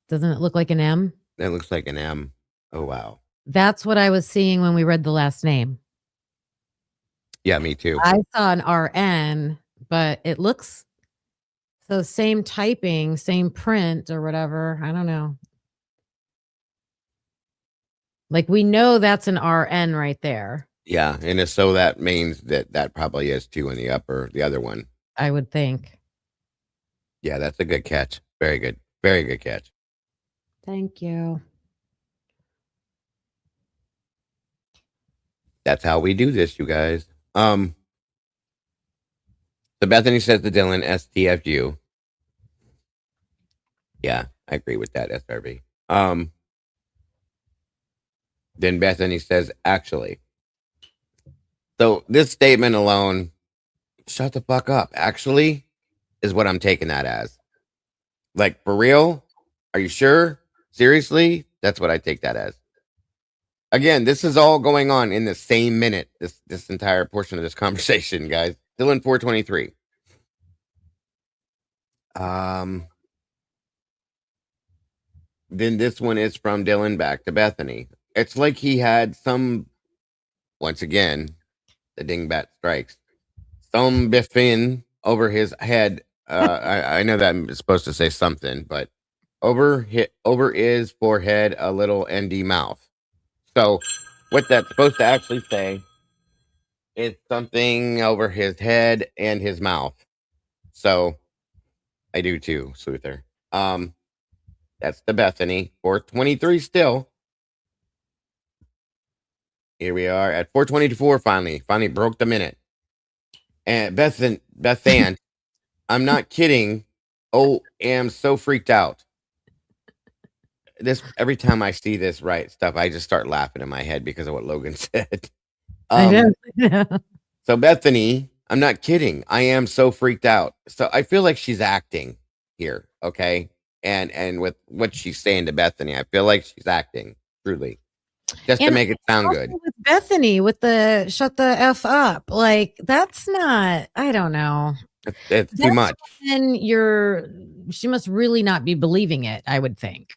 Doesn't it look like an M? That looks like an M. Oh, wow. That's what I was seeing when we read the last name. Yeah, me too. I saw an RN, but it looks so same typing, same print or whatever. I don't know. Like we know that's an RN right there, Yeah, and so that means that probably is two in the upper, the other one. I would think. Yeah, that's a good catch. Very good. Very good catch. Thank you. That's how we do this, you guys. So Bethany says to Dylan, STFU. Yeah, I agree with that, SRB. Then Bethany says, actually. So this statement alone, shut the fuck up. Actually, is what I'm taking that as. Like, for real? Are you sure? Seriously? That's what I take that as. Again, this is all going on in the same minute. This entire portion of this conversation, guys. Dylan 423. Then this one is from Dylan back to Bethany. It's like he had some, once again, the dingbat strikes. Some biffin over his head. I know that I'm supposed to say something, but over his forehead, a little ND mouth. So what that's supposed to actually say is something over his head and his mouth. So I do too, Sluther. That's the Bethany 423 still. Here we are at 424 finally. Finally broke the minute. And Bethan, I'm not kidding. Oh, am so freaked out. This every time I see this right stuff, I just start laughing in my head because of what Logan said. I know. So Bethany, I'm not kidding. I am so freaked out. So I feel like she's acting here, okay? And with what she's saying to Bethany, I feel like she's acting truly. Just to And make it sound also good. with Bethany with the shut the F up. Like that's not, I don't know. It's too much. And she must really not be believing it, I would think.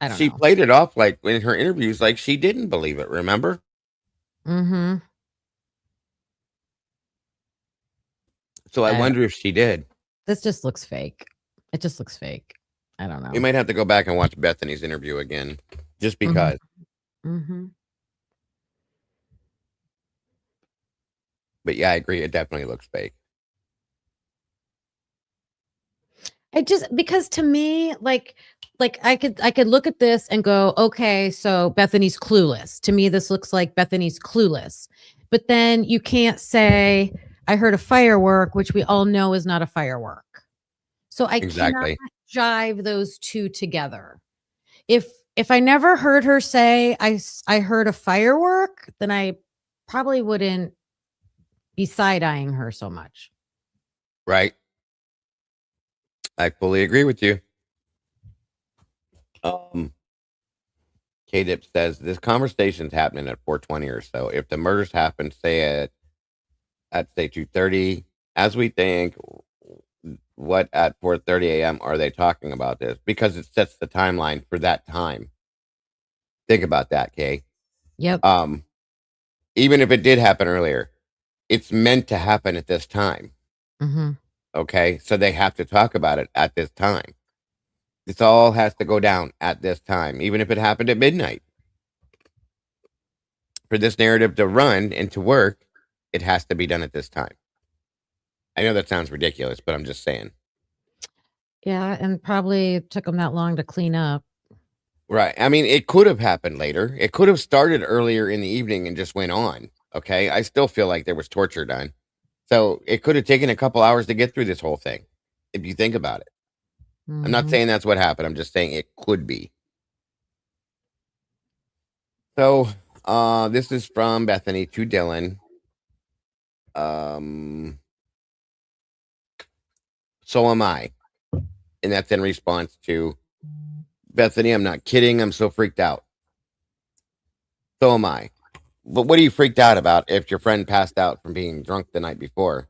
I don't She know. played it off like in her interviews, like she didn't believe it, remember? Mm-hmm. So I wonder if she did. This just looks fake. It just looks fake. I don't know. We might have to go back and watch Bethany's interview again, just because. Mm-hmm. But yeah, I agree. It definitely looks fake. It just because to me, like I could look at this and go, okay, so Bethany's clueless. To me, this looks like Bethany's clueless. But then you can't say, I heard a firework, which we all know is not a firework. So I Exactly. cannot jive those two together. If I never heard her say I heard a firework, then I probably wouldn't be side-eyeing her so much. Right. I fully agree with you. K-Dip says this conversation's happening at 420 or so. If the murders happen, say at say 2:30, as we think, what at 4:30 a.m. are they talking about this? Because it sets the timeline for that time. Think about that, Kay. Yep. Even if it did happen earlier, it's meant to happen at this time. Mm-hmm. Okay, so they have to talk about it at this time. This all has to go down at this time, even if it happened at midnight. For this narrative to run and to work, it has to be done at this time. I know that sounds ridiculous, but I'm just saying. Yeah, and probably took them that long to clean up. Right. I mean, it could have happened later. It could have started earlier in the evening and just went on. Okay. I still feel like there was torture done. So it could have taken a couple hours to get through this whole thing, if you think about it. I'm not Mhm. saying that's what happened. I'm just saying it could be. So, this is from Bethany to Dylan. So am I. And that's in response to Bethany, I'm not kidding. I'm so freaked out. So am I. But what are you freaked out about if your friend passed out from being drunk the night before?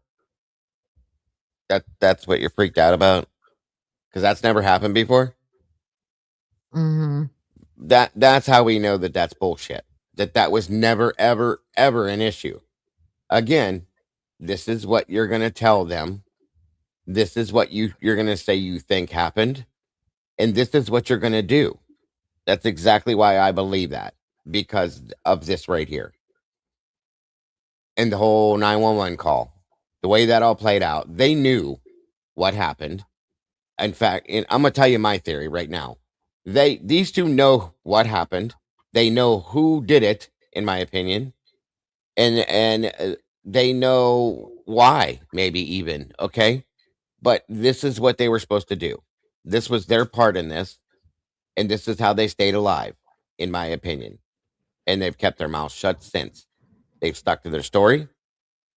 That's what you're freaked out about? Because that's never happened before. Mhm. That's how we know that that's bullshit. That was never ever ever an issue. Again, this is what you're gonna tell them. This is what you're gonna say you think happened, and this is what you're gonna do. That's exactly why I believe that, because of this right here. And the whole 911 call, the way that all played out, they knew what happened. In fact, and I'm gonna tell you my theory right now. These two know what happened. They know who did it, in my opinion, and they know why, maybe even. Okay, but this is what they were supposed to do. This was their part in this, and this is how they stayed alive, in my opinion. And they've kept their mouths shut since. They've stuck to their story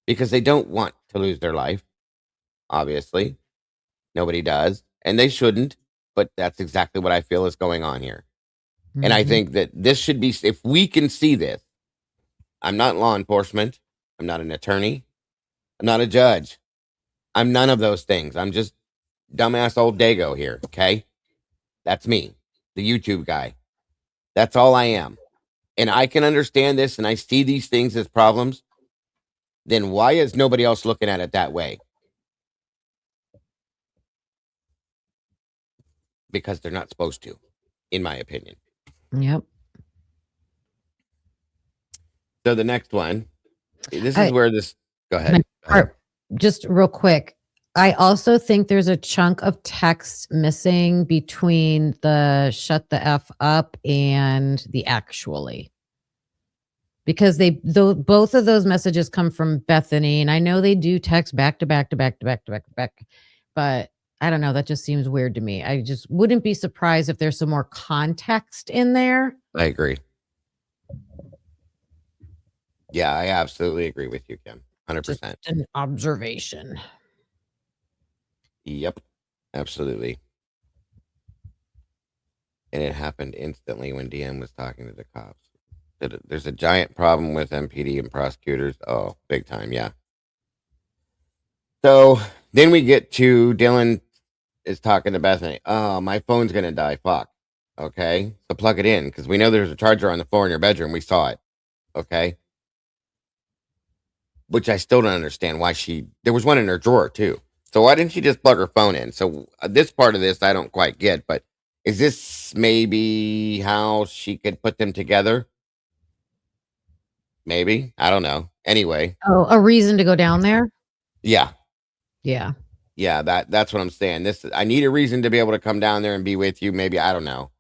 because they don't want to lose their life. Obviously, nobody does, and they shouldn't. But that's exactly what I feel is going on here. And I Mhm. think that this should be, if we can see this, I'm not law enforcement. I'm not an attorney. I'm not a judge. I'm none of those things. I'm just dumbass old Dago here. Okay. That's me, the YouTube guy. That's all I am. And I can understand this and I see these things as problems. Then why is nobody else looking at it that way? Because they're not supposed to, in my opinion. Yep. So the next one, this is I where this, go can I ahead. Go ahead. just real quick. I also think there's a chunk of text missing between the shut the F up and the actually. Because both of those messages come from Bethany, and I know they do text back to back to back to back to back to back, but I don't know, that just seems weird to me. I just wouldn't be surprised if there's some more context in there. I agree. Yeah, I absolutely agree with you, Kim. 100%. Just an observation. Yep, absolutely. And it happened instantly when DM was talking to the cops. There's a giant problem with MPD and prosecutors. Oh, big time, yeah. So then we get to Dylan is talking to Bethany. Oh, my phone's gonna die. Fuck. Okay, so plug it in because we know there's a charger on the floor in your bedroom. We saw it. Okay, which I still don't understand why there was one in her drawer too. So why didn't she just plug her phone in? So this part of this I don't quite get, but is this maybe how she could put them together? Maybe. I don't know. Anyway, Oh, a reason to go down there? yeah. Yeah. Yeah, that's what I'm saying. I need a reason to be able to come down there and be with you. Maybe I don't know.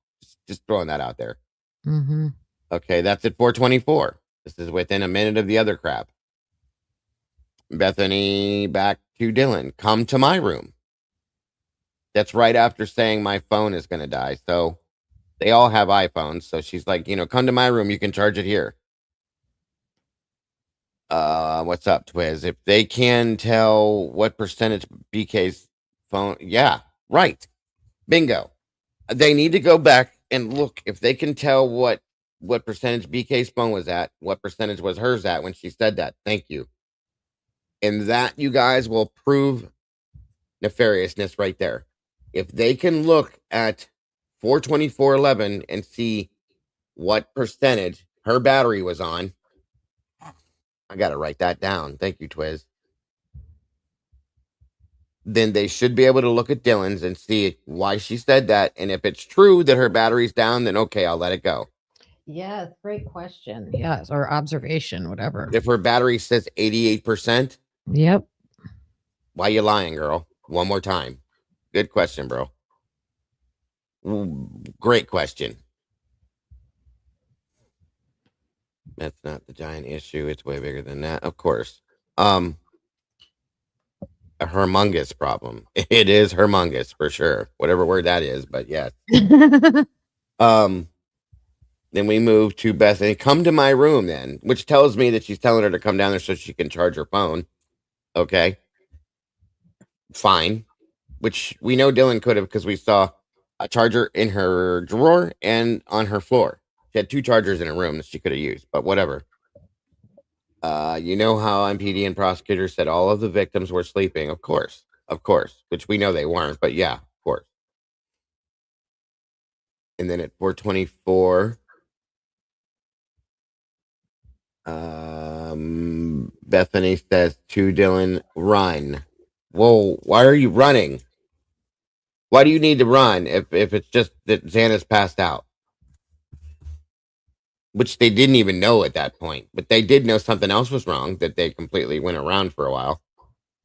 Just throwing that out there. Mhm. Okay, that's at 424. This is within a minute of the other crap. Bethany back to Dylan. Come to my room. That's right after saying my phone is going to die. So they all have iPhones. So she's like, come to my room. You can charge it here. What's up, Twiz? If they can tell what percentage BK's phone, yeah, right. Bingo. They need to go back and look if they can tell what percentage BK's phone was at, what percentage was hers at when she said that. Thank you. And that, you guys, will prove nefariousness right there. If they can look at 42411 and see what percentage her battery was on, I got to write that down. Thank you, Twiz. Then they should be able to look at Dylan's and see why she said that. And if it's true that her battery's down, then okay, I'll let it go. Yes, great question. Yes, or observation, whatever. If her battery says 88%, Yep. why you lying, girl? One more time. Good question, bro. Great question. That's not the giant issue. It's way bigger than that, of course. a humongous problem. It is humongous for sure. Whatever word that is, but yes. Then we move to Bethany. Come to my room then, which tells me that she's telling her to come down there so she can charge her phone. Okay. Fine. Which we know Dylan could have because we saw a charger in her drawer and on her floor. She had 2 chargers in her room that she could have used, but whatever. You know how MPD and prosecutors said all of the victims were sleeping? Of course, which we know they weren't, but yeah, of course. And then at 4:24, Bethany says to Dylan, "Run." Whoa, why are you running? Why do you need to run if it's just that Xana's passed out? Which they didn't even know at that point, but they did know something else was wrong that they completely went around for a while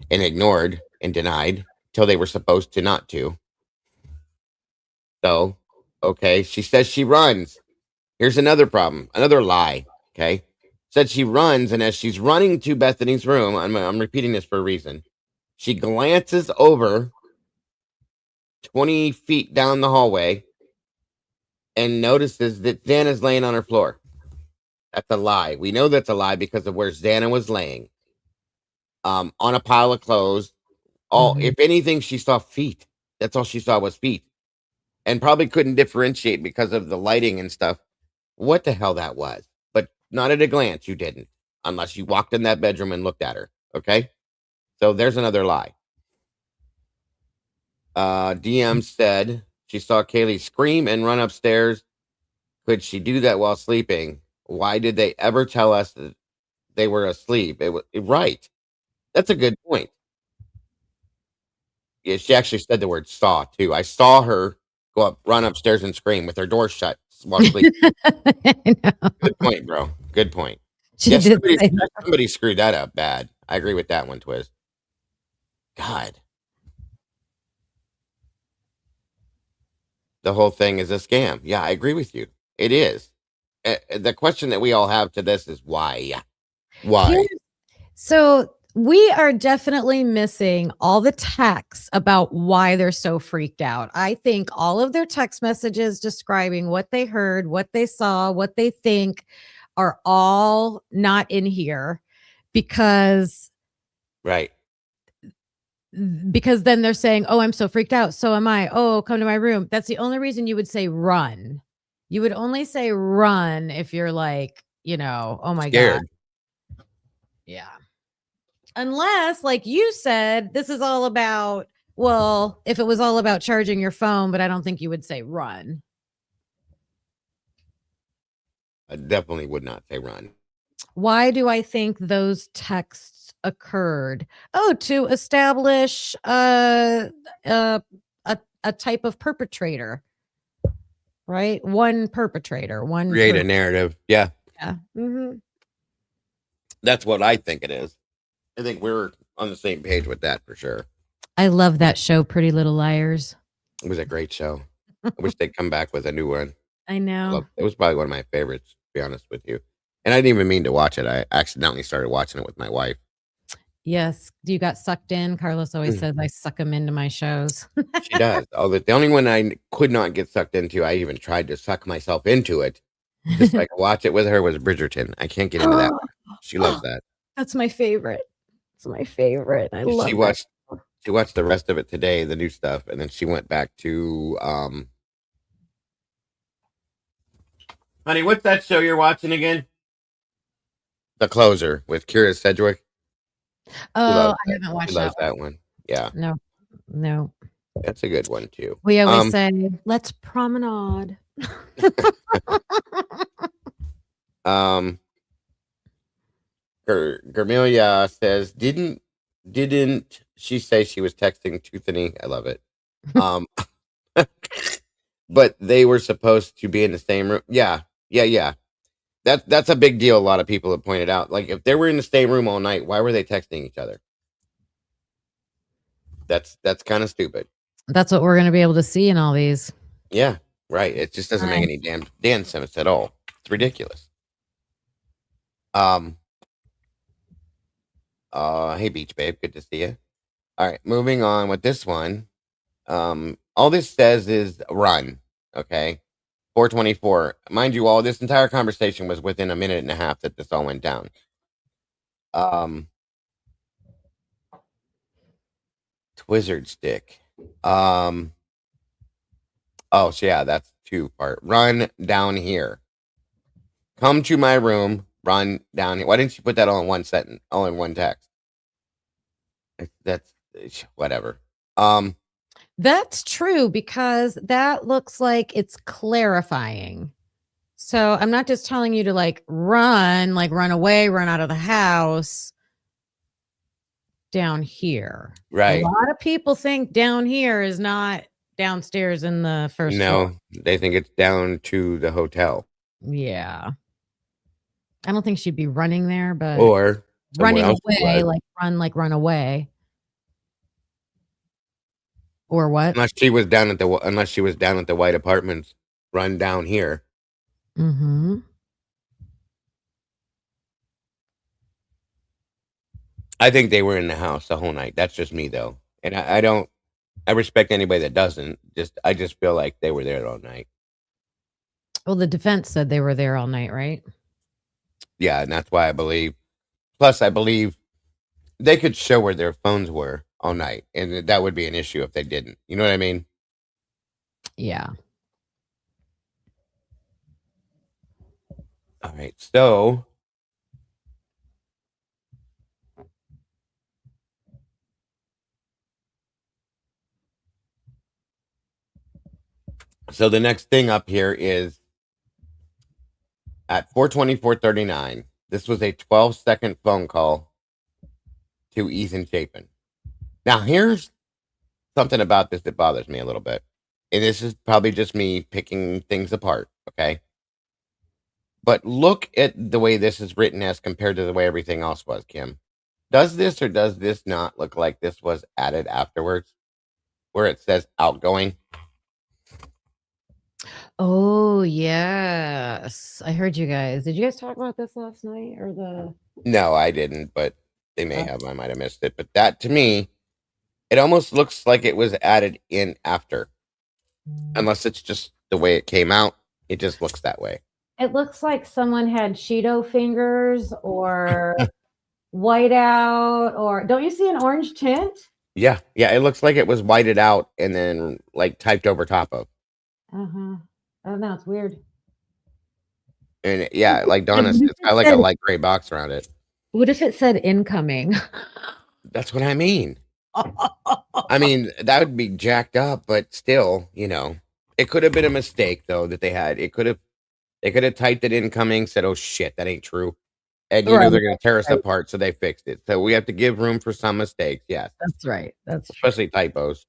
and ignored and denied till they were supposed to not to. So, okay, she says she runs. Here's another problem, another lie. Okay, said she runs, and as she's running to Bethany's room, I'm repeating this for a reason. She glances over 20 feet down the hallway and notices that Xana's laying on her floor. That's a lie. We know that's a lie because of where Xana was laying. On a pile of clothes. If anything, she saw feet. That's all she saw was feet. And probably couldn't differentiate because of the lighting and stuff what the hell that was. But not at a glance, you didn't. Unless you walked in that bedroom and looked at her. Okay? So there's another lie. DM said she saw Kaylee scream and run upstairs. Could she do that while sleeping? Why did they ever tell us that they were asleep? Right. That's a good point. Yeah, she actually said the word saw too. I saw her go up, run upstairs and scream with her door shut while sleeping. Good point, bro. Good point. She Yes, did say that. somebody screwed that up bad. I agree with that one, Twiz. God. The whole thing is a scam. Yeah, I agree with you. It is. The question that we all have to this is why? Why? So we are definitely missing all the texts about why they're so freaked out. I think all of their text messages describing what they heard, what they saw, what they think are all not in here because Right. then they're saying, "Oh, I'm so freaked out. So am I. Oh, come to my room." That's the only reason you would say run. You would only say run if you're like, oh my Scared. God. Yeah. Unless, like you said, this is all about, well, if it was all about charging your phone, but I don't think you would say run. I definitely would not say run. Why do I think those texts occurred? Oh, to establish a type of perpetrator, right? One perpetrator, Create a narrative. Yeah. Yeah. Mm-hmm. That's what I think it is. I think we're on the same page with that for sure. I love that show, Pretty Little Liars. It was a great show. I wish they'd come back with a new one. I know. It was probably one of my favorites, to be honest with you. And I didn't even mean to watch it. I accidentally started watching it with my wife. Yes. You got sucked in. Carlos always says I suck him into my shows. She does. The only one I could not get sucked into, I even tried to suck myself into it, just so I could watch it with her, was Bridgerton. I can't get into that one. She loves that. That's my favorite. It's my favorite. I love it. She watched the rest of it today, the new stuff, and then she went back to honey, what's that show you're watching again? The Closer with Kira Sedgwick. Oh, I haven't watched that one. Yeah. No. That's a good one too. We always say, let's promenade. Germilia says, didn't she say she was texting Toothany? I love it. But they were supposed to be in the same room. Yeah. That's a big deal. A lot of people have pointed out. Like, if they were in the same room all night, why were they texting each other? That's kind of stupid. That's what we're going to be able to see in all these. Yeah, right. It just doesn't make any damn sense at all. It's ridiculous. Hey, Beach Babe, good to see you. All right, moving on with this one. All this says is run. Okay. 424. Mind you, all this entire conversation was within a minute and a half that this all went down. Twizzard stick. Oh, so yeah, that's 2-part. Run down here. Come to my room. Run down here. Why didn't you put that all in one sentence? All in one text? That's whatever. That's true because that looks like it's clarifying. So I'm not just telling you to run away, run out of the house down here. Right. A lot of people think down here is not downstairs in the first floor. No, they think it's down to the hotel. Yeah. I don't think she'd be running there, but Or running else away, run away. Or what? unless she was down at the white apartments, run down here. Mm-hmm. I think they were in the house the whole night. That's just me though. And I respect anybody that doesn't. I just feel like they were there all night. Well, the defense said they were there all night, right? Yeah, and that's why I believe. Plus, I believe they could show where their phones were all night, and that would be an issue if they didn't. You know what I mean? Yeah. All right, so the next thing up here is at 4:24:39. This was a 12-second phone call to Ethan Chapin. Now, here's something about this that bothers me a little bit. And this is probably just me picking things apart, okay? But look at the way this is written as compared to the way everything else was, Kim. Does this or does this not look like this was added afterwards? Where it says outgoing? Oh, yes. I heard you guys. Did you guys talk about this last night or the... No, I didn't, but they may have. I might have missed it. But that, to me, it almost looks like it was added in after. Unless it's just the way it came out. It just looks that way. It looks like someone had Cheeto fingers or white out, or don't you see an orange tint? Yeah. It looks like it was whited out and then typed over top of. Uh-huh. Oh no, it's weird. And yeah, like Donna said, it's got like a light gray box around it. What if it said incoming? That's what I mean. I mean, that would be jacked up, but still, it could have been a mistake though that they had. They could have typed it incoming, said, "Oh shit, that ain't true," and they're going to tear us apart, so they fixed it. So we have to give room for some mistakes. Yes, that's right. That's especially typos.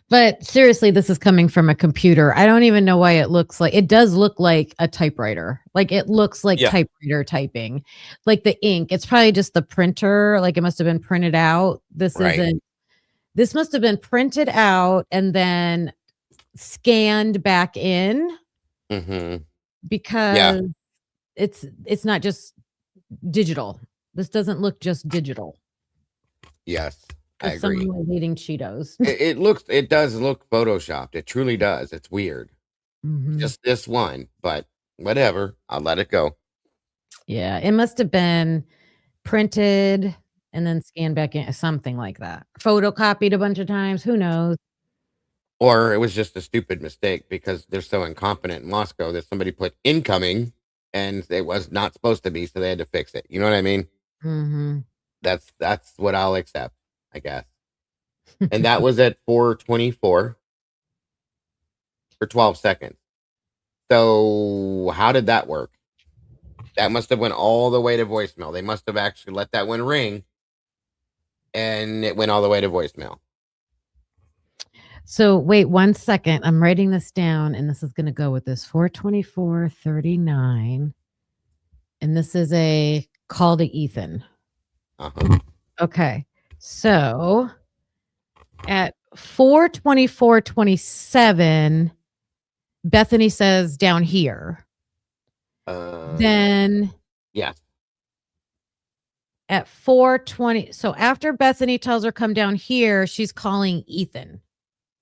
But seriously, this is coming from a computer. I don't even know why it looks like it does look like a typewriter. Like it looks like typewriter typing, like the ink. It's probably just the printer. Like it must have been printed out. This must have been printed out and then scanned back in because it's not just digital. This doesn't look just digital. Yes. I agree. Someone eating Cheetos. It does look photoshopped. It truly does. It's weird. Just this one, but whatever. I'll let it go. Yeah, it must have been printed and then scanned back in, something like that. Photocopied a bunch of times. Who knows? Or it was just a stupid mistake because they're so incompetent in Moscow that somebody put incoming and it was not supposed to be, so they had to fix it. You know what I mean? That's what I'll accept, I guess. And that was at 4:24 for 12 seconds. So how did that work? That must have went all the way to voicemail. They must have actually let that one ring and it went all the way to voicemail. So wait 1 second. I'm writing this down and this is going to go with this 4:24:39. And this is a call to Ethan. Okay. So at 4:24:27, Bethany says down here. Then yes. at 4:20. So after Bethany tells her come down here, she's calling Ethan.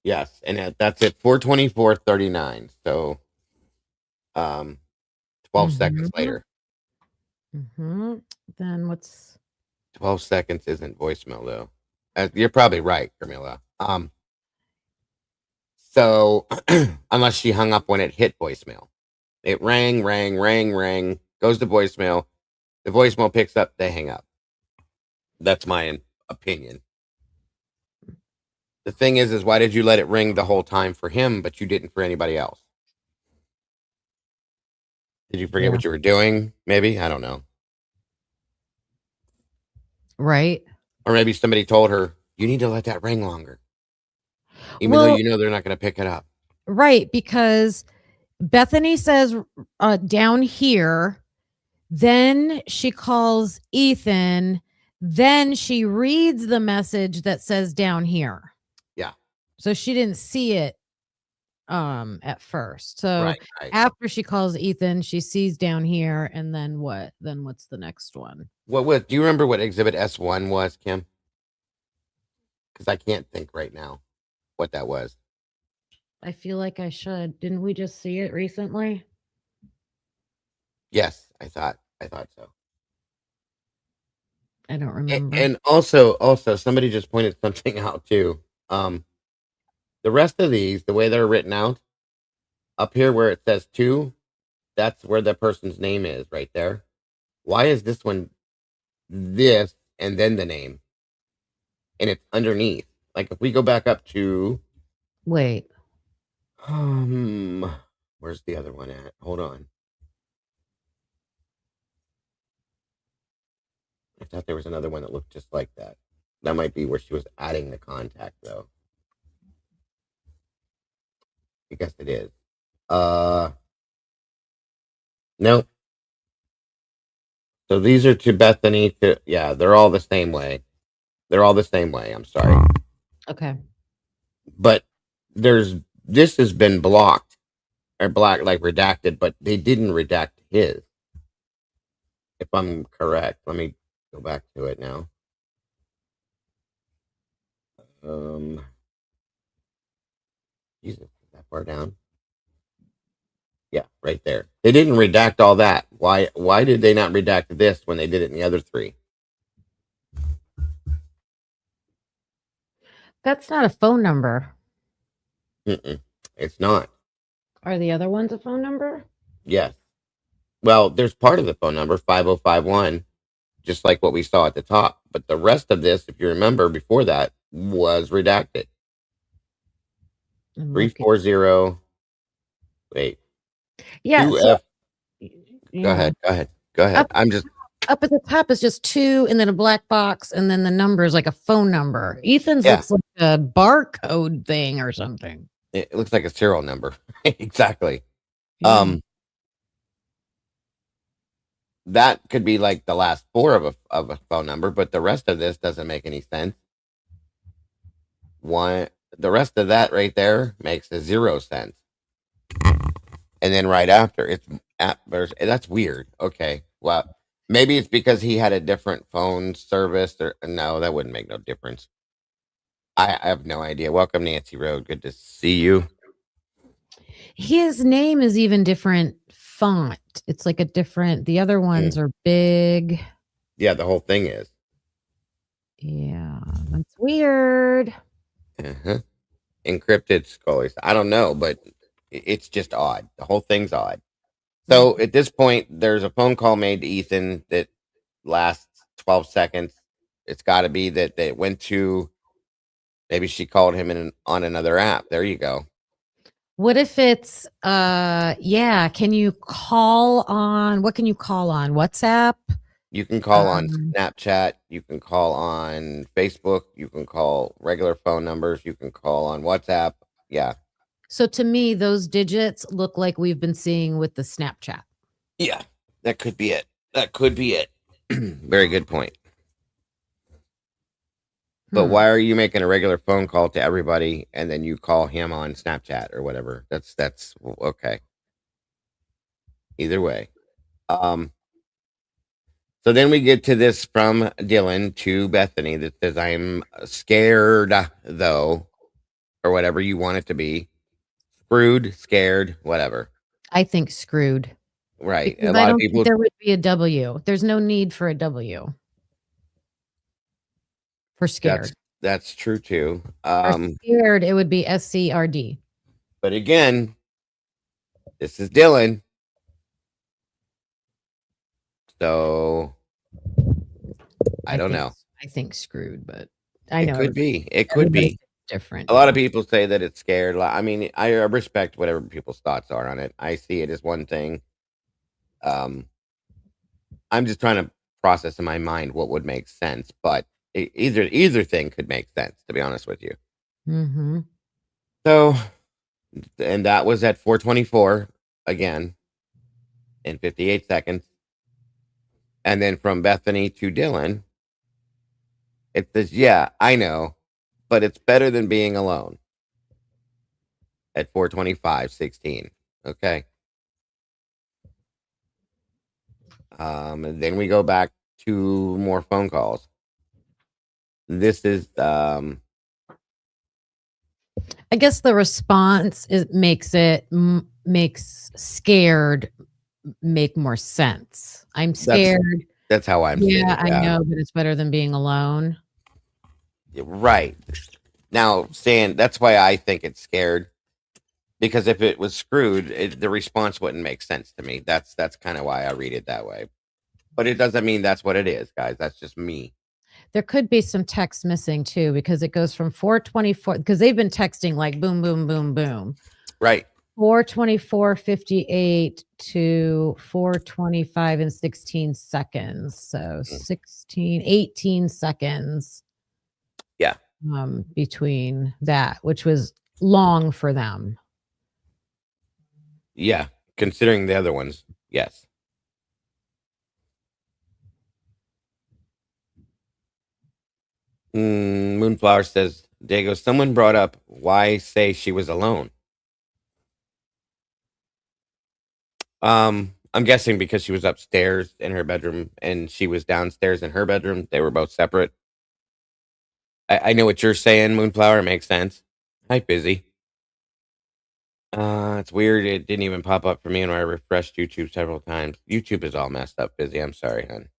Yes, and that's at 4:24:39. So 12 seconds later. Then what's 12 seconds isn't voicemail though. You're probably right, Camilla. So unless she hung up when it hit voicemail, it rang, goes to voicemail. The voicemail picks up, they hang up. That's my opinion. The thing is why did you let it ring the whole time for him, but you didn't for anybody else? Did you forget what you were doing? Maybe, I don't know. Right. Or maybe somebody told her you need to let that ring longer, even though you know they're not going to pick it up. Right, because Bethany says down here, then she calls Ethan, then she reads the message that says down here. Yeah. So she didn't see it at first. So right. after she calls Ethan, she sees down here, and then what? Then what's the next one? What do you remember what exhibit S1 was, Kim? Because I can't think right now what that was. I feel like I should. Didn't we just see it recently? Yes, I thought so. I don't remember. And also somebody just pointed something out too. The rest of these, the way they're written out, up here where it says 2, that's where the person's name is right there. Why is this one this and then the name? And it's underneath. Like if we go back up to wait. Where's the other one at? Hold on. I thought there was another one that looked just like that. That might be where she was adding the contact though. I guess it is. Nope. So these are to Bethany. They're all the same way. I'm sorry. Okay. But this has been blocked or like redacted, but they didn't redact his. If I'm correct, let me go back to it now. Jesus, is that far down? Yeah, right there. They didn't redact all that. Why did they not redact this when they did it in the other 3? That's not a phone number. It's not. Are the other ones a phone number? Yes. Well, there's part of the phone number, 5051, just like what we saw at the top. But the rest of this, if you remember before that, was redacted. 340. Wait. Yeah. 2F. Go ahead. I'm just up at the top is just 2 and then a black box and then the number is like a phone number. Ethan's looks like a barcode thing or something. It looks like a serial number. Exactly. Yeah. That could be like the last 4 of a phone number, but the rest of this doesn't make any sense. The rest of that right there makes 0 sense. And then right after that's weird. Okay. Well, maybe it's because he had a different phone service or no, that wouldn't make no difference. I have no idea. Welcome, Nancy Road. Good to see you. His name is even different font. It's like the other ones are big. Yeah, the whole thing is. Yeah, that's weird. Encrypted Scully. I don't know, but it's just odd. The whole thing's odd. So at this point, there's a phone call made to Ethan that lasts 12 seconds. It's got to be that they went to, maybe she called him on another app. There you go. What if it's, can you call on, what can you call on? WhatsApp? You can call on Snapchat. You can call on Facebook. You can call regular phone numbers. You can call on WhatsApp. Yeah. So to me, those digits look like we've been seeing with the Snapchat. Yeah, that could be it. Very good point. But why are you making a regular phone call to everybody and then you call him on Snapchat or whatever? That's okay. Either way. So So then we get to this from Dylan to Bethany that says, I'm scared, though, or whatever you want it to be. Screwed, scared, whatever. I think screwed. Right. Because A I lot of don't think people, there would be a W. There's no need for a W for scared. that's true too. For scared, it would be SCRD. But again, this is Dylan. So I don't know. I think screwed, but I It know could be. It could everybody's be. different. A lot of people say that it's scared. I mean, I respect whatever people's thoughts are on it. I see it as one thing. I'm just trying to process in my mind what would make sense, but either thing could make sense, to be honest with you. Mm-hmm. So, and that was at 4:24 again in 58 seconds. And then from Bethany to Dylan, it says, yeah, I know, but it's better than being alone at 4:25:16. Okay. And then we go back to more phone calls. This is I guess the response makes scared make more sense. I'm scared. That's how I'm seeing it. I know, but it's better than being alone. Right. Now, saying that's why I think it's scared, because if it was screwed, the response wouldn't make sense to me. That's kind of why I read it that way. But it doesn't mean that's what it is, guys. That's just me. There could be some text missing too, because it goes from 4:24, because they've been texting like boom, boom, boom, boom. Right. 4:24:58 to 4:25 and 16 seconds. So 18 seconds. Yeah. Between that, which was long for them. Yeah. Considering the other ones, yes. Moonflower says, Diego, someone brought up why say she was alone. I'm guessing because she was upstairs in her bedroom and she was downstairs in her bedroom. They were both separate. I know what you're saying, Moonflower. It makes sense. Hi, Busy. It's weird. It didn't even pop up for me when I refreshed YouTube several times. YouTube is all messed up, Busy. I'm sorry, hon.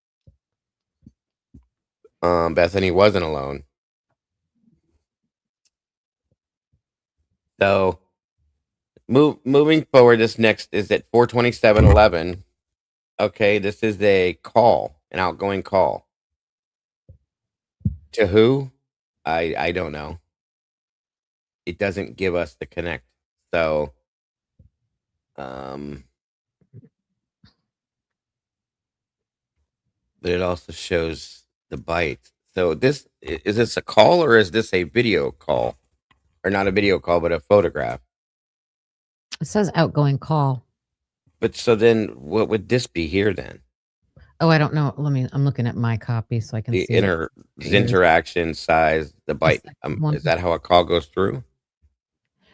Bethany wasn't alone. So, moving forward, this next is at 4:27:11. Okay, this is a call, an outgoing call. To who? I don't know. It doesn't give us the connect. So, but it also shows the byte. So is this a call or is this a video call? Or not a video call, but a photograph? It says outgoing call. But so then what would this be here then? Oh, I don't know. I'm looking at my copy so I can The see interaction size, the byte. Is that how a call goes through?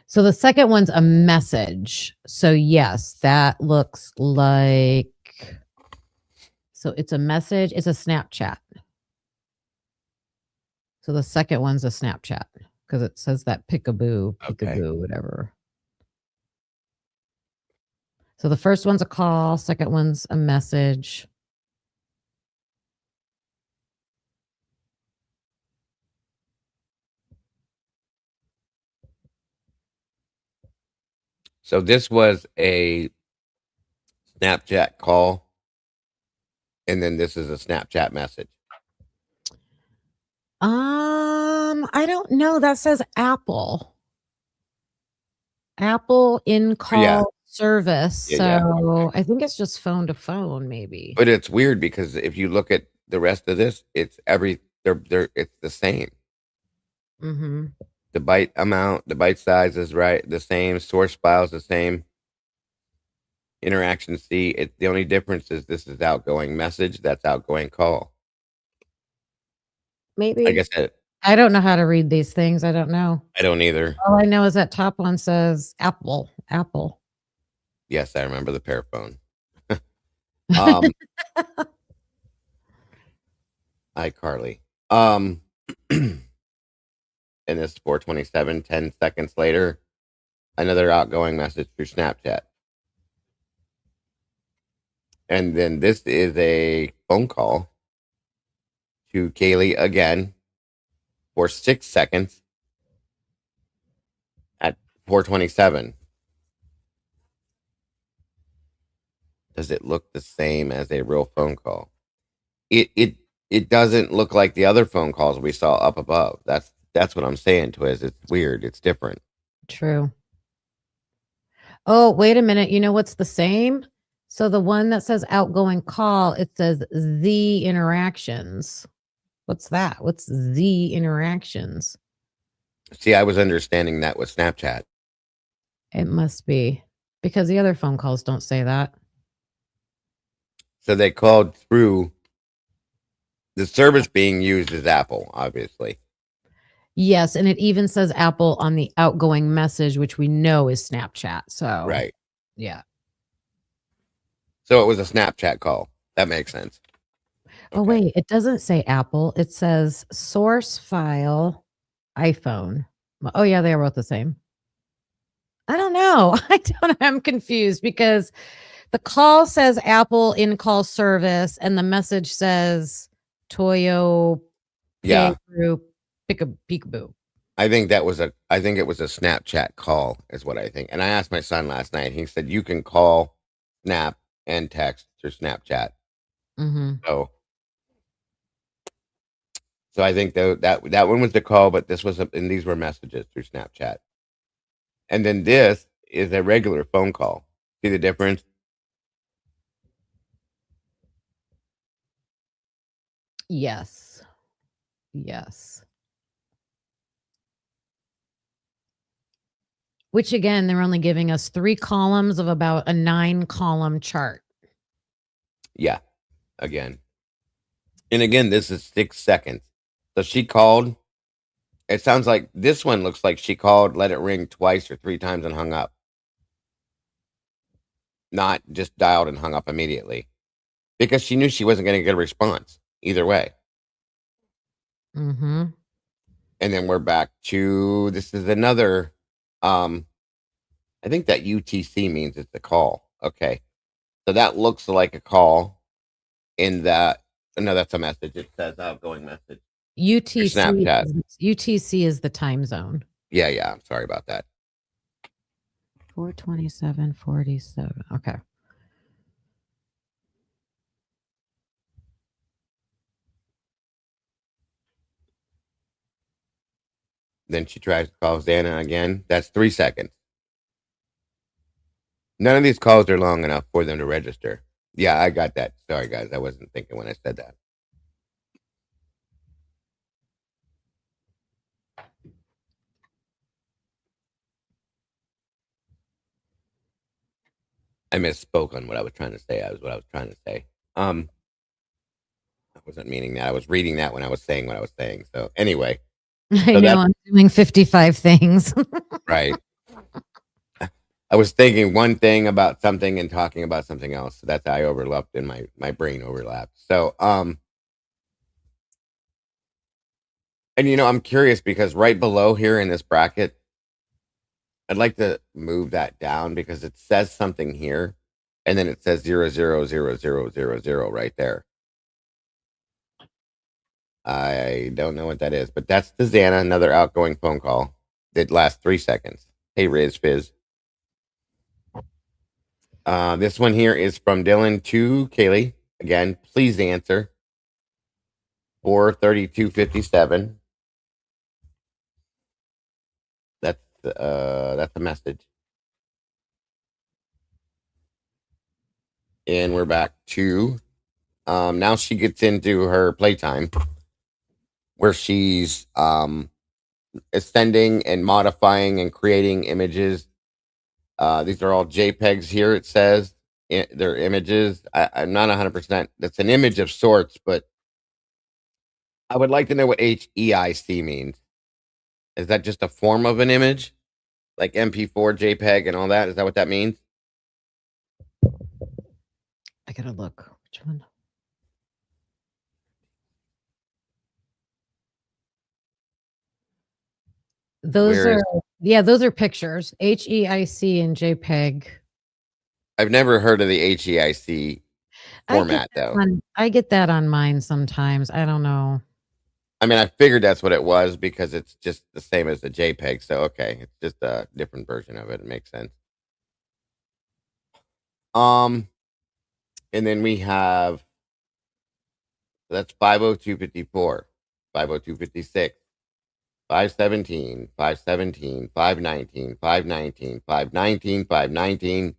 So the second one's a message. So yes, that looks like, so it's a message. It's a Snapchat. So the second one's a Snapchat because it says that peekaboo, whatever. So the first one's a call. Second one's a message. So this was a Snapchat call, and then this is a Snapchat message. I don't know. That says Apple in call service. So I think it's just phone to phone, maybe. But it's weird because if you look at the rest of this, it's it's the same. Mm-hmm. The byte amount, the byte size is the same. Source files the same. Interaction C. The only difference is this is outgoing message. That's outgoing call. Maybe. I guess I don't know how to read these things. I don't know. I don't either. All I know is that top one says Apple. Yes, I remember the Paraphone. iCarly. And this 4:27, 10 seconds later, another outgoing message through Snapchat. And then this is a phone call to Kaylee again for 6 seconds at 4:27. Does it look the same as a real phone call? It doesn't look like the other phone calls we saw up above. That's what I'm saying, Twiz. It's weird. It's different. True. Oh, wait a minute. You know what's the same? So the one that says outgoing call, it says the interactions. What's that? What's the interactions? See, I was understanding that with Snapchat. It must be because the other phone calls don't say that. So they called through the service being used as Apple, obviously. Yes, and it even says Apple on the outgoing message, which we know is Snapchat. So Right. yeah. So it was a Snapchat call. That makes sense. Oh, wait, it doesn't say Apple. It says source file iPhone. Oh, yeah, they are both the same. I don't know. I'm confused because the call says Apple in call service and the message says Toyo Yeah. Group Peekaboo. I think it was a Snapchat call is what I think. And I asked my son last night. He said you can call, Snap, and text through Snapchat. Mm-hmm. So I think that one was the call, but this was and these were messages through Snapchat. And then this is a regular phone call. See the difference? Yes. Yes. Which again, they're only giving us 3 columns of about a 9-column chart. Yeah. Again. And again, this is 6 seconds. So she called. It sounds like this one looks like she called, let it ring twice or 3 times and hung up. Not just dialed and hung up immediately. Because she knew she wasn't going to get a response either way. Mm-hmm. And then we're back to this is another I think that UTC means it's a call. Okay. So that looks like a call in that no, that's a message. It says outgoing message. UTC is the time zone. Yeah. I'm sorry about that. 4:27:47. Okay. Then she tries to call Xana again. That's 3 seconds. None of these calls are long enough for them to register. Yeah, I got that. Sorry, guys. I wasn't thinking when I said that. I misspoke on what I was trying to say. I wasn't meaning that. I was reading that when I was saying what I was saying. So anyway. I know I'm doing 55 things. Right. I was thinking one thing about something and talking about something else. So that's how I overlapped and my brain overlapped. So and I'm curious because right below here in this bracket, I'd like to move that down because it says something here, and then it says 000000 right there. I don't know what that is, but that's to Xana, another outgoing phone call. It lasts 3 seconds. Hey, Riz Fizz. This one here is from Dylan to Kaylee. Again, please answer. 4:32:57. That's a message. And we're back to now she gets into her playtime where she's ascending and modifying and creating images. These are all JPEGs here, it says. They're images. I'm not 100%. That's an image of sorts, but I would like to know what HEIC means. Is that just a form of an image? Like MP4, JPEG, and all that? Is that what that means? I gotta look. Which one? Those are pictures. HEIC and JPEG. I've never heard of the HEIC format though. I get that on mine sometimes. I don't know. I mean, I figured that's what it was because it's just the same as the JPEG. So okay, it's just a different version of it. It makes sense. And then we have that's 50254, 50256, 517, 517, 519, 519, 519, 519,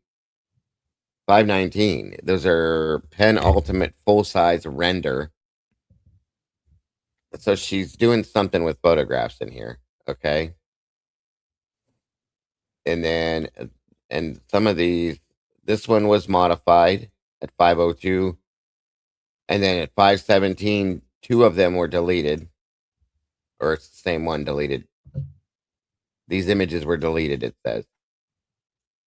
519. Those are penultimate full size render. So she's doing something with photographs in here. Okay. And then, and some of these, this one was modified at 502. And then at 517, two of them were deleted. Or it's the same one deleted. These images were deleted, it says.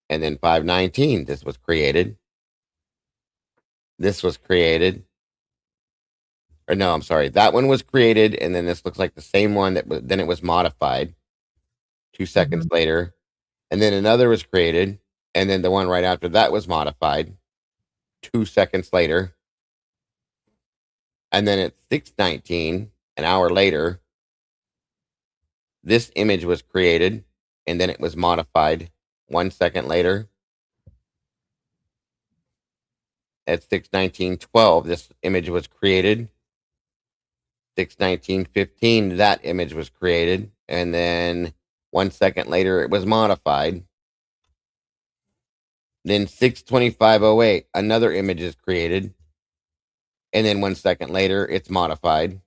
And then 519, this was created. This was created. Or no, I'm sorry. That one was created, and then this looks like the same one then it was modified 2 seconds later. And then another was created, and then the one right after that was modified 2 seconds later. And then at 6:19, an hour later, this image was created, and then it was modified 1 second later. At 6:19:12, this image was created. 6:19:15, that image was created, and then 1 second later, it was modified. Then 6:25:08, another image is created, and then 1 second later, it's modified.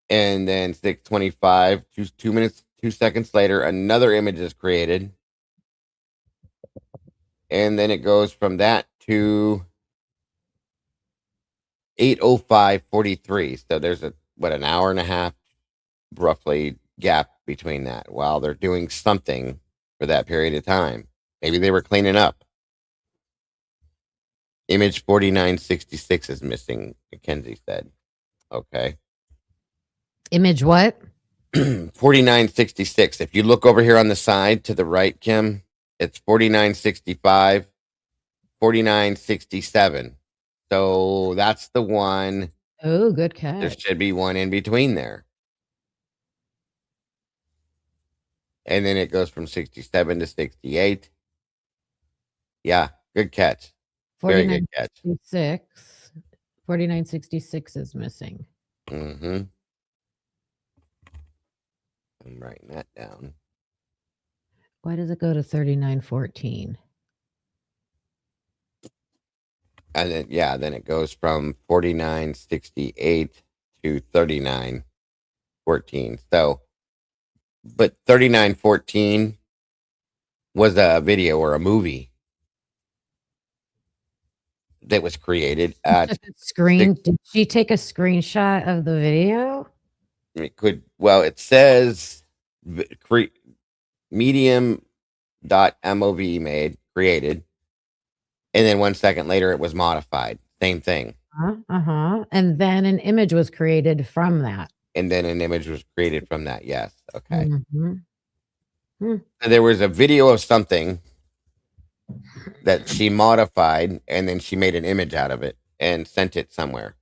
And then 6:25, 2 minutes, 2 seconds later, another image is created. And then it goes from that to 8:05:43. So there's an hour and a half roughly gap between that while they're doing something for that period of time. Maybe they were cleaning up. Image 4966 is missing, Mackenzie said. Okay. Image what? 4966. If you look over here on the side to the right, Kim, it's 4965, 4967. So that's the one. Oh, good catch. There should be one in between there. And then it goes from 67 to 68. Yeah, good catch. Very good catch. 4966 is missing. Mm-hmm. I'm writing that down. Why does it go to 3914? And then, then it goes from 4968 to 3914. So, but 3914 was a video or a movie that was created at Did she take a screenshot of the video? It could, well, it says medium.mov made, created. And then 1 second later, it was modified. Same thing. And then an image was created from that. Yes. Okay. And there was a video of something that she modified, and then she made an image out of it and sent it somewhere.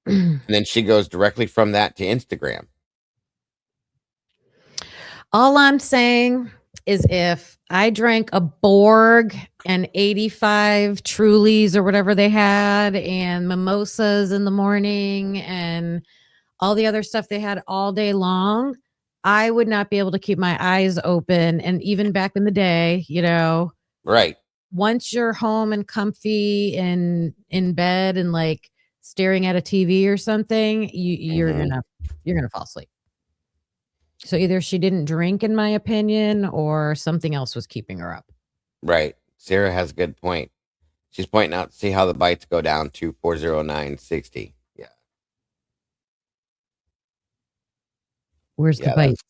And then she goes directly from that to Instagram. All I'm saying is if I drank a Borg and 85 Trulies or whatever they had and mimosas in the morning and all the other stuff they had all day long, I would not be able to keep my eyes open. And even back in the day, right. Once you're home and comfy and in bed and like staring at a TV or something, you're gonna fall asleep. So either she didn't drink, in my opinion, or something else was keeping her up. Right. Sarah has a good point. She's pointing out, see how the bites go down to 40960. Yeah. Where's the bites?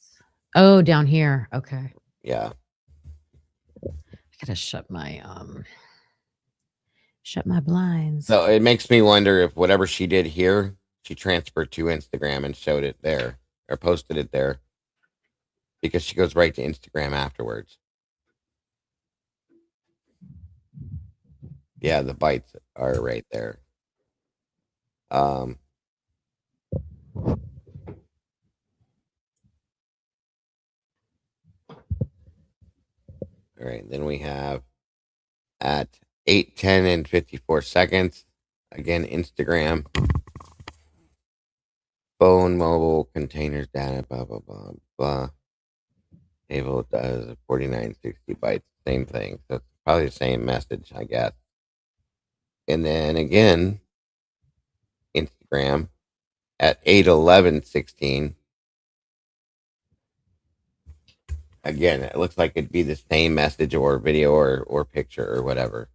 Oh, down here. Okay. Yeah. I gotta shut my blinds. So it makes me wonder if whatever she did here, she transferred to Instagram and showed it there or posted it there because she goes right to Instagram afterwards. Yeah, the bites are right there. All right, then we have at 8:10 and 54 seconds. Again, Instagram, phone, mobile, containers, data, blah, blah, blah, blah. Table does 4960 bytes, same thing. So it's probably the same message, I guess. And then again, Instagram at 8:11:16. Again, it looks like it'd be the same message or video or picture or whatever.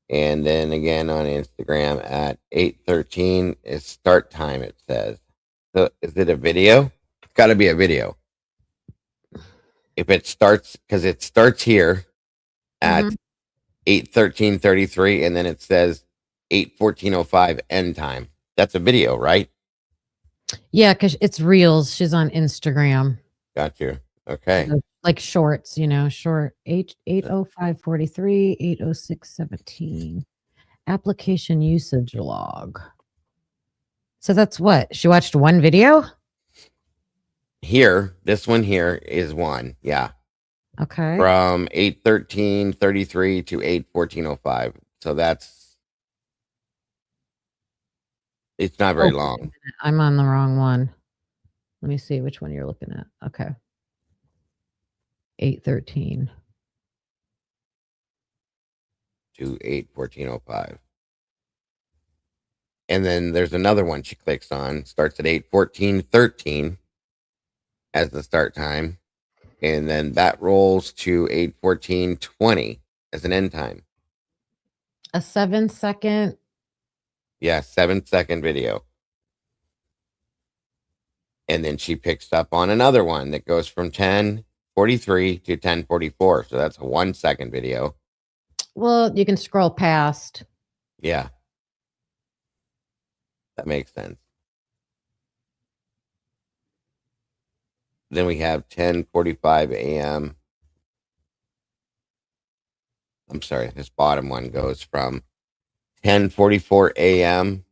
And then again on Instagram at 8:13 is start time, it says. So is it a video? It's got to be a video. If it starts, because it starts here at 8:13:33, and then it says 8:14:05 end time. That's a video, right? Yeah, because it's reels. She's on Instagram. Got you. Okay. Like shorts, short 8:05:43, 8:06:17. Application usage log. So that's what? She watched one video? Here, this one here is one. Yeah. Okay. From 8:13:33 to 8:14:05. So it's not very long. I'm on the wrong one. Let me see which one you're looking at. Okay. 8:13 to 8:14:05. And then there's another one she clicks on, starts at 8:14:13 as the start time. And then that rolls to 8:14:20 as an end time. A 7-second. Yeah, 7-second video. And then she picks up on another one that goes from 10:43 to 10:44. So that's a 1-second video. Well, you can scroll past. Yeah. That makes sense. Then we have 10:45 a.m. I'm sorry, this bottom one goes from 10:44 a.m.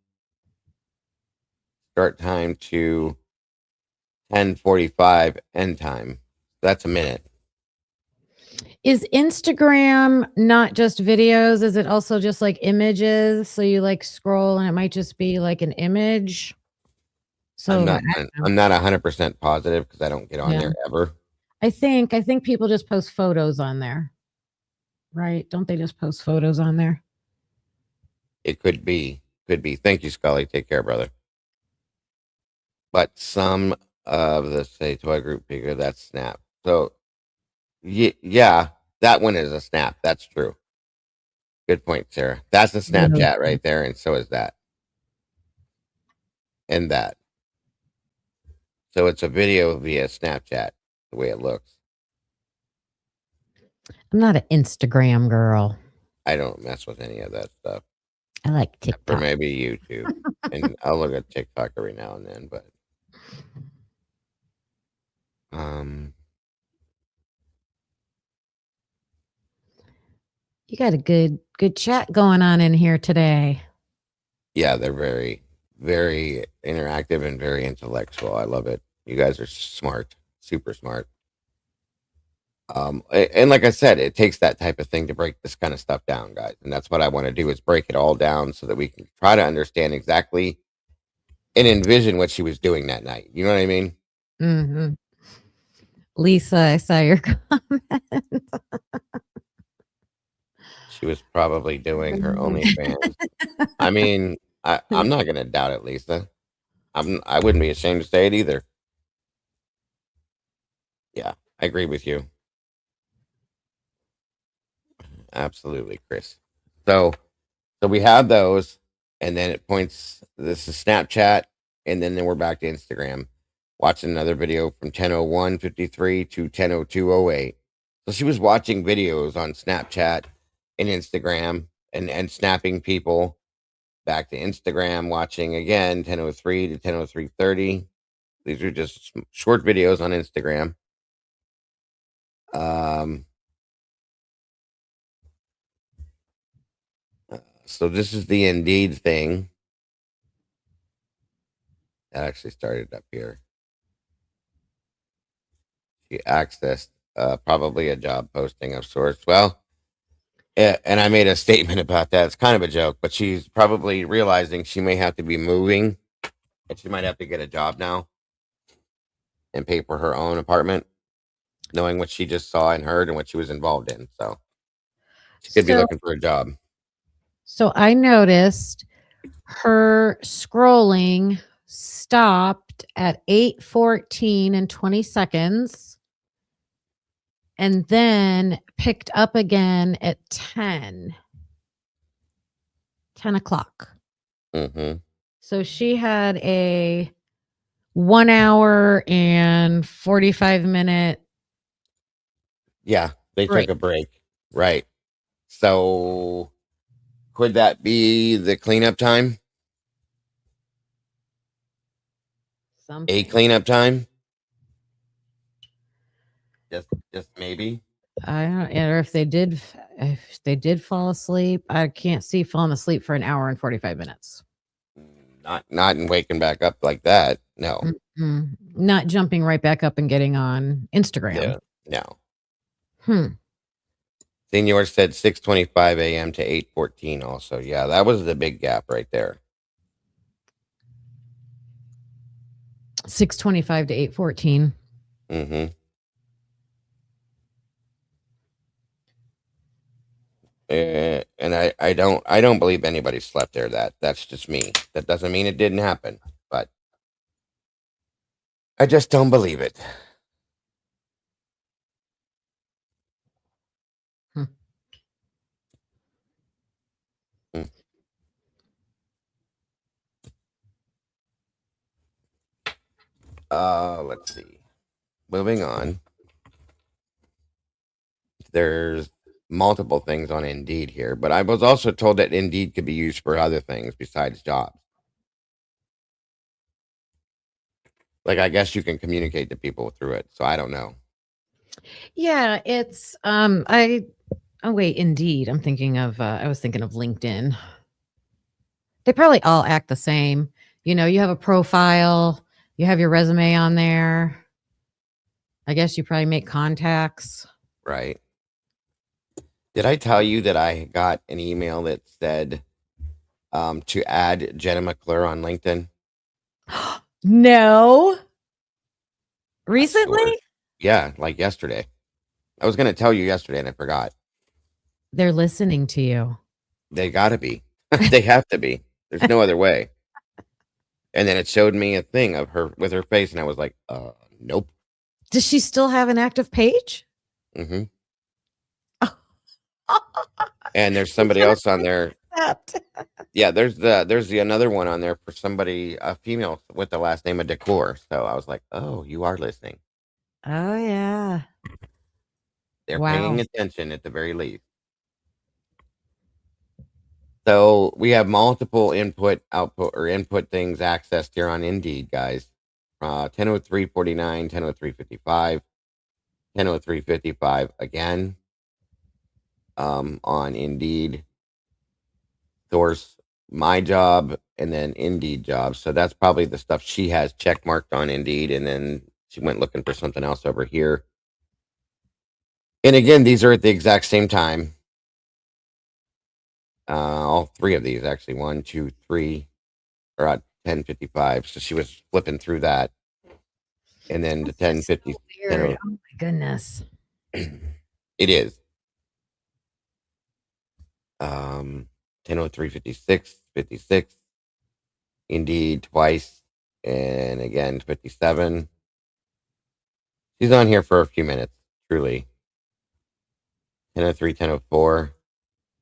start time to 10:45 end time. That's a minute. Is Instagram not just videos? Is it also just like images? So you like scroll and it might just be like an image. So I'm not 100% positive because I don't get on there ever. I think people just post photos on there. Right? Don't they just post photos on there? It could be. Thank you, Scully. Take care, brother. But some of the say toy group figure that's Snap. So yeah, that one is a Snap. That's true. Good point, Sarah. That's a Snapchat right there, and so is that. And that. So it's a video via Snapchat, the way it looks. I'm not an Instagram girl. I don't mess with any of that stuff. I like TikTok. Or maybe YouTube. And I'll look at TikTok every now and then, but you got a good chat going on in here today. Yeah, they're very, very interactive and very intellectual. I love it. You guys are smart, super smart. And like I said, it takes that type of thing to break this kind of stuff down, guys. And that's what I want to do is break it all down so that we can try to understand exactly and envision what she was doing that night. You know what I mean? Mm-hmm. Lisa, I saw your comment. She was probably doing her OnlyFans. I mean, I'm not going to doubt it, Lisa. I wouldn't be ashamed to say it either. Yeah, I agree with you. Absolutely, Chris. So we have those, and then it points. This is Snapchat, and then we're back to Instagram. Watching another video from 10:01:53 to 10:02:08. So she was watching videos on Snapchat and Instagram and snapping people back to Instagram, watching again 10:03 to 10:03:30. These are just short videos on Instagram. So this is the Indeed thing. That actually started up here. She accessed probably a job posting of sorts. Well, and I made a statement about that. It's kind of a joke, but she's probably realizing she may have to be moving and she might have to get a job now and pay for her own apartment, knowing what she just saw and heard and what she was involved in. So she could be looking for a job. So I noticed her scrolling stopped at 8:14 and 20 seconds and then picked up again at 10 o'clock. Mm-hmm. So she had a 1 hour and 45-minute. Yeah, they took a break. Right. So could that be the cleanup time? Something. A cleanup time? Just maybe. I don't know, or if they did fall asleep. I can't see falling asleep for an hour and 45 minutes. Not in waking back up like that. No. Mm-mm. Not jumping right back up and getting on Instagram. No. Senior said 6:25 a.m. to 8:14 also. Yeah, that was the big gap right there. 6:25 to 8:14. Mm-hmm. And I don't believe anybody slept there. That's just me. That doesn't mean it didn't happen, but I just don't believe it. Let's see. Moving on. There's multiple things on Indeed here, but I was also told that Indeed could be used for other things besides jobs. Like, I guess you can communicate to people through it. So I don't know. Yeah, it's wait, Indeed. I'm thinking of I was thinking of LinkedIn. They probably all act the same. You know, you have a profile, you have your resume on there. I guess you probably make contacts. Right. Did I tell you that I got an email that said to add Jenna McClure on LinkedIn? No. Recently? Yeah, like yesterday. I was going to tell you yesterday and I forgot. They're listening to you. They got to be. They have to be. There's no other way. And then it showed me a thing of her with her face, and I was like, nope. Does she still have an active page? Mm-hmm. And there's somebody else on there. Yeah, there's the another one on there for somebody, a female with the last name of Decor. So I was like, oh, you are listening. Oh yeah. They're paying attention at the very least. So we have multiple input, output, or input things accessed here on Indeed, guys. 10:03:49, 10:03:55, 10:03:55 again. On Indeed. Source, my job, and then Indeed jobs. So that's probably the stuff she has check marked on Indeed, and then she went looking for something else over here. And again, these are at the exact same time. All three of these, actually, 1, 2, 3, are at 10:55. So she was flipping through that, and then to 10:50. Oh my goodness, it is. 10:03:56, 56. Indeed twice, and again 57. She's on here for a few minutes, truly. 10:03, 10:04,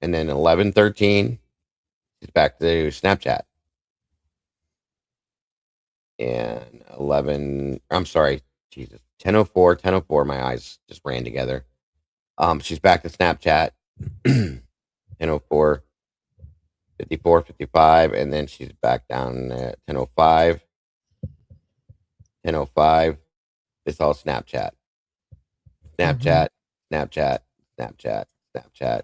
and then 11:13. She's back to Snapchat. And 11. I'm sorry, Jesus. 10:04, 10:04. My eyes just ran together. She's back to Snapchat. 10:04. 54, 55, and then she's back down at 10:05. 10:05. It's all Snapchat. Snapchat, Snapchat, Snapchat, Snapchat.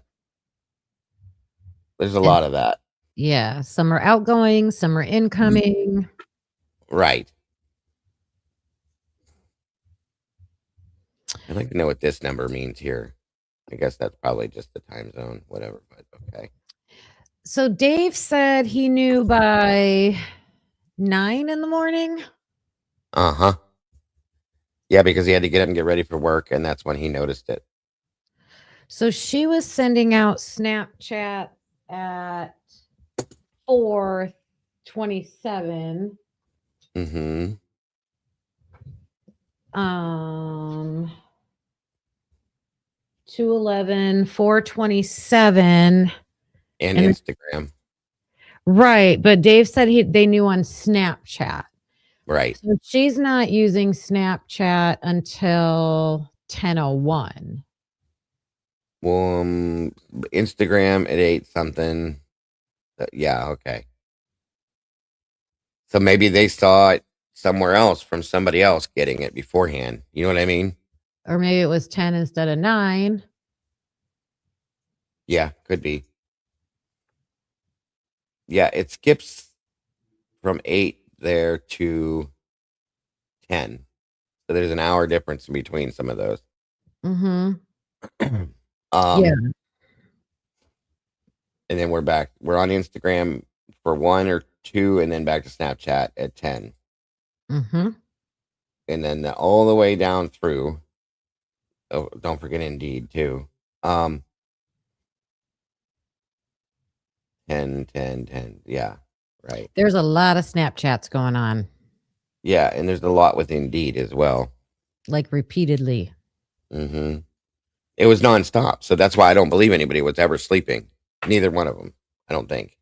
There's a And lot of that. yeah, some are outgoing, some are incoming. Right. I'd like to know what this number means here. I guess that's probably just the time zone, whatever, but okay. So Dave said he knew by 9 in the morning. Uh-huh. Yeah, because he had to get up and get ready for work, and that's when he noticed it. So she was sending out Snapchat at 4:27. Mm-hmm. 2:11, 4:27. And And Instagram. right, but Dave said they knew on Snapchat. Right. So she's not using Snapchat until 10:01. Instagram at 8 something. Yeah, okay. So maybe they saw it somewhere else from somebody else getting it beforehand. You know what I mean? Or maybe it was 10 instead of 9. Yeah, could be. Yeah, it skips from 8 there to 10. So there's an hour difference in between some of those. Mm-hmm. Yeah. Yeah. And then we're back. We're on Instagram for 1 or 2, and then back to Snapchat at 10. Mm-hmm. And then all the way down through. Oh, don't forget Indeed too. 10, 10, 10. Yeah, right. There's a lot of Snapchats going on, Yeah, and there's a lot with Indeed as well. like repeatedly. Mm-hmm. It was nonstop, so that's why I don't believe anybody was ever sleeping. Neither one of them, I don't think.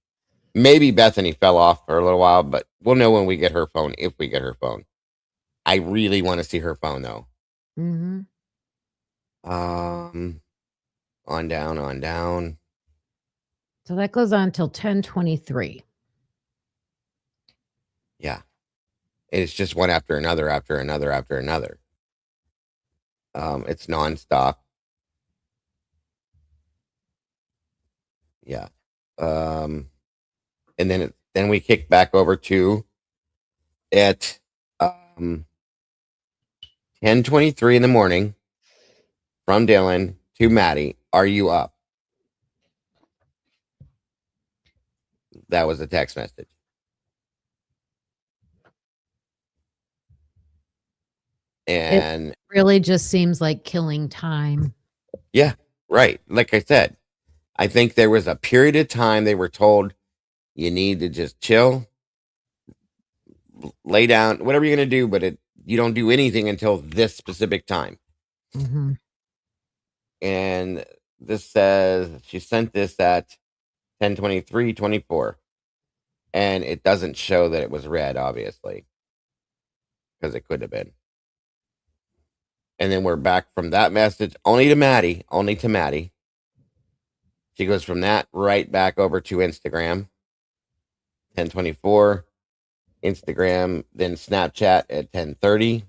Maybe Bethany fell off for a little while, but we'll know when we get her phone, if we get her phone. I really want to see her phone, though. Mm-hmm. On down, on down. So that goes on till 10:23. Yeah. And it's just one after another, after another, after another. It's nonstop. Yeah. And then we kick back over to at 10:23 in the morning from Dylan to Maddie. Are you up? That was a text message. And It really just seems like killing time. yeah, right. Like I said, I think there was a period of time they were told you need to just chill, lay down, whatever you're going to do, but you don't do anything until this specific time. Mm-hmm. And this says she sent this at 10:23:24, and it doesn't show that it was read, obviously, because it could have been. And then we're back from that message only to Maddie. She goes from that right back over to Instagram. 10:24, Instagram, then Snapchat at 10:30.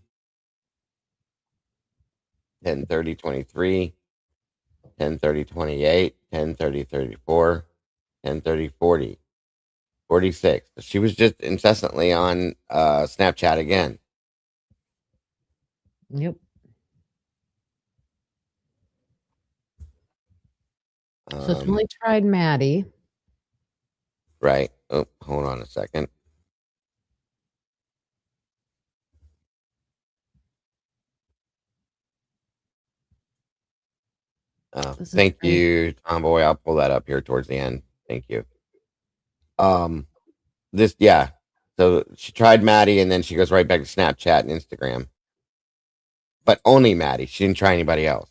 10:30:23, 10:30:28, 10:30:34, 10:30:40, 46. She was just incessantly on Snapchat again. Yep. So she only tried Maddie. Right. Oh, hold on a second. Thank you, Tomboy. I'll pull that up here towards the end. Thank you. Yeah. So she tried Maddie, and then she goes right back to Snapchat and Instagram. But only Maddie. She didn't try anybody else.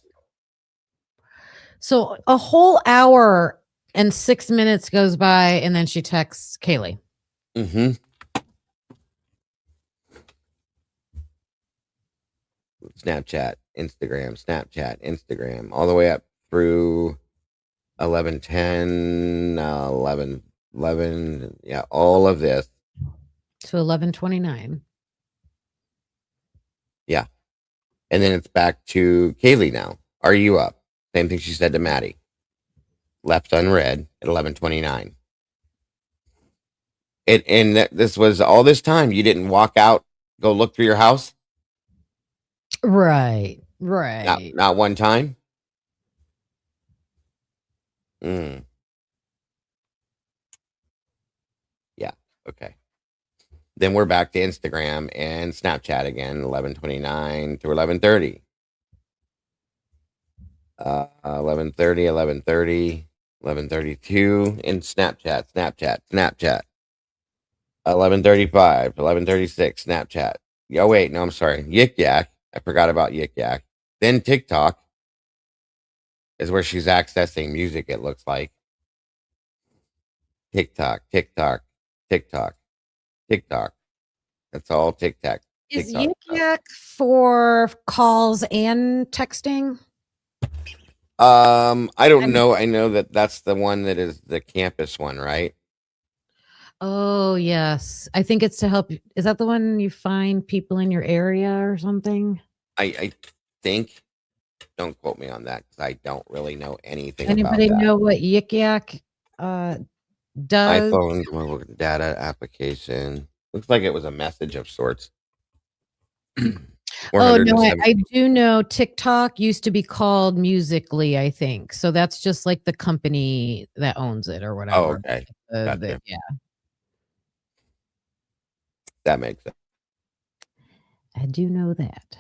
So a whole hour and 6 minutes goes by, and then she texts Kaylee. Mm-hmm. Snapchat, Instagram, all the way up through 11:10, 11, yeah, all of this. To 11:29. Yeah. And then it's back to Kaylee now. Are you up? Same thing she said to Maddie. Left unread at 11:29. This was all this time. You didn't walk out, go look through your house? Right. Not one time? Mm. Yeah. Okay. Then we're back to Instagram and Snapchat again, 11:29 to 11:30. 11:30, 11:30, 11:32 in Snapchat. 11:35, 11:36 Snapchat. Oh wait, no, I'm sorry. Yik Yak. I forgot about Yik Yak. Then TikTok is where she's accessing music, it looks like. TikTok. That's all TikTok. Is Yik Yak for calls and texting? I don't know. I know that that's the one that is the campus one, right? Oh, yes. I think it's to help. Is that the one you find people in your area or something? I think. Don't quote me on that because I don't really know anything Anybody about that. know what Yik Yak does? iPhone mobile data application. Looks like it was a message of sorts. Oh, no, I do know TikTok used to be called Musical.ly, I think. So that's just like the company that owns it or Oh, whatever. okay. Yeah. That makes sense. I do know that.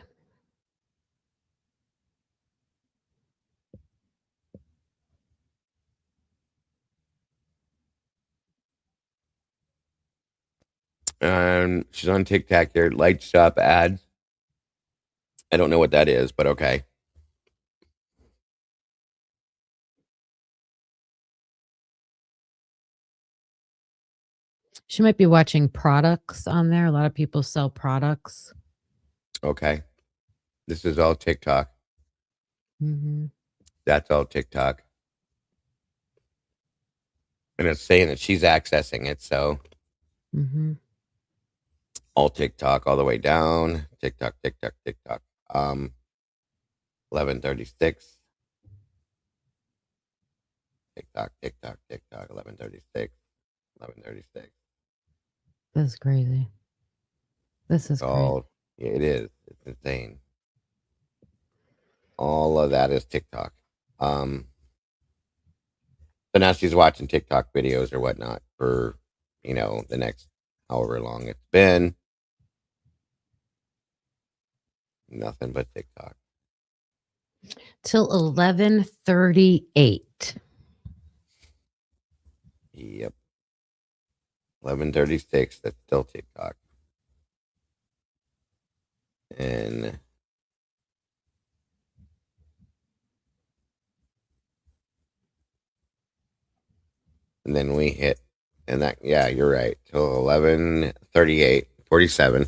She's on TikTok here. Light shop ads. I don't know what that is, but okay. She might be watching products on there. A lot of people sell products. Okay. This is all TikTok. Mm-hmm. That's all TikTok. And it's saying that she's accessing it, so all TikTok all the way down. TikTok. 11:36. TikTok. 11:36. 11:36. That's crazy. This is crazy. Yeah, it is. It's insane. All of that is TikTok. So now she's watching TikTok videos or whatnot for, the next however long it's been. Nothing but TikTok. Till 11:38. Yep. 11:36. That's still TikTok. And then we hit, and that, yeah, you're right, till 11:38, 47.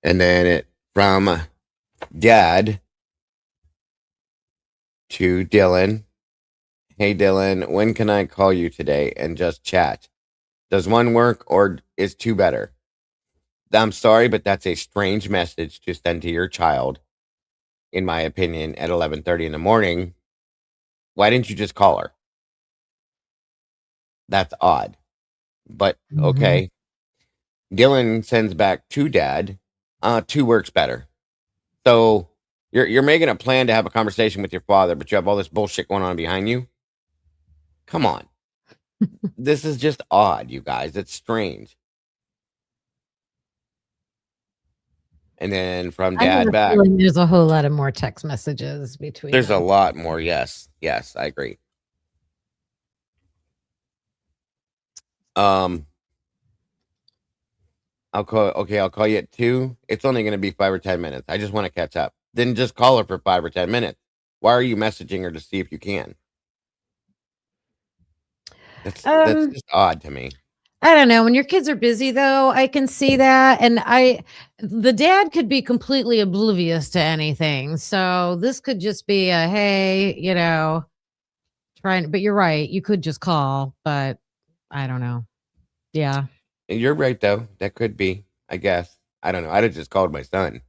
And then it from Dad to Dylan. Hey, Dylan, when can I call you today and just chat? Does one work or is two better? I'm sorry, but that's a strange message to send to your child, in my opinion, at 11:30 in the morning. Why didn't you just call her? That's odd. But okay. Dylan sends back to Dad. Two works better. So you're making a plan to have a conversation with your father, but you have all this bullshit going on behind you. Come on. This is just odd, you guys. It's strange. And then from Dad back, there's a whole lot of more text messages between. There's a lot more. Yes, I agree. I'll call you at 2. It's only going to be 5 or 10 minutes. I just want to catch up. Then just call her for 5 or 10 minutes. Why are you messaging her to see if you can? That's just odd to me. I don't know. When your kids are busy, though, I can see that. And the dad could be completely oblivious to anything. So this could just be a, hey, but you're right. You could just call, but I don't know. Yeah. You're right, though. That could be, I guess. I don't know. I'd have just called my son.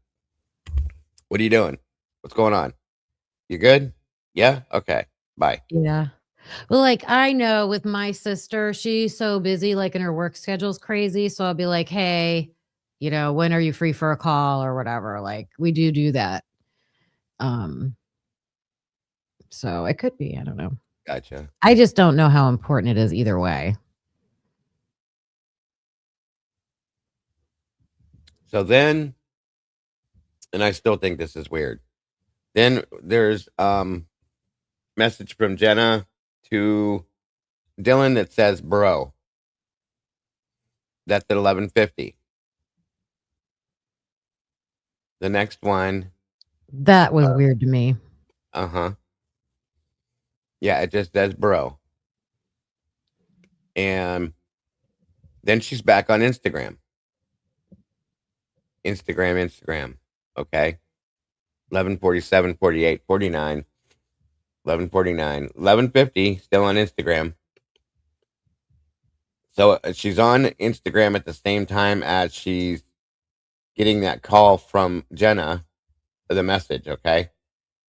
What are you doing? What's going on? You good? Yeah? Okay. Bye. Yeah. Well, like, I know with my sister, she's so busy, like, and her work schedule's crazy, so I'll be like, "Hey, when are you free for a call?" or whatever, like, we do that. Um, so it could be, I don't know. Gotcha. I just don't know how important it is either way. So then, and I still think this is weird. Then there's message from Jenna to Dylan that says, "Bro." That's at 11:50. The next one, That was weird to me. uh-huh. Yeah, it just says, "Bro." And then she's back on Instagram. Instagram. Okay. 11:47, 48, 49, 11:49, 11:50, still on Instagram. So she's on Instagram at the same time as she's getting that call from Jenna, the message, okay?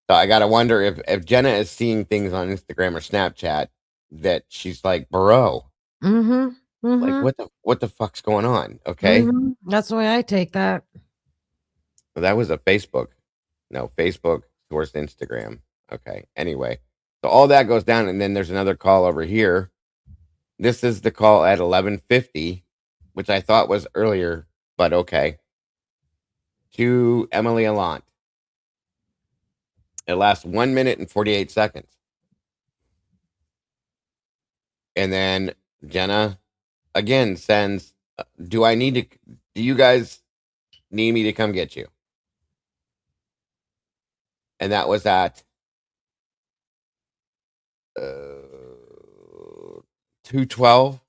So I gotta wonder if Jenna is seeing things on Instagram or Snapchat that she's like, "Bro, Mhm. like Mhm. what the fuck's going on?" Okay? Mhm. That's the way I take that. Well, that was a Facebook. No, Facebook towards Instagram. Okay. Anyway, so all that goes down, and then there's another call over here. This is the call at 11:50, which I thought was earlier, but okay. To Emily Alant. It lasts 1 minute and 48 seconds. And then Jenna again sends, do you guys need me to come get you? And that was at 2:12.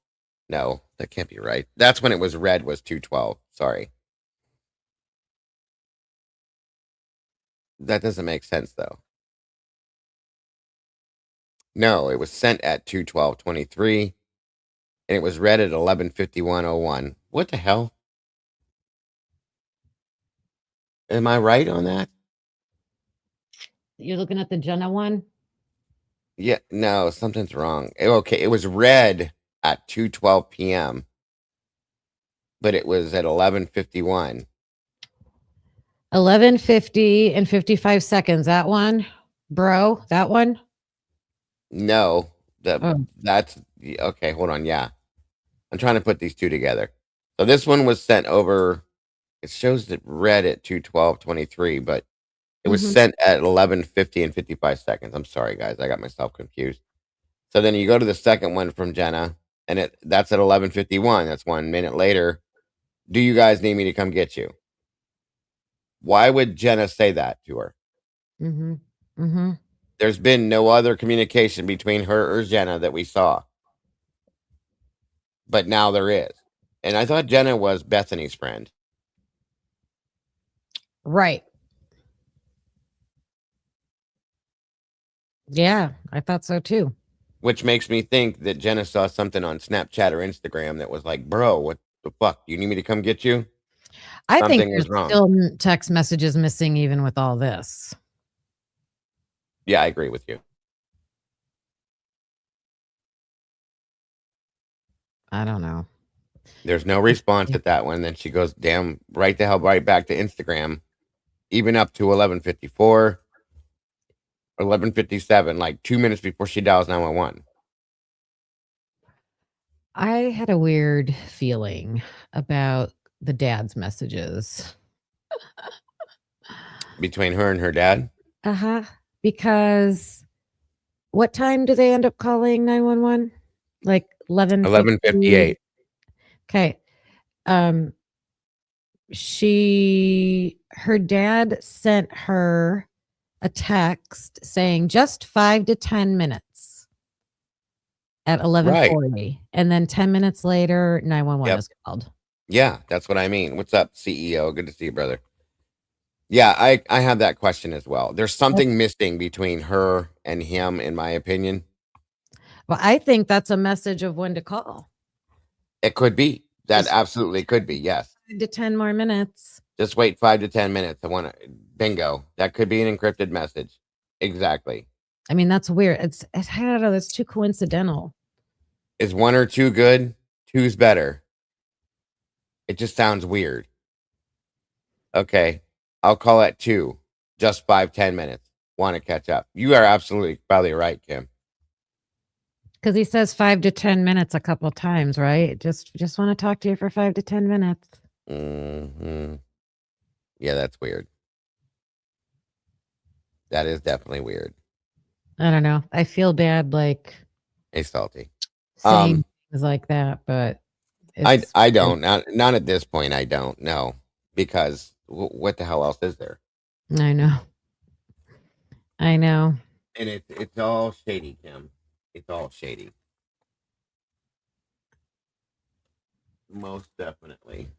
No, that can't be right. That's when it was red, was 2:12. Sorry. That doesn't make sense though. No, it was sent at 2:12:23 and it was read at 11:51:01. What the hell? Am I right on that? You're looking at the Jenna one? Yeah, no, something's wrong. Okay, it was read at 2:12 p.m., but it was at 11:51. 11:50 and 55 seconds. That one? Bro, that one? No, Oh. that's okay, hold on. Yeah. I'm trying to put these two together. So this one was sent over. It shows that read at 2:12:23, but it was Mhm. sent at 11:50 and 55 seconds. I'm sorry, guys. I got myself confused. So then you go to the second one from Jenna, and that's at 11:51. That's 1 minute later. Do you guys need me to come get you? Why would Jenna say that to her? Mhm. Mhm. There's been no other communication between her or Jenna that we saw, but now there is. And I thought Jenna was Bethany's friend. Right. Yeah, I thought so too. Which makes me think that Jenna saw something on Snapchat or Instagram that was like, "Bro, what the fuck? Do you need me to come get you?" I think Something there's was wrong. still text messages missing even with all this. Yeah, I agree with you. I don't know. There's no response at that one. Then she goes, damn, right the hell right back to Instagram, even up to 11:54, 11:57, like 2 minutes before she dials 911. I had a weird feeling about the dad's messages. Between her and her dad. Uh-huh. Because what time do they end up calling 911? Like 11:50? 11:58. Okay. Um, her dad sent her a text saying just 5 to 10 minutes at Right. 11:40, and then 10 minutes later, 911 Yep. is called. Yeah, that's what I mean. What's up, CEO? Good to see you, brother. Yeah, I have that question as well. There's something missing between her and him, in my opinion. Well, I think that's a message of when to call. It could be. That Just absolutely could be. Yes. 5 to 10 more minutes. Just wait 5 to 10 minutes. I want to. Bingo. That could be an encrypted message. Exactly. I mean, that's weird. I don't know. That's too coincidental. Is 1 or 2 good? 2's better. It just sounds weird. Okay. I'll call it 2. Just 5-10 minutes. Want to catch up. You are absolutely probably right, Kim. Because he says 5 to 10 minutes a couple times, right? Just want to talk to you for 5 to 10 minutes. Mm-hmm. Yeah, that's weird. That is definitely weird. I don't know. I feel bad, like It's salty. saying things like that, but I don't. Not at this point. I don't know because what the hell else is there? I know. And it's all shady, Kim. It's all shady. Most definitely.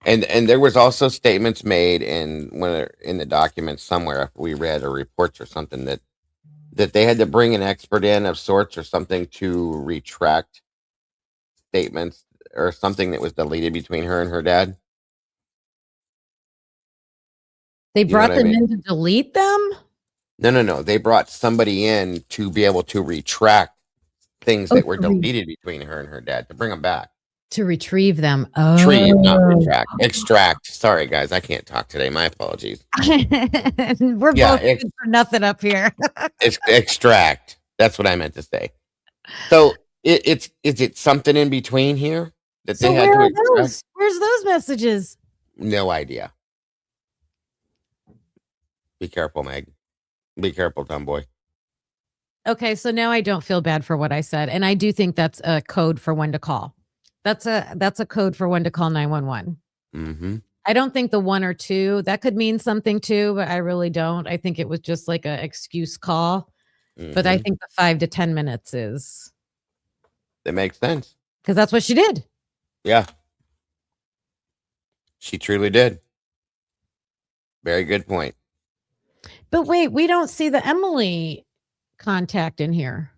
And there was also statements made in the documents somewhere, if we read or reports or something, that they had to bring an expert in of sorts or something to retract statements or something that was deleted between her and her dad. They brought them in to delete them? No. They brought somebody in to be able to retract things that were deleted between her and her dad, to bring them back. To retrieve them. Retrieve, not retract. Extract. Sorry, guys. I can't talk today. My apologies. We're both good for nothing up here. It's extract. That's what I meant to say. So is it something in between here that they had to extract? Where's those messages? No idea. Be careful, Meg. Be careful, tomboy. Okay, so now I don't feel bad for what I said, and I do think that's a code for when to call. That's a code for when to call 911. Mm-hmm. I don't think the 1 or 2 that could mean something too, but I really don't. I think it was just like an excuse call. Mm-hmm. But I think the 5 to 10 minutes is. That makes sense because that's what she did. Yeah, she truly did. Very good point. But wait, we don't see the Emily contact in here.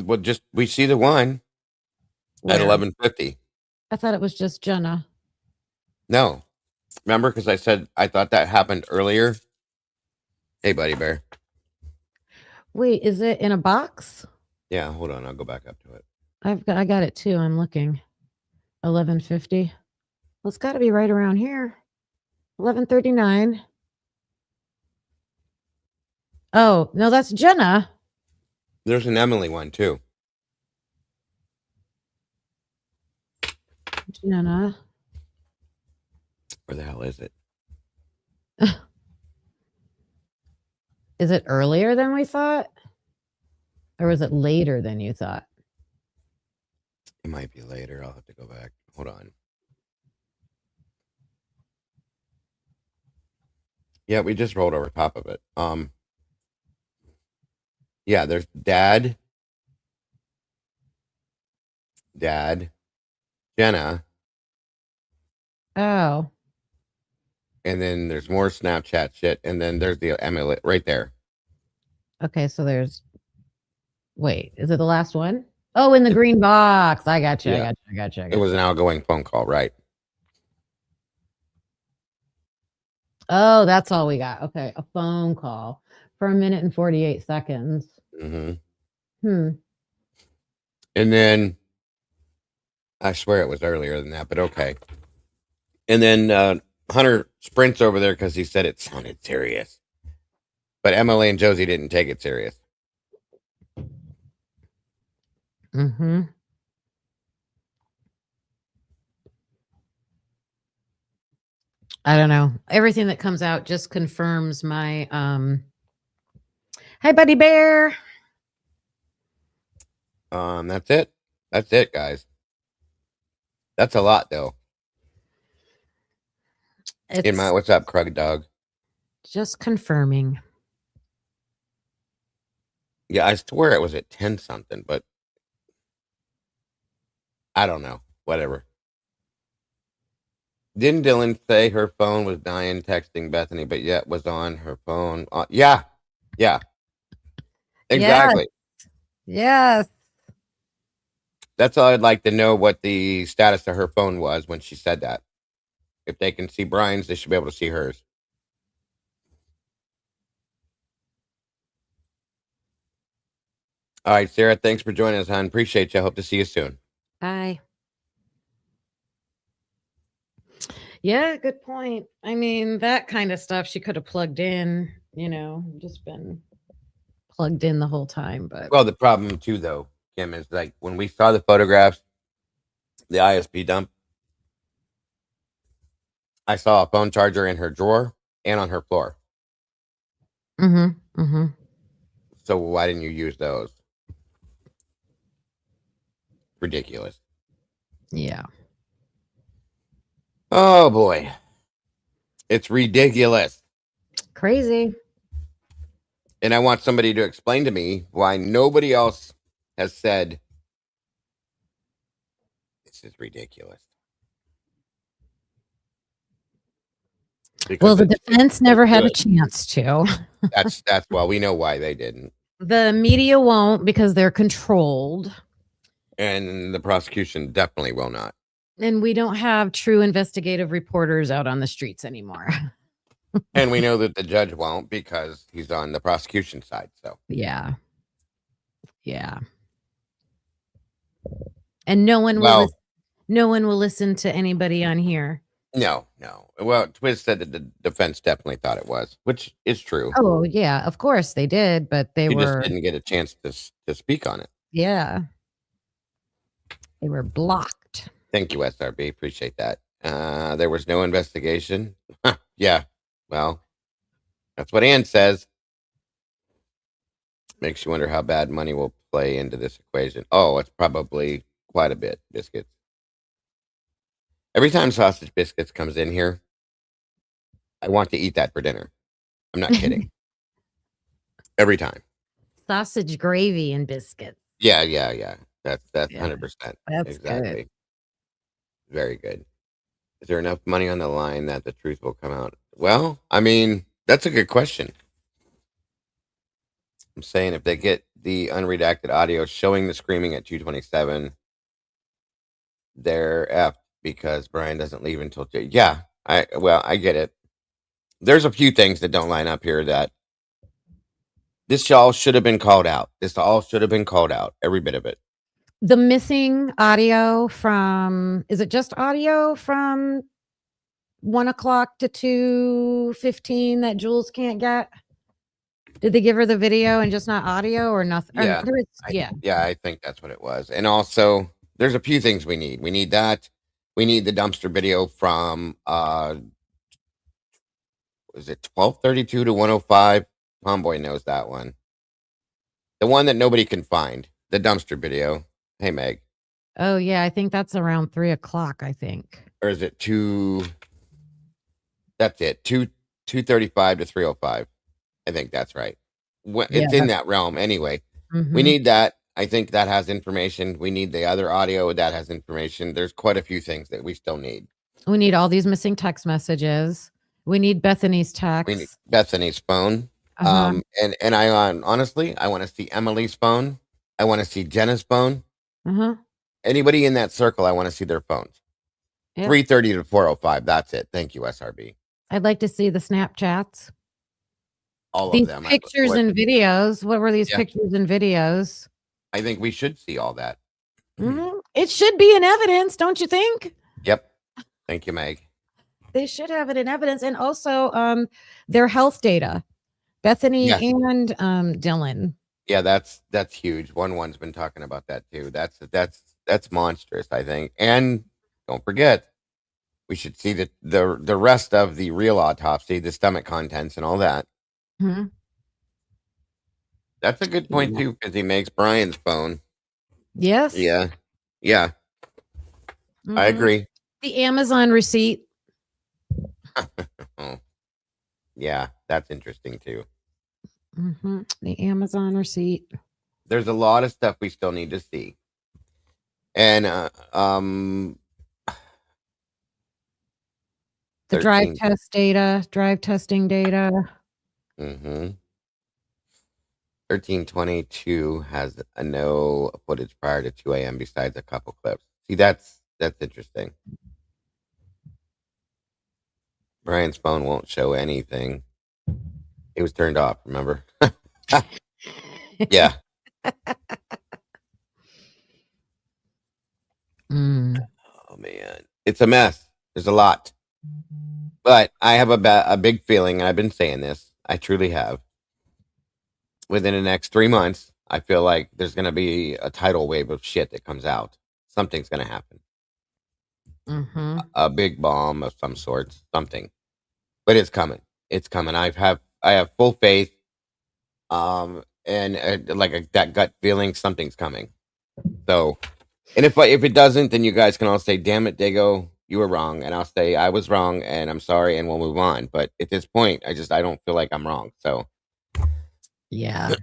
Well, just we see the one. Where? At 11:50. I thought it was just Jenna. No. Remember, because I said I thought that happened earlier. Hey, buddy bear. Wait, is it in a box? Yeah, hold on. I'll go back up to it. I got it too. I'm looking. 11:50. Well, it's got to be right around here. 11:39. Oh, no, that's Jenna. There's an Emily one too. Jenna. Where the hell is it? Is it earlier than we thought? Or was it later than you thought? It might be later. I'll have to go back. Hold on. Yeah, we just rolled over top of it. Yeah, there's Dad, Jenna. Oh. And then there's more Snapchat shit. And then there's the Emily right there. Okay, so there's. Wait, is it the last one? Oh, in the green box. I got you. Yeah. I got you. It was an outgoing phone call, right? Oh, that's all we got. Okay, a phone call for 1 minute and 48 seconds. Mm-hmm. And then I swear it was earlier than that, but okay. And then Hunter sprints over there because he said it sounded serious. But Emily and Josie didn't take it serious. Mm-hmm. I don't know. Everything that comes out just confirms my Hi, Buddy Bear. That's it. That's it, guys. That's a lot, though. What's up, Krug Dog? Just confirming. Yeah, I swear it was at 10 something, but I don't know. Whatever. Didn't Dylan say her phone was dying texting Bethany, but yet was on her phone? Yeah. Exactly. Yes. That's all I'd like to know, what the status of her phone was when she said that. If they can see Brian's, they should be able to see hers. All right, Sarah, thanks for joining us, hon. Appreciate you. Hope to see you soon. Bye. Yeah, good point. I mean, that kind of stuff she could have plugged in, just been plugged in the whole time. But Well, the problem too, though, Kim, is like when we saw the photographs, the ISP dump, I saw a phone charger in her drawer and on her floor. So why didn't you use those? Ridiculous. Yeah. Oh boy, it's ridiculous. Crazy. And I want somebody to explain to me why nobody else has said this is ridiculous. Well, the Because defense never had a good. chance to. That's well, we know why they didn't. The media won't because they're controlled. And the prosecution definitely will not. And we don't have true investigative reporters out on the streets anymore. And we know that the judge won't because he's on the prosecution side. So Yeah. And no one will listen to anybody on here. No. Well, Twiz said that the defense definitely thought it was, which is true. Oh, yeah, of course they did, but they just didn't get a chance to speak on it. Yeah. They were blocked. Thank you, SRB. Appreciate that. There was no investigation. Yeah. Well, that's what Ann says. Makes you wonder how bad money will play into this equation. Oh, it's probably quite a bit, Biscuits. Every time Sausage Biscuits comes in here, I want to eat that for dinner. I'm not kidding. Every time. Sausage gravy and biscuits. Yeah. That's 100%. That's exactly. good. Very good. Is there enough money on the line that the truth will come out? Well, I mean, that's a good question. I'm saying if they get the unredacted audio showing the screaming at 227, they're effed because Brian doesn't leave until yeah. I get it. There's a few things that don't line up here that this all should have been called out. This all should have been called out. Every bit of it. The missing audio is it just audio from 1:00 to 2:15 that Jules can't get? Did they give her the video and just not audio or nothing? Yeah. I think that's what it was. And also, there's a few things we need. We need that. We need the dumpster video from was it 1232 to 105? Homeboy knows that one. The one that nobody can find. The dumpster video. Hey, Meg. Oh, yeah. I think that's around 3:00, I think. Or is it 2? That's it. 235 to 305. I think that's right. It's in that realm anyway. We need that. I think that has information. We need the other audio that has information. There's quite a few things that we still need. We need all these missing text messages. We need Bethany's text. We need Bethany's phone. And I honestly, I want to see Emily's phone. I want to see Jenna's phone. Anybody in that circle, I want to see their phones. 330 to 405. That's it. Thank you, SRB. I'd like to see the Snapchats. All these of them. Pictures and videos. What were these pictures and videos? I think we should see all that. It should be in evidence, don't you think? Yep. Thank you, Meg. They should have it in evidence. And also their health data. Bethany and Dylan. Yeah, that's huge. One's been talking about that too. That's monstrous, I think. And don't forget, we should see the rest of the real autopsy, the stomach contents and all that. That's a good point too, because he makes Brian's phone. Yes. Yeah. I agree. The Amazon receipt. Yeah, that's interesting too. The Amazon receipt. There's a lot of stuff we still need to see. And the drive testing data. 1322 has a no footage prior to 2 a.m. besides a couple clips. See, that's interesting. Brian's phone won't show anything. It was turned off, remember? Yeah. Oh, man. It's a mess. There's a lot. But I have a big feeling, and I've been saying this. I truly have. Within the next 3 months, I feel like there's going to be a tidal wave of shit that comes out. Something's going to happen. A big bomb of some sort, something. But it's coming. It's coming. I have full faith. And that gut feeling, something's coming. So, and if it doesn't, then you guys can all say, "Damn it, Dago, you were wrong," and I'll say I was wrong, and I'm sorry, and we'll move on. But at this point, I don't feel like I'm wrong. So, yeah.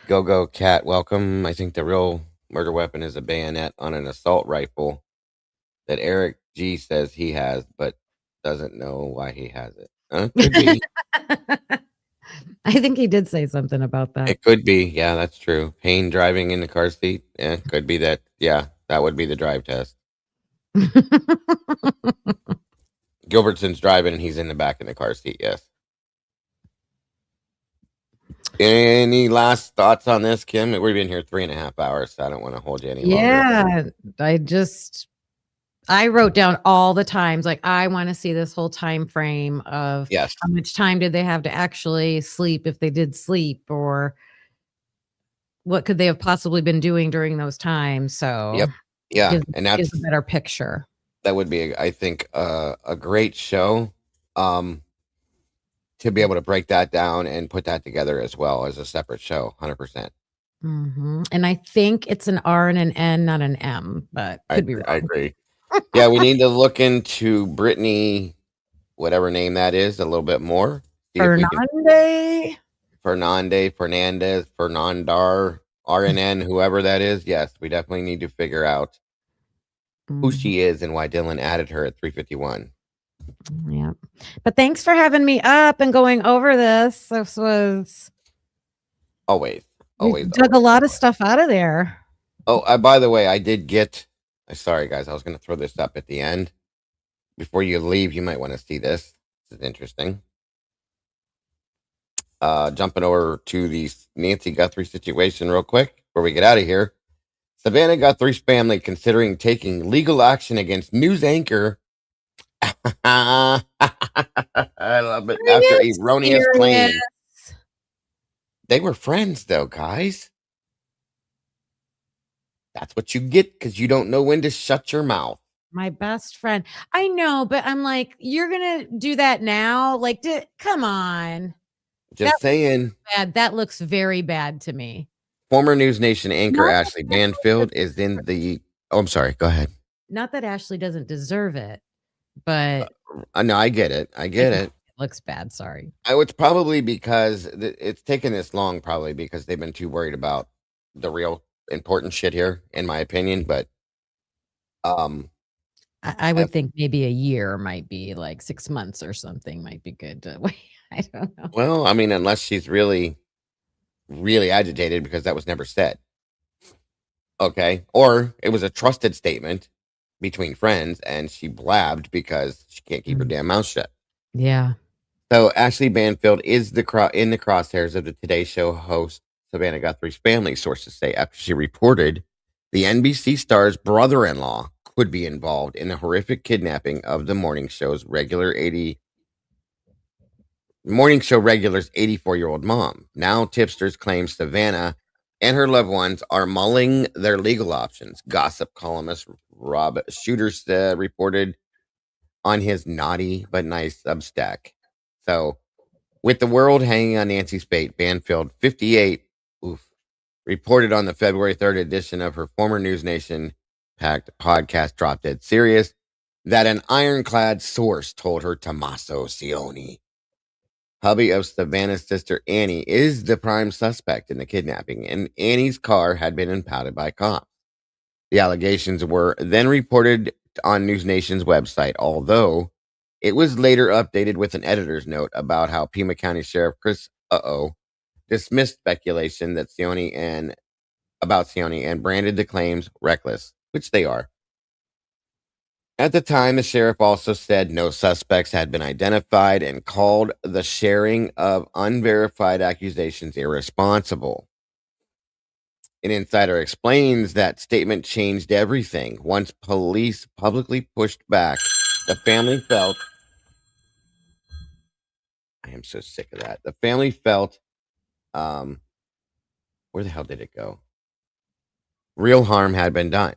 go cat, welcome. I think the real murder weapon is a bayonet on an assault rifle that Eric G says he has, but doesn't know why he has it. Could be. I think he did say something about that. It could be. Yeah, that's true. Payne driving in the car seat. Yeah, could be that. Yeah, that would be the drive test. Gilbertson's driving and he's in the back in the car seat. Yes. Any last thoughts on this, Kim? We've been here 3.5 hours, so I don't want to hold you any longer. Yeah, I wrote down all the times, like, I want to see this whole time frame of how much time did they have to actually sleep, if they did sleep, or what could they have possibly been doing during those times. So yeah, and that's a better picture. That would be, I think, a great show to be able to break that down and put that together as well as a separate show. 100%. And I think it's an R and an N, not an M, but could be wrong. I agree. Yeah, we need to look into Brittany, whatever name that is, a little bit more. Fernandez, Fernandar, RNN, whoever that is. Yes, we definitely need to figure out who she is and why Dylan added her at 3:51. Yeah. But thanks for having me up and going over this. This was always dug a lot of stuff out of there. Oh, by the way, I did get... Sorry, guys. I was going to throw this up at the end. Before you leave, you might want to see this. This is interesting. Jumping over to the Nancy Guthrie situation real quick before we get out of here. Savannah Guthrie's family considering taking legal action against news anchor. I love it. After erroneous claims. They were friends, though, guys. That's what you get because you don't know when to shut your mouth. My best friend. I know, but I'm like, you're going to do that now? Like, come on. Just saying. Bad. That looks very bad to me. Former News Nation anchor Ashley Banfield is in the... Oh, I'm sorry. Go ahead. Not that Ashley doesn't deserve it, but... no, I get it. It looks bad. Sorry. It's probably because it's taken this long, probably because they've been too worried about the real important shit here, in my opinion. But I would think maybe a year might be, like 6 months or something might be good to wait. I don't know. Well, I mean, unless she's really, really agitated because that was never said. Okay. Or it was a trusted statement between friends and she blabbed because she can't keep her damn mouth shut. Yeah. So Ashley Banfield is in the crosshairs of the Today Show host Savannah Guthrie's family, sources say, after she reported the NBC star's brother-in-law could be involved in the horrific kidnapping of the morning show regular's 84-year-old mom. Now tipsters claim Savannah and her loved ones are mulling their legal options. Gossip columnist Rob Shooter reported on his naughty but nice Substack. So, with the world hanging on Nancy's fate, Banfield, 58, reported on the February 3rd edition of her former News Nation packed podcast Drop Dead Serious that an ironclad source told her Tommaso Cioni, hubby of Savannah's sister Annie, is the prime suspect in the kidnapping, and Annie's car had been impounded by cops. The allegations were then reported on News Nation's website, although it was later updated with an editor's note about how Pima County Sheriff Chris dismissed speculation that Sione and branded the claims reckless, which they are. At the time, the sheriff also said no suspects had been identified and called the sharing of unverified accusations irresponsible. An insider explains that statement changed everything. Once police publicly pushed back, the family felt. I am so sick of that. The family felt. Where the hell did it go? Real harm had been done.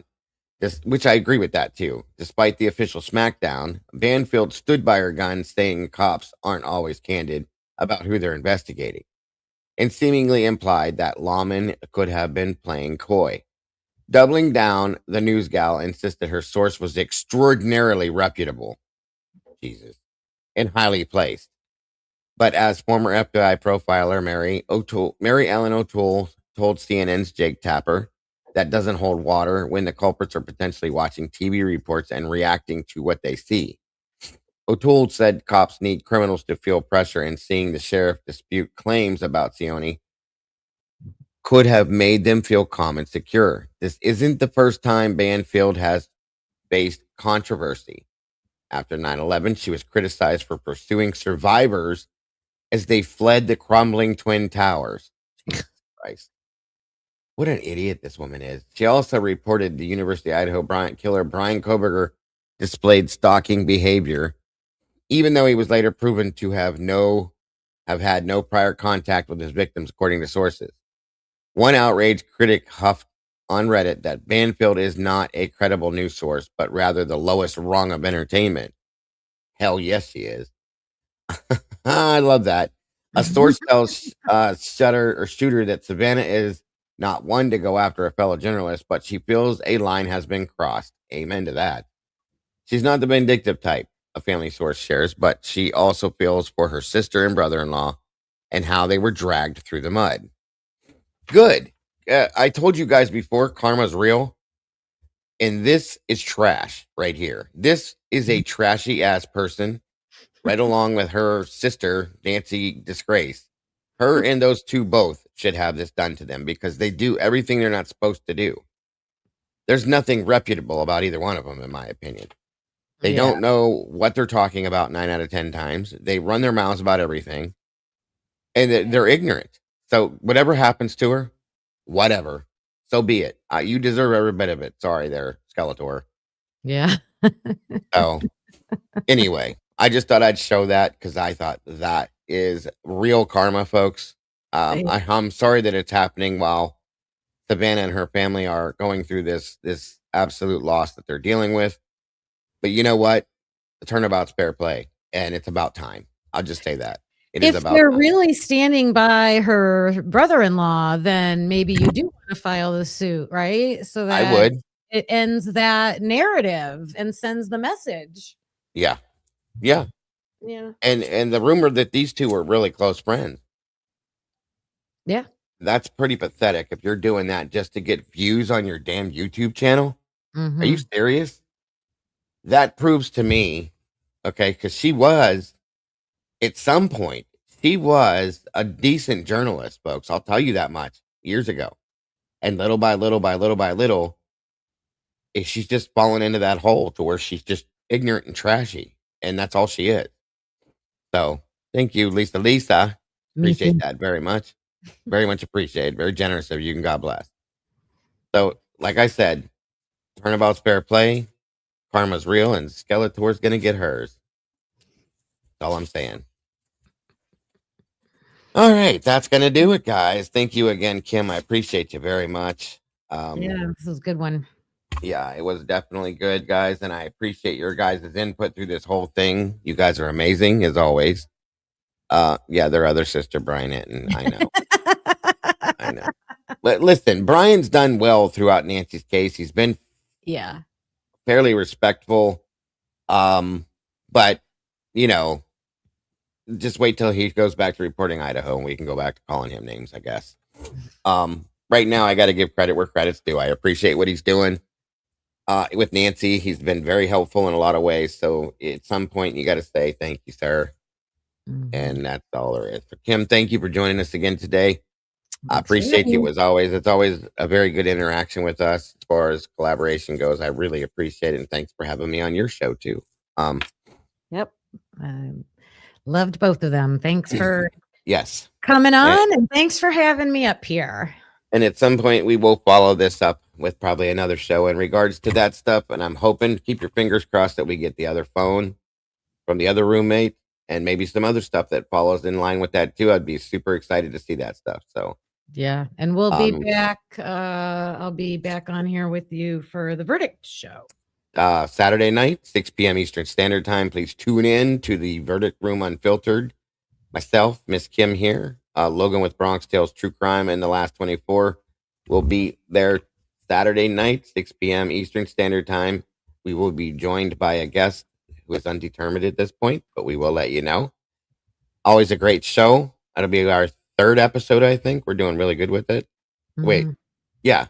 Which I agree with that too. Despite the official smackdown, Banfield stood by her gun, saying cops aren't always candid about who they're investigating, and seemingly implied that lawmen could have been playing coy. Doubling down, the news gal insisted her source was extraordinarily reputable, Jesus, and highly placed. But as former FBI profiler Mary Ellen O'Toole told CNN's Jake Tapper, that doesn't hold water when the culprits are potentially watching TV reports and reacting to what they see. O'Toole said cops need criminals to feel pressure, and seeing the sheriff dispute claims about Sione could have made them feel calm and secure. This isn't the first time Banfield has faced controversy. After 9/11, she was criticized for pursuing survivors as they fled the crumbling Twin Towers. Jesus Christ. What an idiot this woman is. She also reported the University of Idaho killer Brian Koberger displayed stalking behavior, even though he was later proven to have had no prior contact with his victims, according to sources. One outraged critic huffed on Reddit that Banfield is not a credible news source, but rather the lowest rung of entertainment. Hell yes, she is. I love that. A source tells Shooter that Savannah is not one to go after a fellow journalist, but she feels a line has been crossed. Amen to that. She's not the vindictive type, a family source shares, but she also feels for her sister and brother-in-law and how they were dragged through the mud. Good. I told you guys before, karma's real. And this is trash right here. This is a trashy ass person, right along with her sister, Nancy Disgrace. Her and those two both should have this done to them because they do everything they're not supposed to do. There's nothing reputable about either one of them, in my opinion. They don't know what they're talking about 9 out of 10 times. They run their mouths about everything, and they're ignorant. So whatever happens to her, whatever. So be it. You deserve every bit of it. Sorry there, Skeletor. Yeah. So anyway, I just thought I'd show that because I thought that is real karma, folks. I'm sorry that it's happening while Savannah and her family are going through this absolute loss that they're dealing with. But you know what? The turnabout's fair play, and it's about time. I'll just say that. If they're really standing by her brother-in-law, then maybe you do want to file the suit, right? So that I would. It ends that narrative and sends the message. Yeah. And the rumor that these two are really close friends. Yeah. That's pretty pathetic if you're doing that just to get views on your damn YouTube channel. Mm-hmm. Are you serious? That proves to me, okay, because she was, at some point, she was a decent journalist, folks. I'll tell you that much years ago. And little by little, she's just fallen into that hole to where she's just ignorant and trashy. And that's all she is. So thank you, Lisa. Appreciate that very much. Very much appreciated. Very generous of you, and God bless. So, like I said, turnabout's fair play. Karma's real, and Skeletor's going to get hers. That's all I'm saying. All right, that's going to do it, guys. Thank you again, Kim. I appreciate you very much. Yeah, this was a good one. Yeah, it was definitely good, guys, and I appreciate your guys' input through this whole thing. You guys are amazing, as always. Yeah, their other sister, Brian Hinton. I know. I know. But listen, Brian's done well throughout Nancy's case. He's been fairly respectful. But you know, just wait till he goes back to reporting Idaho and we can go back to calling him names, I guess. Right now I got to give credit where credit's due. I appreciate what he's doing. With Nancy, he's been very helpful in a lot of ways. So at some point you got to say, thank you, sir. And that's all there is. So Kim, thank you for joining us again today. I Thanks for appreciate having you me. as always. It's always a very good interaction with us as far as collaboration goes. I really appreciate it. And thanks for having me on your show too. Yep. Loved both of them. Thanks for Yes. coming on, and thanks for having me up here. And at some point, we will follow this up with probably another show in regards to that stuff. And I'm hoping, keep your fingers crossed, that we get the other phone from the other roommate and maybe some other stuff that follows in line with that too. I'd be super excited to see that stuff. So yeah, and we'll be back. I'll be back on here with you for the verdict show. Saturday night, 6 p.m. Eastern Standard Time. Please tune in to the Verdict Room Unfiltered. Myself, Miss Kim here, Logan with Bronx Tales True Crime, and the Last 24 will be there Saturday night, 6 p.m. Eastern Standard Time. We will be joined by a guest who is undetermined at this point, but we will let you know. Always a great show. That'll be our third episode, I think. We're doing really good with it. Wait. Yeah.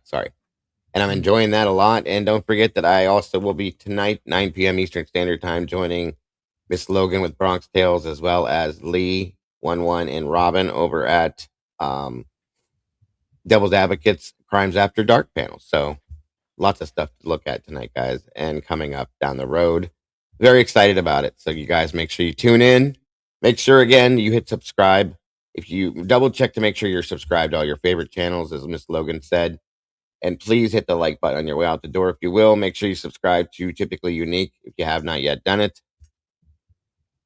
Sorry. And I'm enjoying that a lot. And don't forget that I also will be tonight, 9 p.m. Eastern Standard Time, joining Miss Logan with Bronx Tales, as well as Lee, 11, and Robin over at Devil's Advocates Crimes After Dark panel. So lots of stuff to look at tonight, guys, and coming up down the road. Very excited about it. So you guys make sure you tune in. Make sure, again, you hit subscribe. If you double check to make sure you're subscribed to all your favorite channels, as Miss Logan said. And please hit the like button on your way out the door if you will. Make sure you subscribe to Typically Unique if you have not yet done it.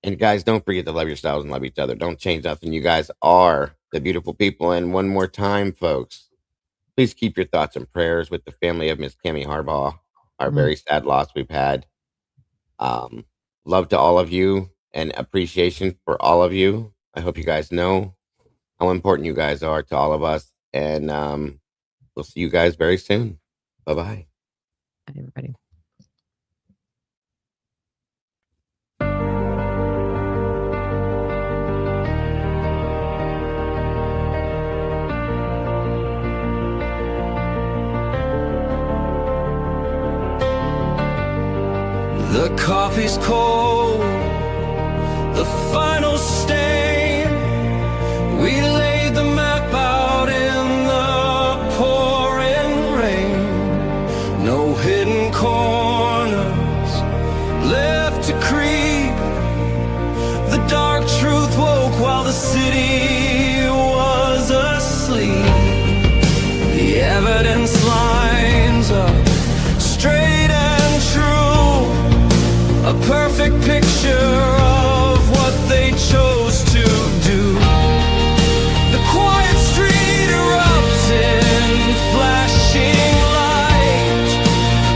And guys, don't forget to love yourselves and love each other. Don't change nothing. You guys are the beautiful people. And one more time, folks, please keep your thoughts and prayers with the family of Miss Cammie Harbaugh, our very sad loss we've had. Love to all of you and appreciation for all of you. I hope you guys know how important you guys are to all of us. And we'll see you guys very soon. Bye-bye. Bye, everybody. The coffee's cold, the final stain. We laid the map out in the pouring rain. No hidden corners left to creep. The dark truth woke while the city was asleep. The evidence lines up straight and true. A perfect picture of what they chose to do. The quiet street erupts in flashing light.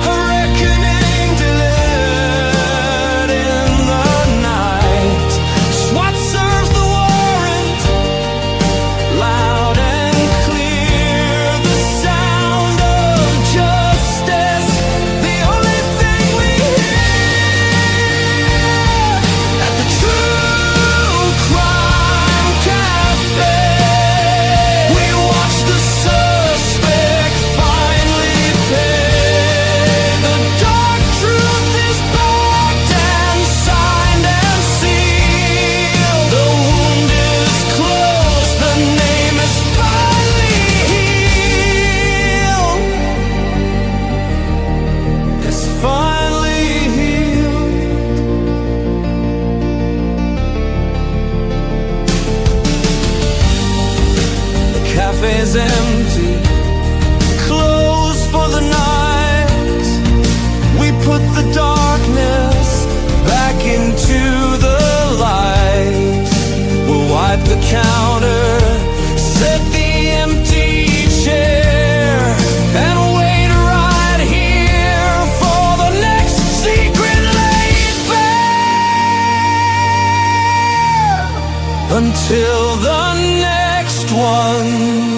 A reckoning delivered in the night. SWAT serves the warrant, loud and clear. The sound of justice, the only thing we hear. At the True Crime Cafe, we watch the suspect finally pay. The dark truth is marked and signed and sealed. The wound is closed, the name is finally healed. It's finally healed. The cafe's empty, closed for the night. We put the darkness back into the light. We'll wipe the counter, set the empty chair, and wait right here for the next secret laid bare. Until the next one.